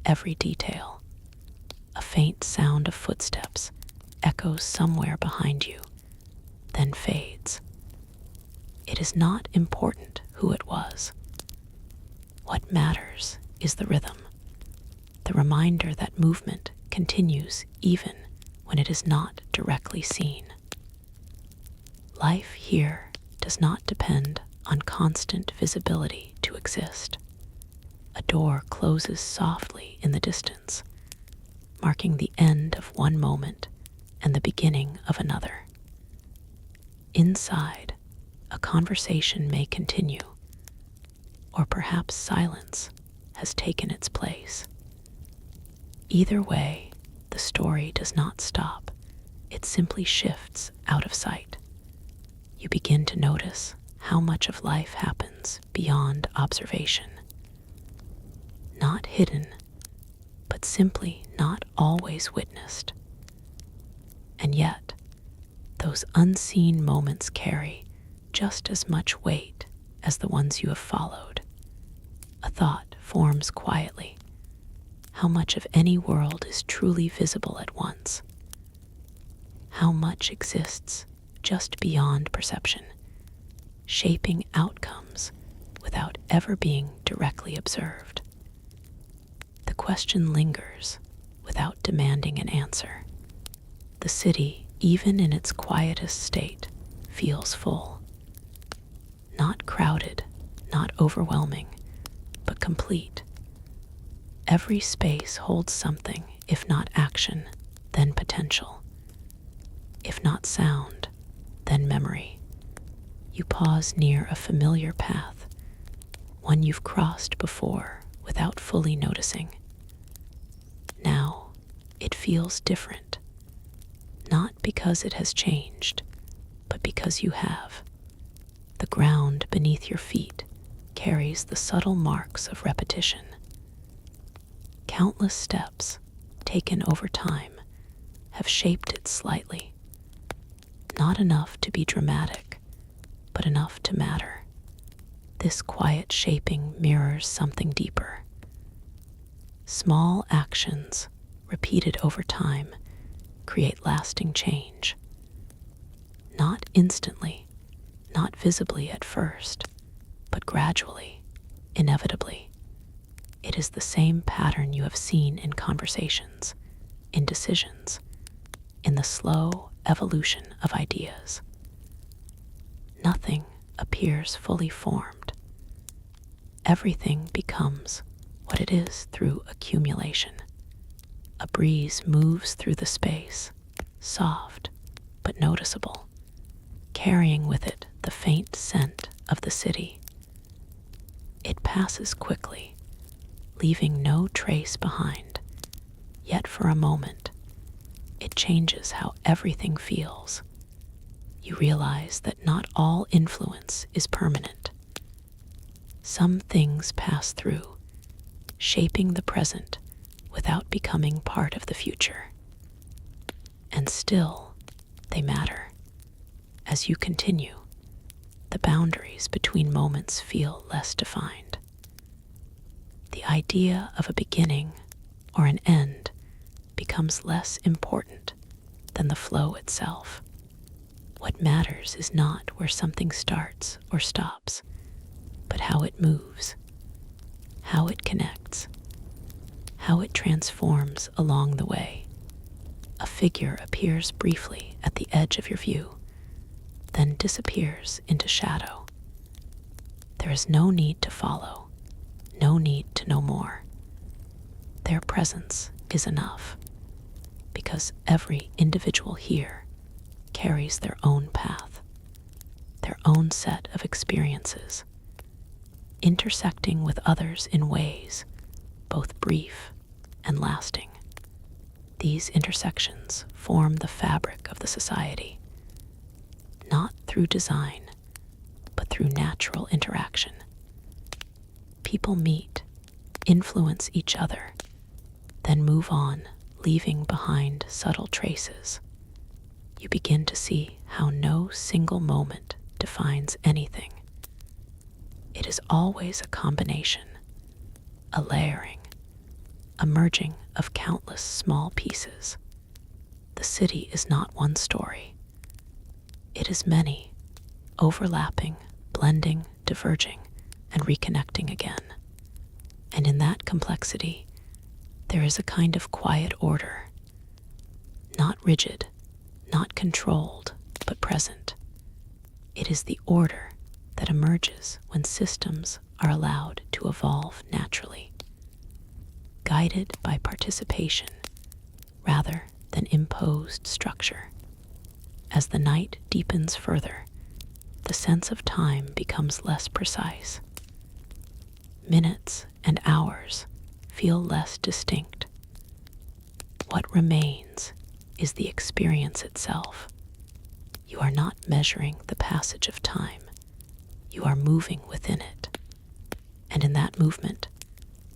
every detail. A faint sound of footsteps echoes somewhere behind you, then fades. It is not important who it was. What matters is the rhythm, the reminder that movement continues even when it is not directly seen. Life here does not depend on constant visibility to exist. A door closes softly in the distance, marking the end of one moment and the beginning of another. Inside, a conversation may continue, or perhaps silence has taken its place. Either way, the story does not stop. It simply shifts out of sight. You begin to notice how much of life happens beyond observation. Not hidden, but simply not always witnessed. And yet, those unseen moments carry just as much weight as the ones you have followed. A thought forms quietly. How much of any world is truly visible at once? How much exists just beyond perception, shaping outcomes without ever being directly observed? The question lingers without demanding an answer. The city, even in its quietest state, feels full. Not crowded, not overwhelming, but complete. Every space holds something, if not action, then potential. If not sound, then memory. You pause near a familiar path, one you've crossed before without fully noticing. Now, it feels different, not because it has changed, but because you have. The ground beneath your feet carries the subtle marks of repetition. Countless steps, taken over time, have shaped it slightly. Not enough to be dramatic, but enough to matter. This quiet shaping mirrors something deeper. Small actions, repeated over time, create lasting change. Not instantly, not visibly at first, but gradually, inevitably. It is the same pattern you have seen in conversations, in decisions, in the slow evolution of ideas. Nothing appears fully formed. Everything becomes what it is through accumulation. A breeze moves through the space, soft but noticeable, carrying with it the faint scent of the city. It passes quickly, leaving no trace behind, yet for a moment, it changes how everything feels. You realize that not all influence is permanent. Some things pass through, shaping the present without becoming part of the future. And still, they matter. As you continue, the boundaries between moments feel less defined. The idea of a beginning or an end becomes less important than the flow itself. What matters is not where something starts or stops, but how it moves, how it connects, how it transforms along the way. A figure appears briefly at the edge of your view, then disappears into shadow. There is no need to follow, no need to know more. Their presence is enough, because every individual here carries their own path, their own set of experiences, intersecting with others in ways both brief and lasting. These intersections form the fabric of the society, not through design, but through natural interaction. People meet, influence each other, then move on, leaving behind subtle traces. You begin to see how no single moment defines anything. It is always a combination, a layering, a merging of countless small pieces. The city is not one story. It is many, overlapping, blending, diverging, and reconnecting again. And in that complexity, there is a kind of quiet order, not rigid, not controlled, but present. It is the order that emerges when systems are allowed to evolve naturally, guided by participation rather than imposed structure. As the night deepens further, the sense of time becomes less precise. Minutes and hours feel less distinct. What remains is the experience itself. You are not measuring the passage of time. You are moving within it. And in that movement,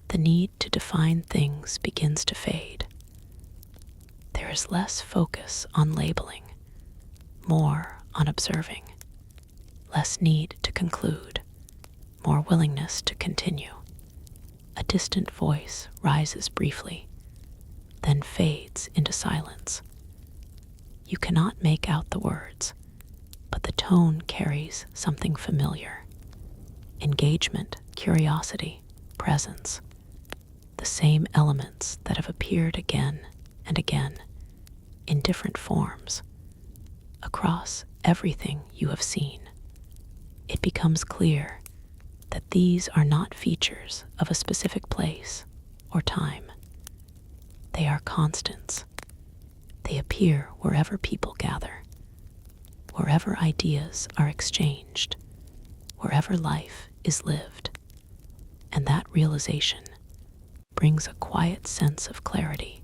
the need to define things begins to fade. There is less focus on labeling, more on observing, less need to conclude, more willingness to continue. A distant voice rises briefly, then fades into silence. You cannot make out the words, but the tone carries something familiar. Engagement, curiosity, presence. The same elements that have appeared again and again in different forms across everything you have seen. It becomes clear that these are not features of a specific place or time. They are constants. They appear wherever people gather, wherever ideas are exchanged, wherever life is lived. And that realization brings a quiet sense of clarity.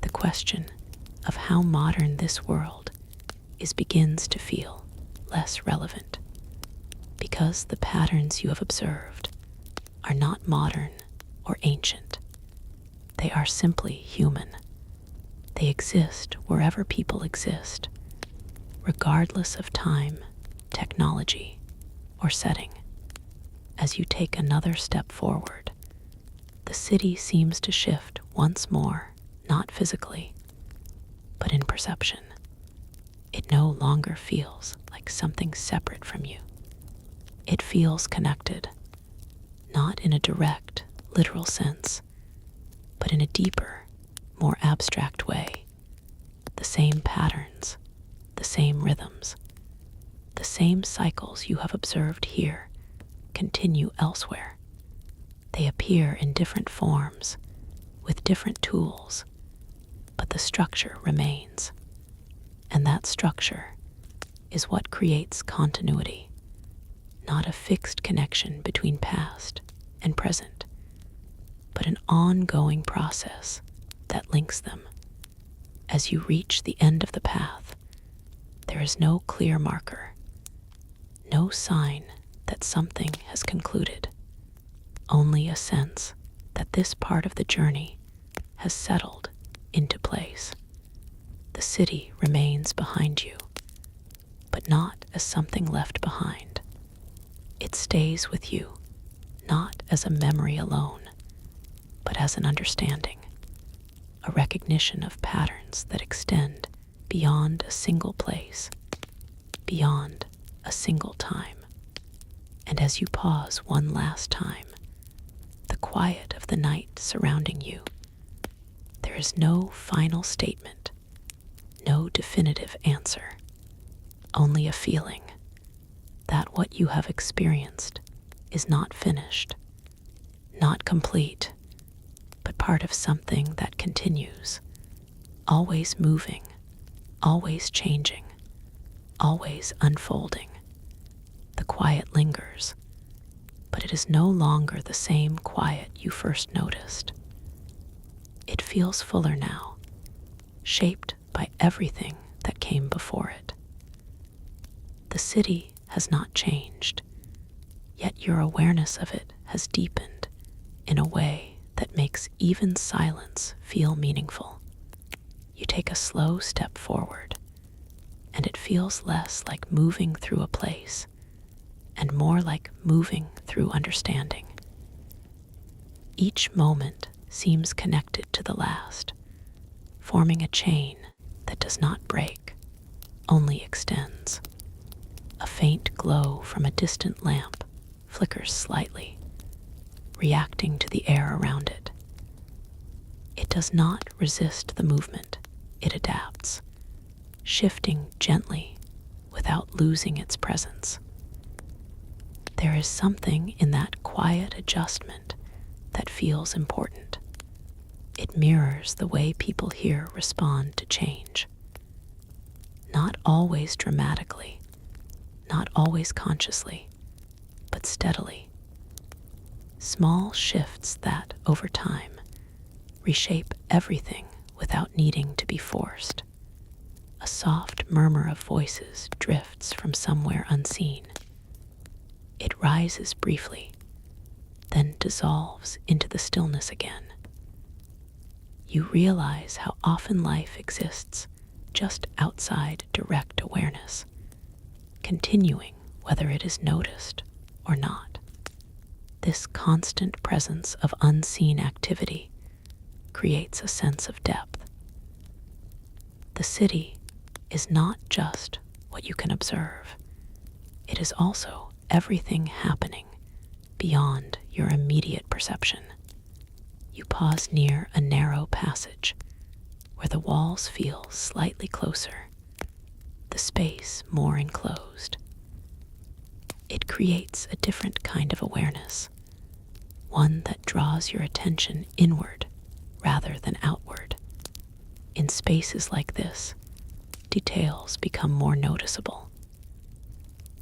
The question of how modern this world is begins to feel less relevant, because the patterns you have observed are not modern or ancient. They are simply human. They exist wherever people exist, regardless of time, technology, or setting. As you take another step forward, the city seems to shift once more, not physically, but in perception. It no longer feels like something separate from you. It feels connected, not in a direct, literal sense, but in a deeper, more abstract way. The same patterns, the same rhythms, the same cycles you have observed here continue elsewhere. They appear in different forms, with different tools, but the structure remains. And that structure is what creates continuity, not a fixed connection between past and present, but an ongoing process that links them. As you reach the end of the path, there is no clear marker, no sign that something has concluded, only a sense that this part of the journey has settled into place. The city remains behind you, but not as something left behind, It stays with you, not as a memory alone, but as an understanding, a recognition of patterns that extend beyond a single place, beyond a single time. And as you pause one last time, the quiet of the night surrounding you, there is no final statement, no definitive answer, only a feeling that what you have experienced is not finished, not complete, but part of something that continues, always moving, always changing, always unfolding. The quiet lingers, but it is no longer the same quiet you first noticed. It feels fuller now, shaped by everything that came before it. The city has not changed, yet your awareness of it has deepened in a way that makes even silence feel meaningful. You take a slow step forward, and it feels less like moving through a place and more like moving through understanding. Each moment seems connected to the last, forming a chain that does not break, only extends. A faint glow from a distant lamp flickers slightly, reacting to the air around it. It does not resist the movement, it adapts, shifting gently without losing its presence. There is something in that quiet adjustment that feels important. It mirrors the way people here respond to change. Not always dramatically, not always consciously, but steadily. Small shifts that, over time, reshape everything without needing to be forced. A soft murmur of voices drifts from somewhere unseen. It rises briefly, then dissolves into the stillness again. You realize how often life exists just outside direct awareness, continuing whether it is noticed or not. This constant presence of unseen activity creates a sense of depth. The city is not just what you can observe. It is also everything happening beyond your immediate perception. You pause near a narrow passage where the walls feel slightly closer, the space more enclosed. It creates a different kind of awareness, one that draws your attention inward rather than outward. In spaces like this, details become more noticeable.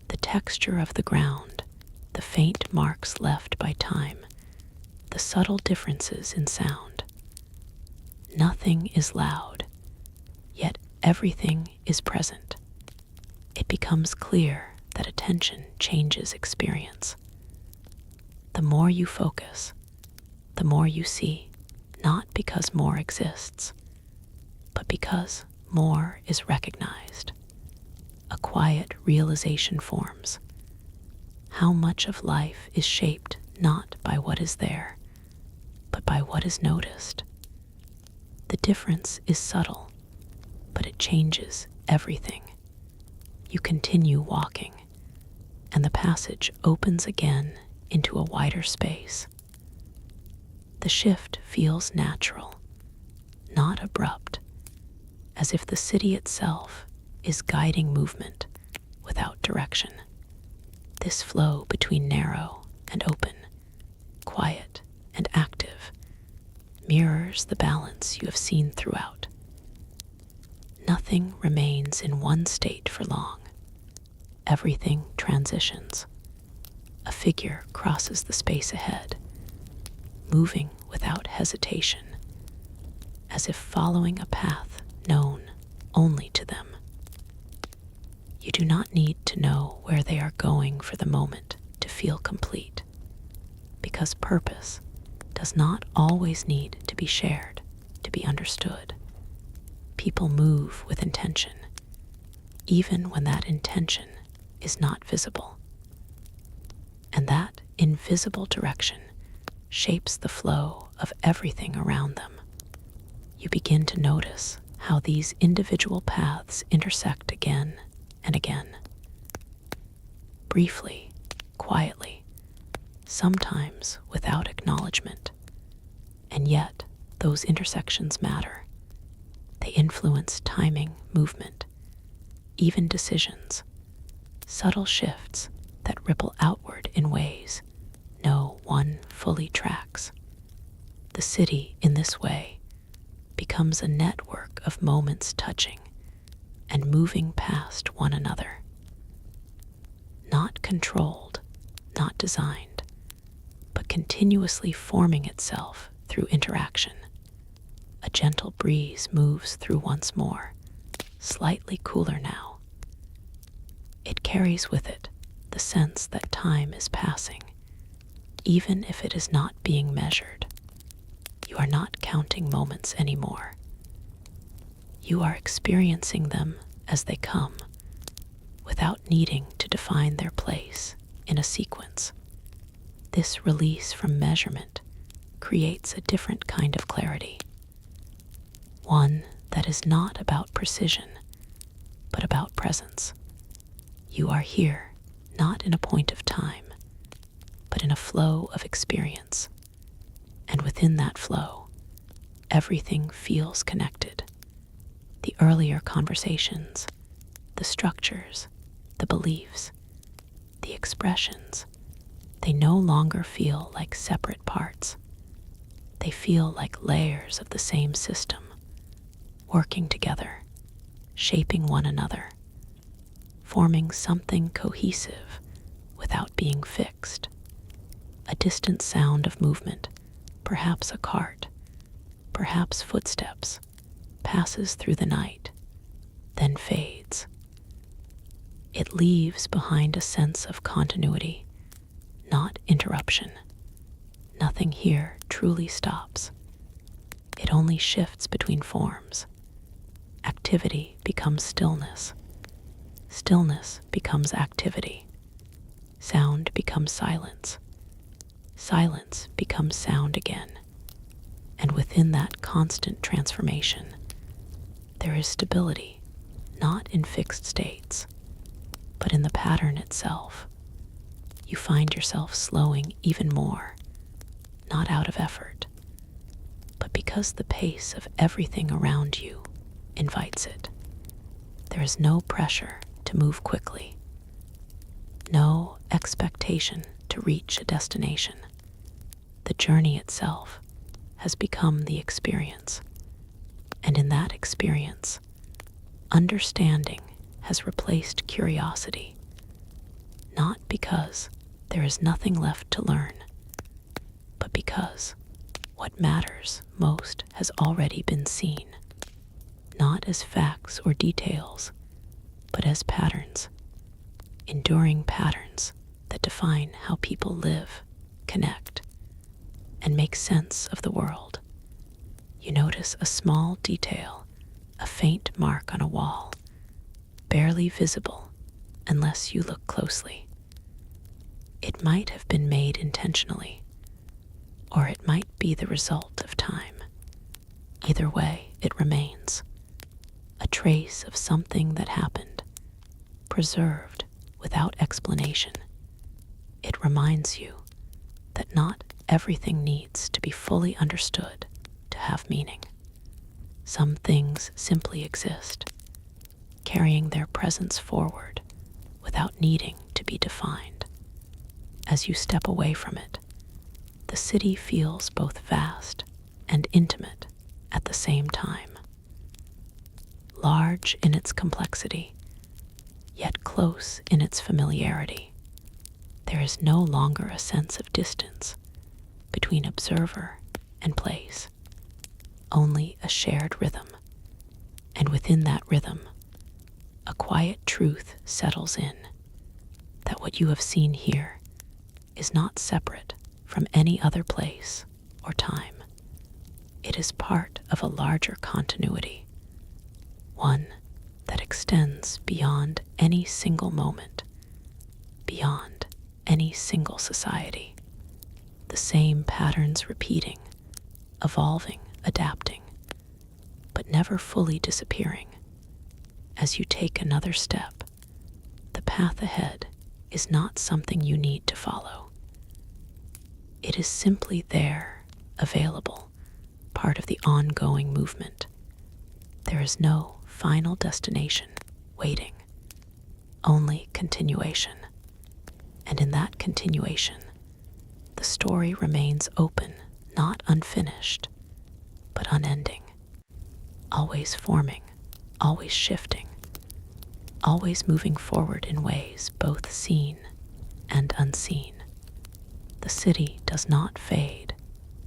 The texture of the ground, the faint marks left by time, the subtle differences in sound. Nothing is loud, yet everything is present. It becomes clear that attention changes experience. The more you focus, the more you see, not because more exists, but because more is recognized. A quiet realization forms. How much of life is shaped not by what is there, but by what is noticed. The difference is subtle, but it changes everything. You continue walking, and the passage opens again into a wider space. The shift feels natural, not abrupt, as if the city itself is guiding movement without direction. This flow between narrow and open, quiet and active, mirrors the balance you have seen throughout. Nothing remains in one state for long. Everything transitions. A figure crosses the space ahead, moving without hesitation, as if following a path known only to them. You do not need to know where they are going for the moment to feel complete, because purpose does not always need to be shared to be understood. People move with intention, even when that intention is not visible. and that invisible direction shapes the flow of everything around them. You begin to notice how these individual paths intersect again and again. Briefly, quietly, sometimes without acknowledgement. And yet, those intersections matter. They influence timing, movement, even decisions, subtle shifts that ripple outward in ways no one fully tracks. The city, in this way, becomes a network of moments touching and moving past one another. Not controlled, not designed, but continuously forming itself through interaction. A gentle breeze moves through once more, slightly cooler now. It carries with it the sense that time is passing, even if it is not being measured. You are not counting moments anymore. You are experiencing them as they come, without needing to define their place in a sequence. This release from measurement creates a different kind of clarity, one that is not about precision, but about presence. You are here, not in a point of time, but in a flow of experience. And within that flow, everything feels connected. The earlier conversations, the structures, the beliefs, the expressions, they no longer feel like separate parts. They feel like layers of the same system, working together, shaping one another, forming something cohesive without being fixed. A distant sound of movement, perhaps a cart, perhaps footsteps, passes through the night, then fades. It leaves behind a sense of continuity, not interruption. Nothing here truly stops. It only shifts between forms. Activity becomes stillness. Stillness becomes activity. Sound becomes silence. Silence becomes sound again. And within that constant transformation, there is stability, not in fixed states, but in the pattern itself. You find yourself slowing even more, not out of effort, but because the pace of everything around you invites it. There is no pressure to move quickly, no expectation to reach a destination. The journey itself has become the experience, and in that experience, understanding has replaced curiosity, not because there is nothing left to learn, but because what matters most has already been seen, not as facts or details, but as patterns, enduring patterns that define how people live, connect, and make sense of the world. You notice a small detail, a faint mark on a wall, barely visible unless you look closely. It might have been made intentionally, or it might be the result of time. Either way, it remains, a trace of something that happened, preserved without explanation. It reminds you that not everything needs to be fully understood to have meaning. Some things simply exist, carrying their presence forward without needing to be defined. As you step away from it, the city feels both vast and intimate at the same time. Large in its complexity, yet close in its familiarity. There is no longer a sense of distance between observer and place, only a shared rhythm. And within that rhythm, a quiet truth settles in, that what you have seen here is not separate from any other place or time. It is part of a larger continuity, one that extends beyond any single moment, beyond any single society. The same patterns repeating, evolving, adapting, but never fully disappearing. As you take another step, the path ahead is not something you need to follow. It is simply there, available, part of the ongoing movement. There is no final destination waiting, only continuation. And in that continuation, the story remains open, not unfinished, but unending, always forming, always shifting, always moving forward in ways both seen and unseen. The city does not fade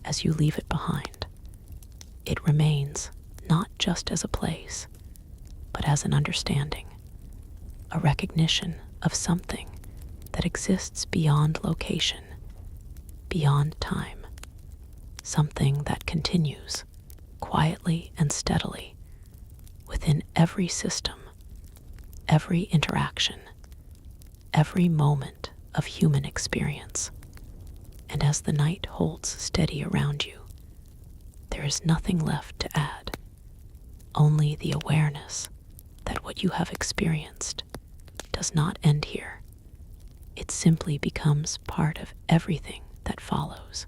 as you leave it behind. It remains not just as a place, but as an understanding, a recognition of something that exists beyond location, beyond time, something that continues quietly and steadily within every system, every interaction, every moment of human experience. And as the night holds steady around you, there is nothing left to add, only the awareness that what you have experienced does not end here. It simply becomes part of everything that follows.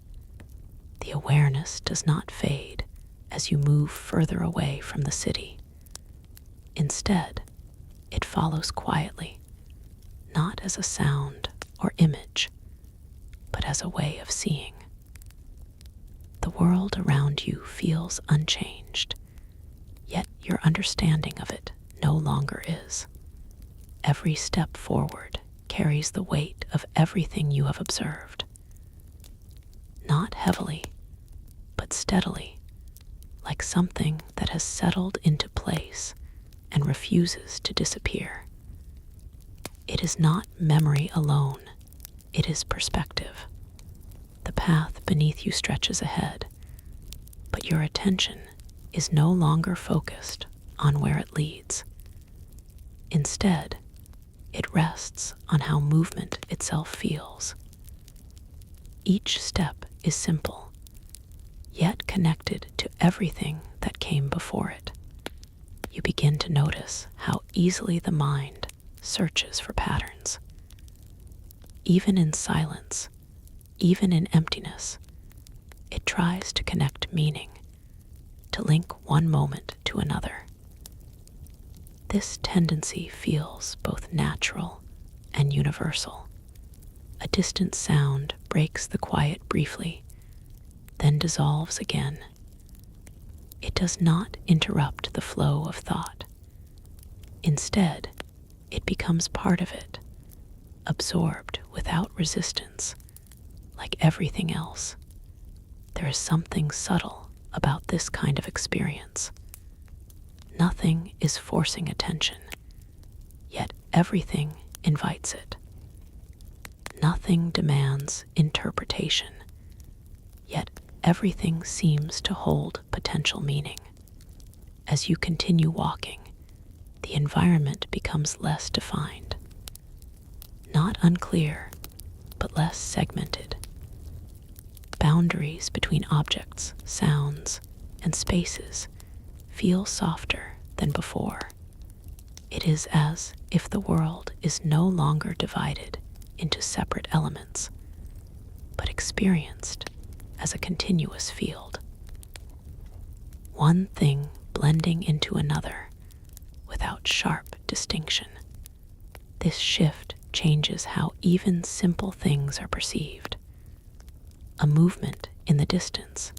The awareness does not fade as you move further away from the city. Instead, it follows quietly, not as a sound or image, but as a way of seeing. The world around you feels unchanged, yet your understanding of it no longer is. Every step forward carries the weight of everything you have observed. Not heavily, but steadily, like something that has settled into place and refuses to disappear. It is not memory alone, it is perspective. The path beneath you stretches ahead, but your attention is no longer focused on where it leads. Instead, it rests on how movement itself feels. Each step is simple, yet connected to everything that came before it. You begin to notice how easily the mind searches for patterns. Even in silence, even in emptiness, it tries to connect meaning, to link one moment to another. This tendency feels both natural and universal. A distant sound breaks the quiet briefly, then dissolves again. It does not interrupt the flow of thought. Instead, it becomes part of it, absorbed without resistance. Like everything else, there is something subtle about this kind of experience. Nothing is forcing attention, yet everything invites it. Nothing demands interpretation, yet everything seems to hold potential meaning. As you continue walking, the environment becomes less defined, not unclear, but less segmented. Boundaries between objects, sounds, and spaces feel softer than before. It is as if the world is no longer divided into separate elements, but experienced as a continuous field. One thing blending into another without sharp distinction. This shift changes how even simple things are perceived. A movement in the distance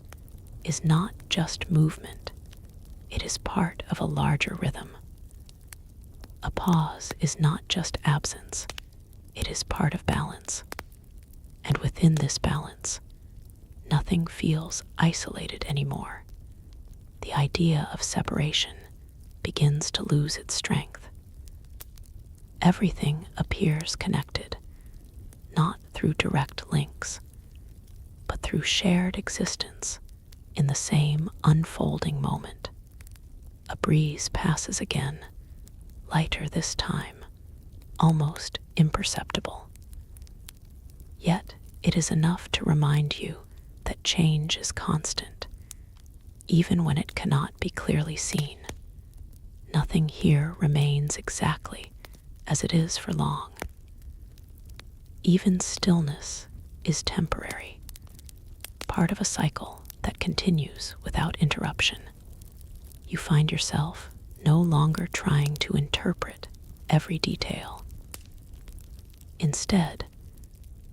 is not just movement, it is part of a larger rhythm. A pause is not just absence, it is part of balance. And within this balance, nothing feels isolated anymore. The idea of separation begins to lose its strength. Everything appears connected, not through direct links, but through shared existence in the same unfolding moment. A breeze passes again, lighter this time, almost imperceptible. Yet it is enough to remind you that change is constant, even when it cannot be clearly seen. Nothing here remains exactly as it is for long. Even stillness is temporary, part of a cycle that continues without interruption. You find yourself no longer trying to interpret every detail. Instead,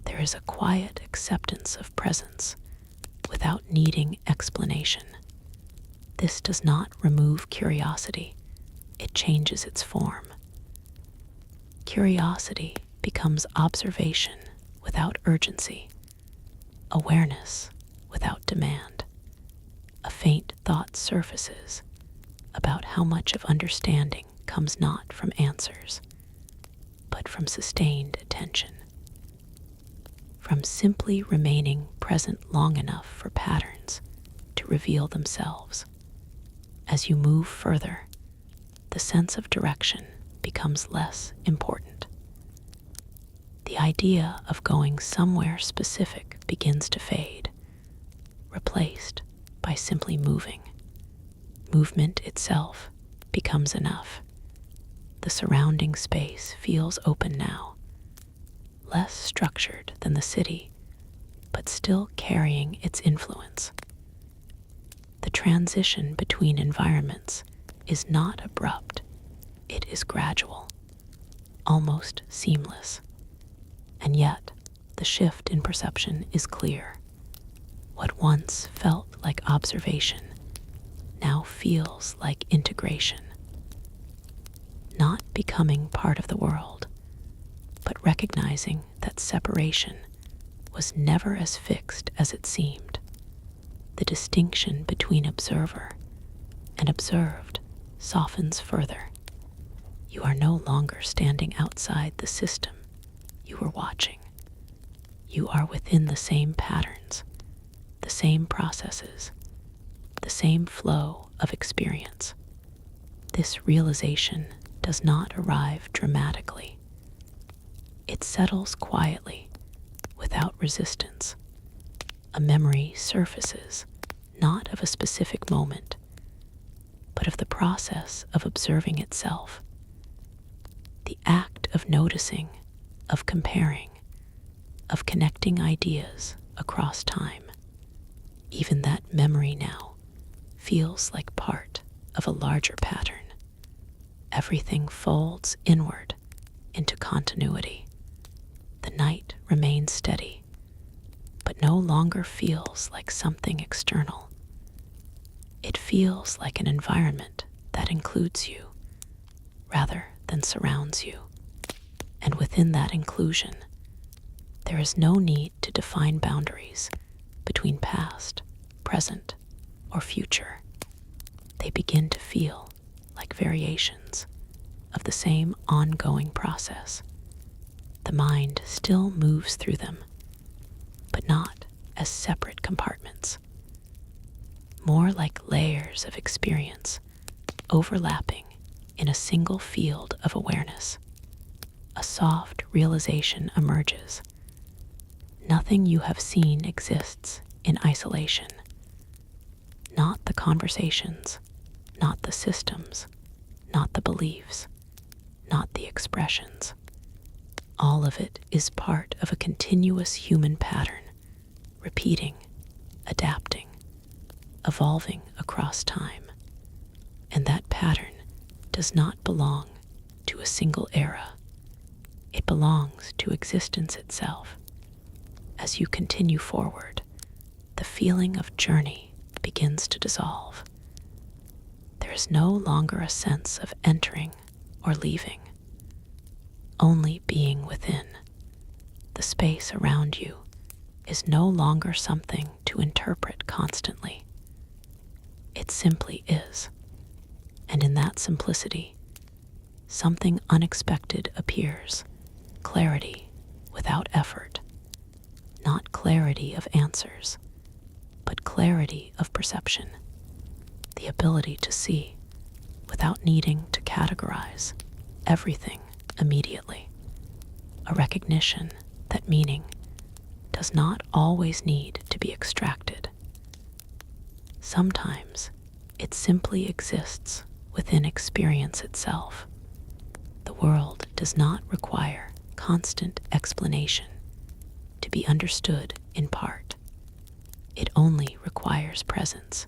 there is a quiet acceptance of presence without needing explanation. This does not remove curiosity, it changes its form. Curiosity becomes observation without urgency, awareness without demand. A faint thought surfaces about how much of understanding comes not from answers, but from sustained attention, from simply remaining present long enough for patterns to reveal themselves. As you move further, the sense of direction becomes less important. The idea of going somewhere specific begins to fade, replaced by simply moving. Movement itself becomes enough. The surrounding space feels open now, less structured than the city, but still carrying its influence. The transition between environments is not abrupt, it is gradual, almost seamless. And yet, the shift in perception is clear. What once felt like observation now feels like integration. Not becoming part of the world, but recognizing that separation was never as fixed as it seemed. The distinction between observer and observed softens further. You are no longer standing outside the system you were watching. You are within the same patterns, the same processes, the same flow of experience. This realization does not arrive dramatically. It settles quietly, without resistance. A memory surfaces, not of a specific moment, but of the process of observing itself. The act of noticing, of comparing, of connecting ideas across time. Even that memory now feels like part of a larger pattern. Everything folds inward into continuity. The night remains steady, but no longer feels like something external. It feels like an environment that includes you, rather than surrounds you. And within that inclusion, there is no need to define boundaries between past, present, or future. They begin to feel like variations of the same ongoing process. The mind still moves through them, but not as separate compartments, more like layers of experience overlapping in a single field of awareness. A soft realization emerges. Nothing you have seen exists in isolation. Not the conversations, not the systems, not the beliefs, not the expressions. All of it is part of a continuous human pattern, repeating, adapting, evolving across time. And that pattern does not belong to a single era. It belongs to existence itself. As you continue forward, the feeling of journey begins to dissolve. There is no longer a sense of entering or leaving, only being within. The space around you is no longer something to interpret constantly. It simply is. And in that simplicity, something unexpected appears. Clarity without effort. Not clarity of answers, but clarity of perception. The ability to see without needing to categorize everything immediately. A recognition that meaning does not always need to be extracted. Sometimes it simply exists within experience itself. The world does not require constant explanation to be understood in part. It only requires presence,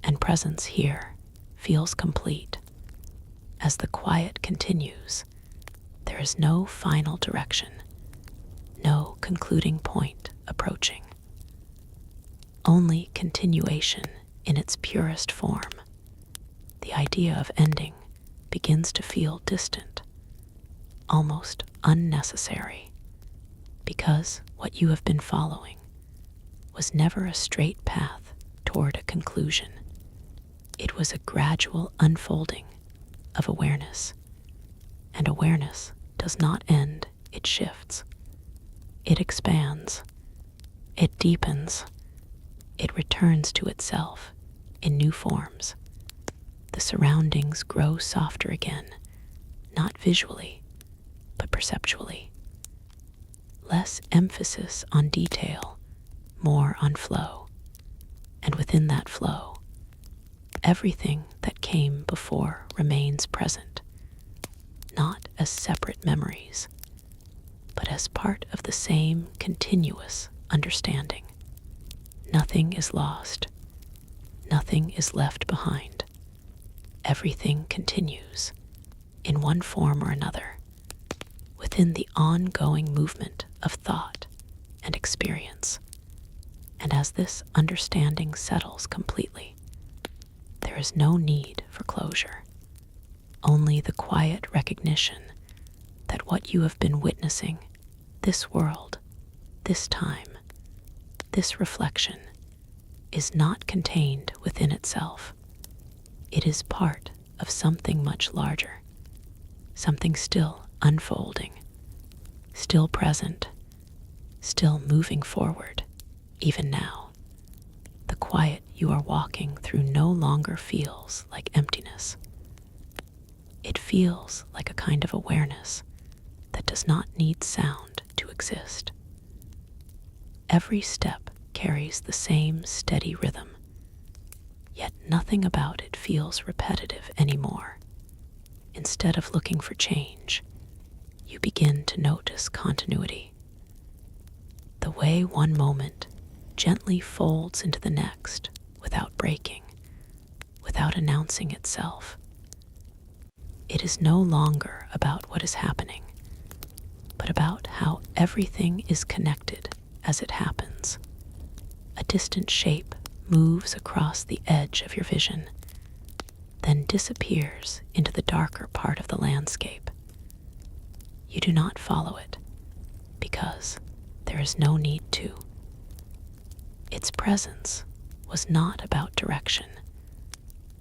and presence here feels complete. As the quiet continues, there is no final direction, no concluding point approaching. Only continuation in its purest form. The idea of ending begins to feel distant, almost unnecessary, because what you have been following was never a straight path toward a conclusion. It was a gradual unfolding of awareness, and awareness does not end, it shifts. It expands, it deepens, it returns to itself in new forms. The surroundings grow softer again, not visually, but perceptually. Less emphasis on detail, more on flow. And within that flow, everything that came before remains present, not as separate memories, but as part of the same continuous understanding. Nothing is lost. Nothing is left behind. Everything continues, in one form or another, within the ongoing movement of thought and experience. And as this understanding settles completely, there is no need for closure, only the quiet recognition that what you have been witnessing, this world, this time, this reflection, is not contained within itself. It is part of something much larger, something still unfolding, still present, still moving forward, even now. The quiet you are walking through no longer feels like emptiness. It feels like a kind of awareness that does not need sound to exist. Every step carries the same steady rhythm, yet nothing about it feels repetitive anymore. Instead of looking for change, you begin to notice continuity. The way one moment gently folds into the next without breaking, without announcing itself. It is no longer about what is happening, but about how everything is connected as it happens. A distant shape moves across the edge of your vision, then disappears into the darker part of the landscape. You do not follow it, because there is no need to. Its presence was not about direction,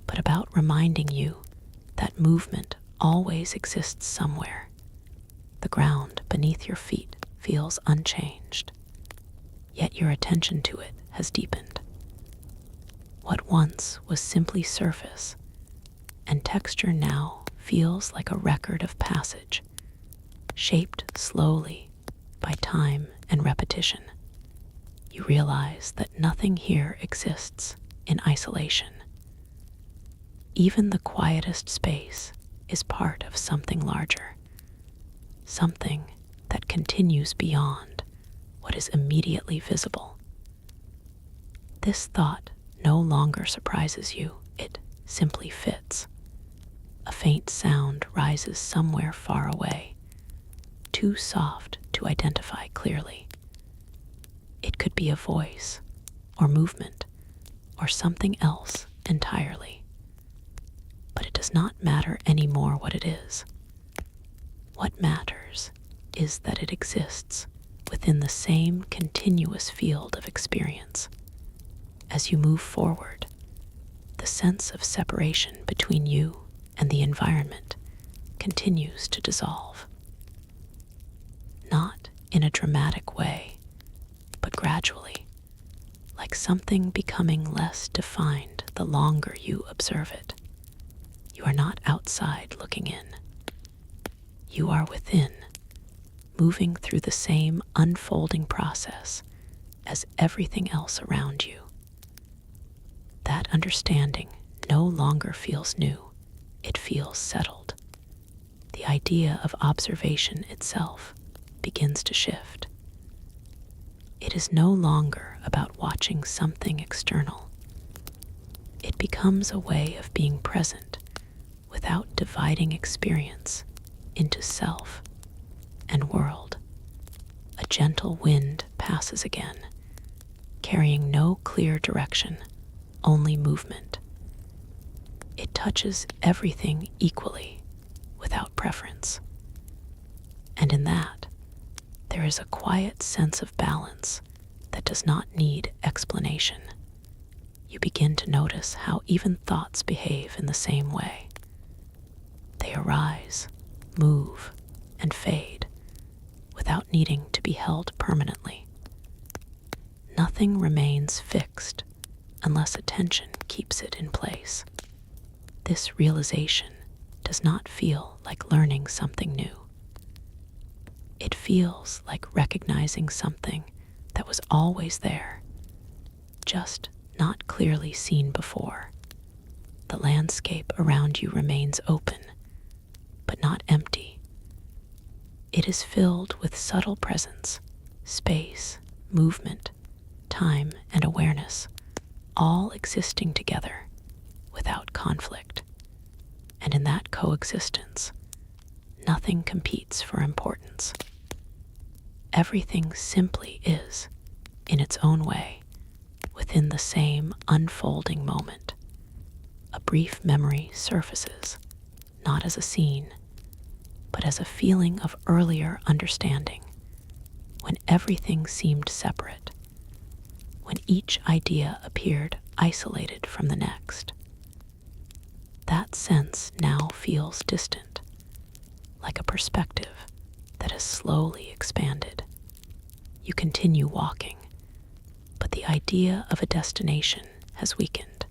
but about reminding you that movement always exists somewhere. The ground beneath your feet feels unchanged, yet your attention to it has deepened. What once was simply surface and texture now feels like a record of passage, shaped slowly by time and repetition. You realize that nothing here exists in isolation. Even the quietest space is part of something larger, something that continues beyond what is immediately visible. This thought no longer surprises you, it simply fits. A faint sound rises somewhere far away, too soft to identify clearly. It could be a voice, or movement, or something else entirely. But it does not matter anymore what it is. What matters is that it exists within the same continuous field of experience. As you move forward, the sense of separation between you and the environment continues to dissolve. Not in a dramatic way, but gradually, like something becoming less defined the longer you observe it. You are not outside looking in. You are within, moving through the same unfolding process as everything else around you. That understanding no longer feels new, it feels settled. The idea of observation itself begins to shift. It is no longer about watching something external. It becomes a way of being present without dividing experience into self and world. A gentle wind passes again, carrying no clear direction, only movement. It touches everything equally, without preference. And in that, there is a quiet sense of balance that does not need explanation. You begin to notice how even thoughts behave in the same way. They arise, move, and fade without needing to be held permanently. Nothing remains fixed unless attention keeps it in place. This realization does not feel like learning something new. It feels like recognizing something that was always there, just not clearly seen before. The landscape around you remains open, but not empty. It is filled with subtle presence, space, movement, time, and awareness, all existing together without conflict. And in that coexistence, nothing competes for importance. Everything simply is, in its own way, within the same unfolding moment. A brief memory surfaces, not as a scene, but as a feeling of earlier understanding, when everything seemed separate, when each idea appeared isolated from the next. That sense now feels distant, like a perspective that has slowly expanded. You continue walking, but the idea of a destination has weakened.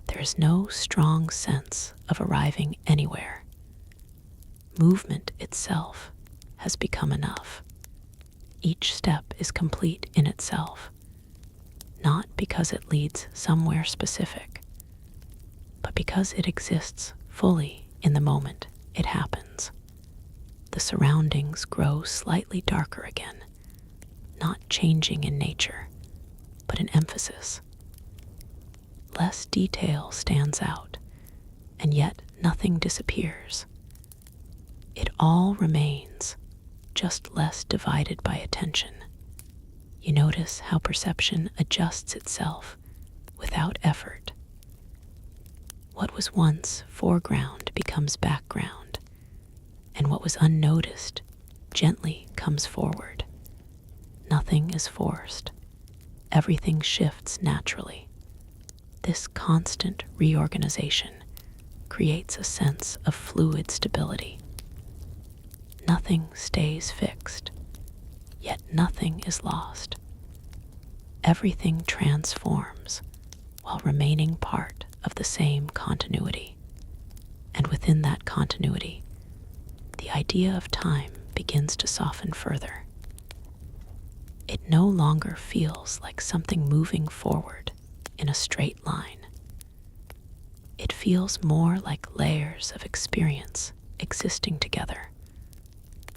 There is no strong sense of arriving anywhere. Movement itself has become enough. Each step is complete in itself, not because it leads somewhere specific, but because it exists fully in the moment it happens. The surroundings grow slightly darker again, not changing in nature, but in emphasis. Less detail stands out, and yet nothing disappears. It all remains, just less divided by attention. You notice how perception adjusts itself without effort. What was once foreground becomes background, and what was unnoticed gently comes forward. Nothing is forced. Everything shifts naturally. This constant reorganization creates a sense of fluid stability. Nothing stays fixed, yet nothing is lost. Everything transforms while remaining part of the same continuity. And within that continuity, the idea of time begins to soften further. It no longer feels like something moving forward in a straight line. It feels more like layers of experience existing together,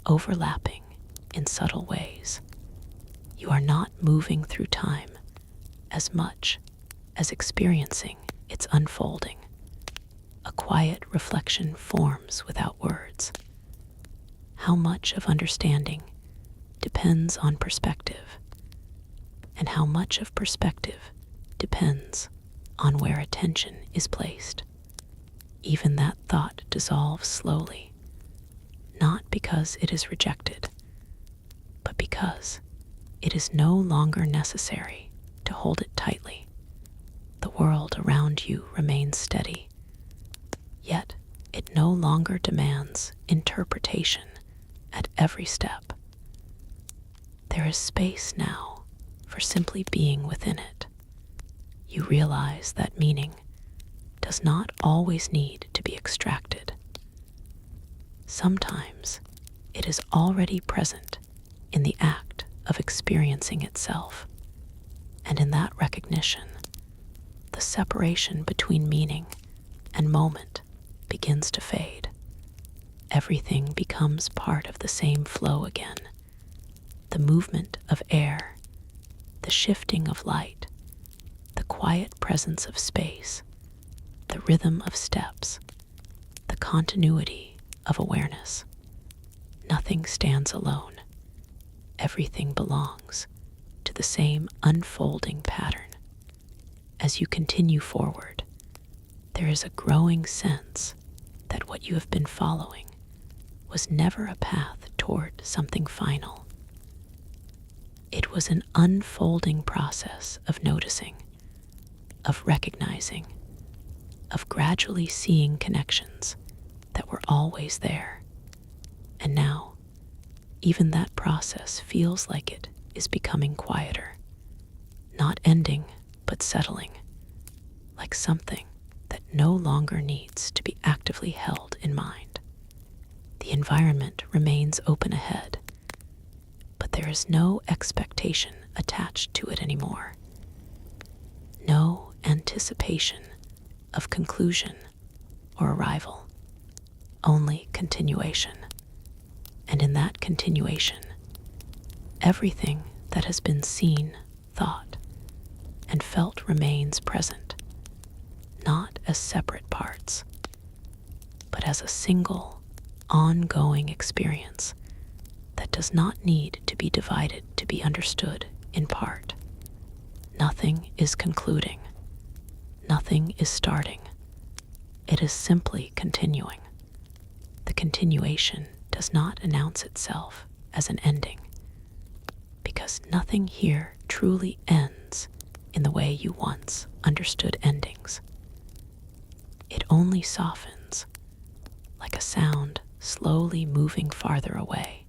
overlapping in subtle ways. You are not moving through time as much as experiencing its unfolding. A quiet reflection forms without words. How much of understanding depends on perspective, and how much of perspective depends on where attention is placed. Even that thought dissolves slowly, not because it is rejected, but because it is no longer necessary to hold it tightly. The world around you remains steady, yet it no longer demands interpretation at every step. There is space now for simply being within it. You realize that meaning does not always need to be extracted. Sometimes It is already present in the act of experiencing itself. And in that recognition, the separation between meaning and moment begins to fade. Everything becomes part of the same flow again. The movement of air, the shifting of light, the quiet presence of space, the rhythm of steps, the continuity of awareness. Nothing stands alone. Everything belongs to the same unfolding pattern. As you continue forward, there is a growing sense that what you have been following was never a path toward something final. It was an unfolding process of noticing, of recognizing, of gradually seeing connections that were always there. And now, even that process feels like it is becoming quieter, not ending, but settling, like something that no longer needs to be actively held in mind. The environment remains open ahead, but there is no expectation attached to it anymore. No anticipation of conclusion or arrival, only continuation. And in that continuation, everything that has been seen, thought, and felt remains present, not as separate parts, but as a single, ongoing experience that does not need to be divided to be understood in part. Nothing is concluding. Nothing is starting. It is simply continuing. The continuation does not announce itself as an ending, because nothing here truly ends in the way you once understood endings. It only softens, like a sound slowly moving farther away,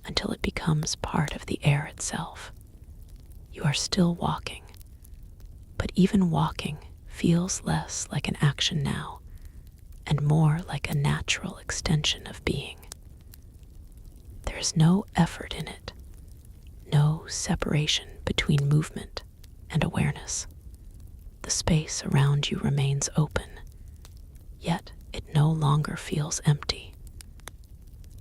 until it becomes part of the air itself. You are still walking, but even walking feels less like an action now, and more like a natural extension of being. There is no effort in it, no separation between movement and awareness. The space around you remains open, yet it no longer feels empty.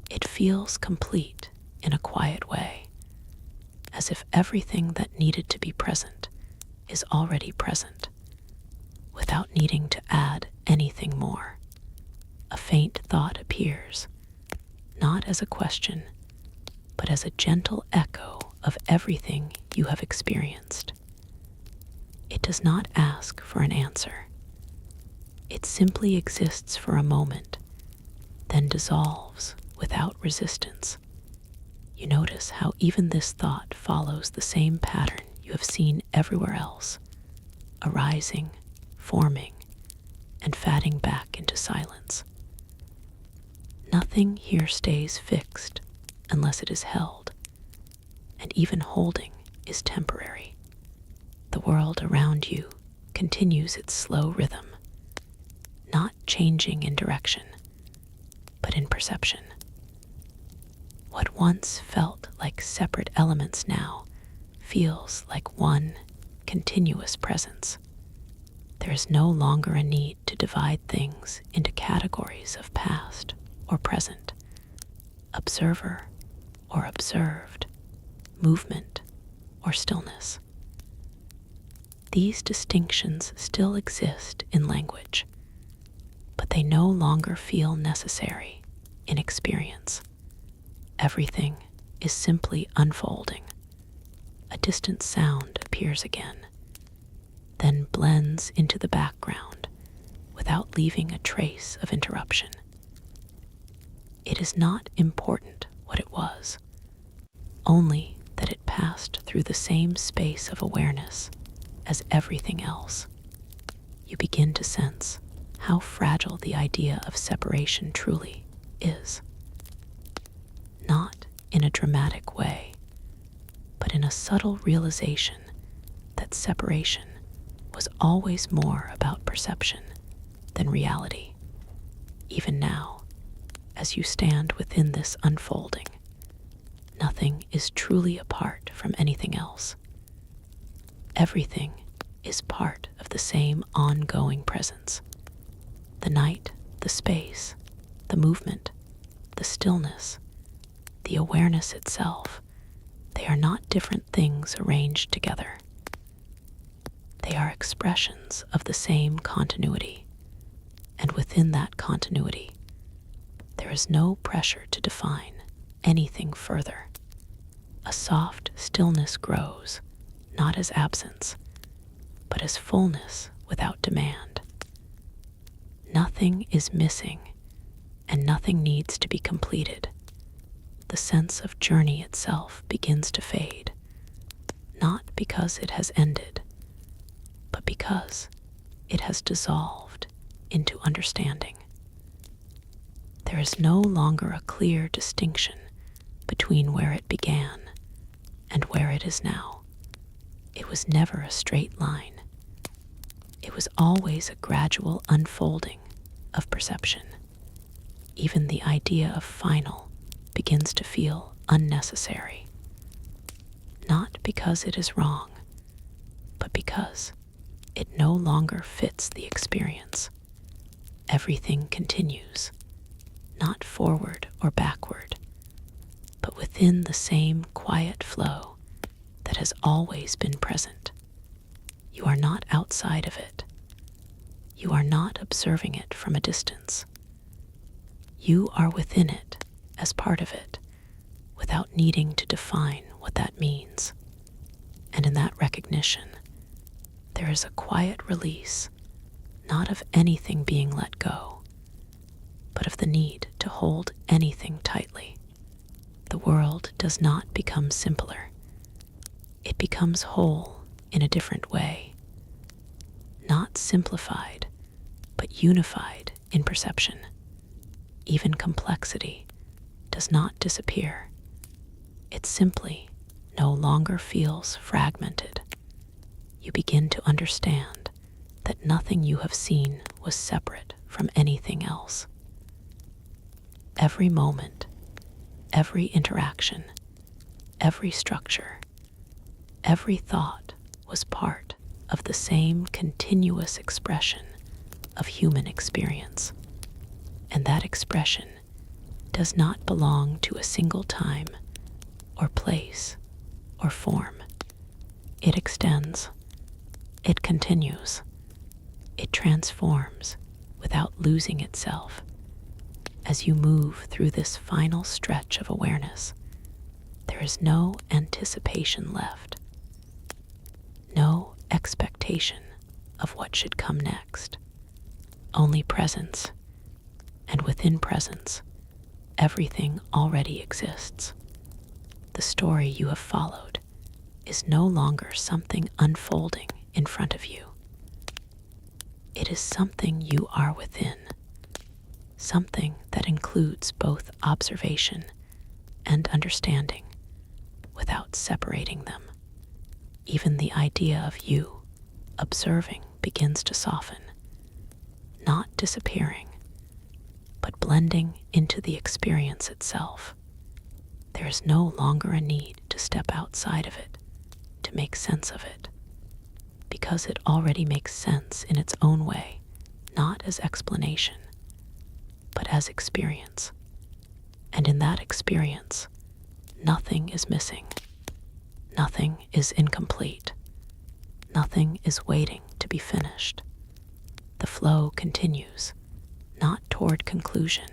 It feels complete in a quiet way, as if everything that needed to be present is already present, without needing to add anything more. A faint thought appears, not as a question, but as a gentle echo of everything you have experienced. It does not ask for an answer. It simply exists for a moment, then dissolves without resistance. You notice how even this thought follows the same pattern you have seen everywhere else, arising, forming, and fading back into silence. Nothing here stays fixed unless it is held, and even holding is temporary. The world around you continues its slow rhythm, not changing in direction, but in perception. What once felt like separate elements now feels like one continuous presence. There is no longer a need to divide things into categories of past or present, observer or observed, movement or stillness. These distinctions still exist in language, but they no longer feel necessary in experience. Everything is simply unfolding. A distant sound appears again, then blends into the background without leaving a trace of interruption. It is not important what it was, only that it passed through the same space of awareness as everything else. You begin to sense how fragile the idea of separation truly is. Not in a dramatic way, but in a subtle realization that separation was always more about perception than reality. Even now, as you stand within this unfolding. Nothing is truly apart from anything else. Everything is part of the same ongoing presence. The night, the space, the movement, the stillness, the awareness itself, they are not different things arranged together. They are expressions of the same continuity, and within that continuity, there is no pressure to define anything further. A soft stillness grows, not as absence, but as fullness without demand. Nothing is missing, and nothing needs to be completed. The sense of journey itself begins to fade, not because it has ended, but because it has dissolved into understanding. There is no longer a clear distinction between where it began and where it is now. It was never a straight line. It was always a gradual unfolding of perception. Even the idea of final begins to feel unnecessary. Not because it is wrong, but because it no longer fits the experience. Everything continues, not forward or backward, but within the same quiet flow that has always been present. You are not outside of it. You are not observing it from a distance. You are within it as part of it, without needing to define what that means. And in that recognition, there is a quiet release, not of anything being let go, but of the need to hold anything tightly. The world does not become simpler. It becomes whole in a different way. Not simplified, but unified in perception. Even complexity does not disappear. It simply no longer feels fragmented. You begin to understand that nothing you have seen was separate from anything else. Every moment, every interaction, every structure, every thought was part of the same continuous expression of human experience. And that expression does not belong to a single time or place or form. It extends, it continues, it transforms without losing itself. As you move through this final stretch of awareness, there is no anticipation left, no expectation of what should come next, only presence, and within presence, everything already exists. The story you have followed is no longer something unfolding in front of you. It is something you are within, something that includes both observation and understanding without separating them. Even the idea of you observing begins to soften, not disappearing, but blending into the experience itself. There is no longer a need to step outside of it to make sense of it, because it already makes sense in its own way, not as explanation, but as experience. And in that experience, nothing is missing, nothing is incomplete, nothing is waiting to be finished. The flow continues, not toward conclusion,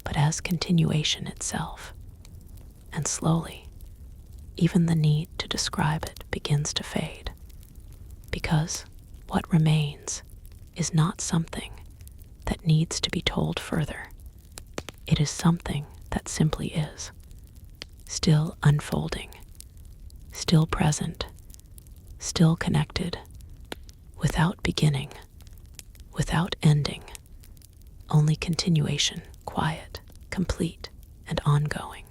but as continuation itself. And slowly, even the need to describe it begins to fade, because what remains is not something that needs to be told further. It is something that simply is, still unfolding, still present, still connected, without beginning, without ending, only continuation, quiet, complete, and ongoing.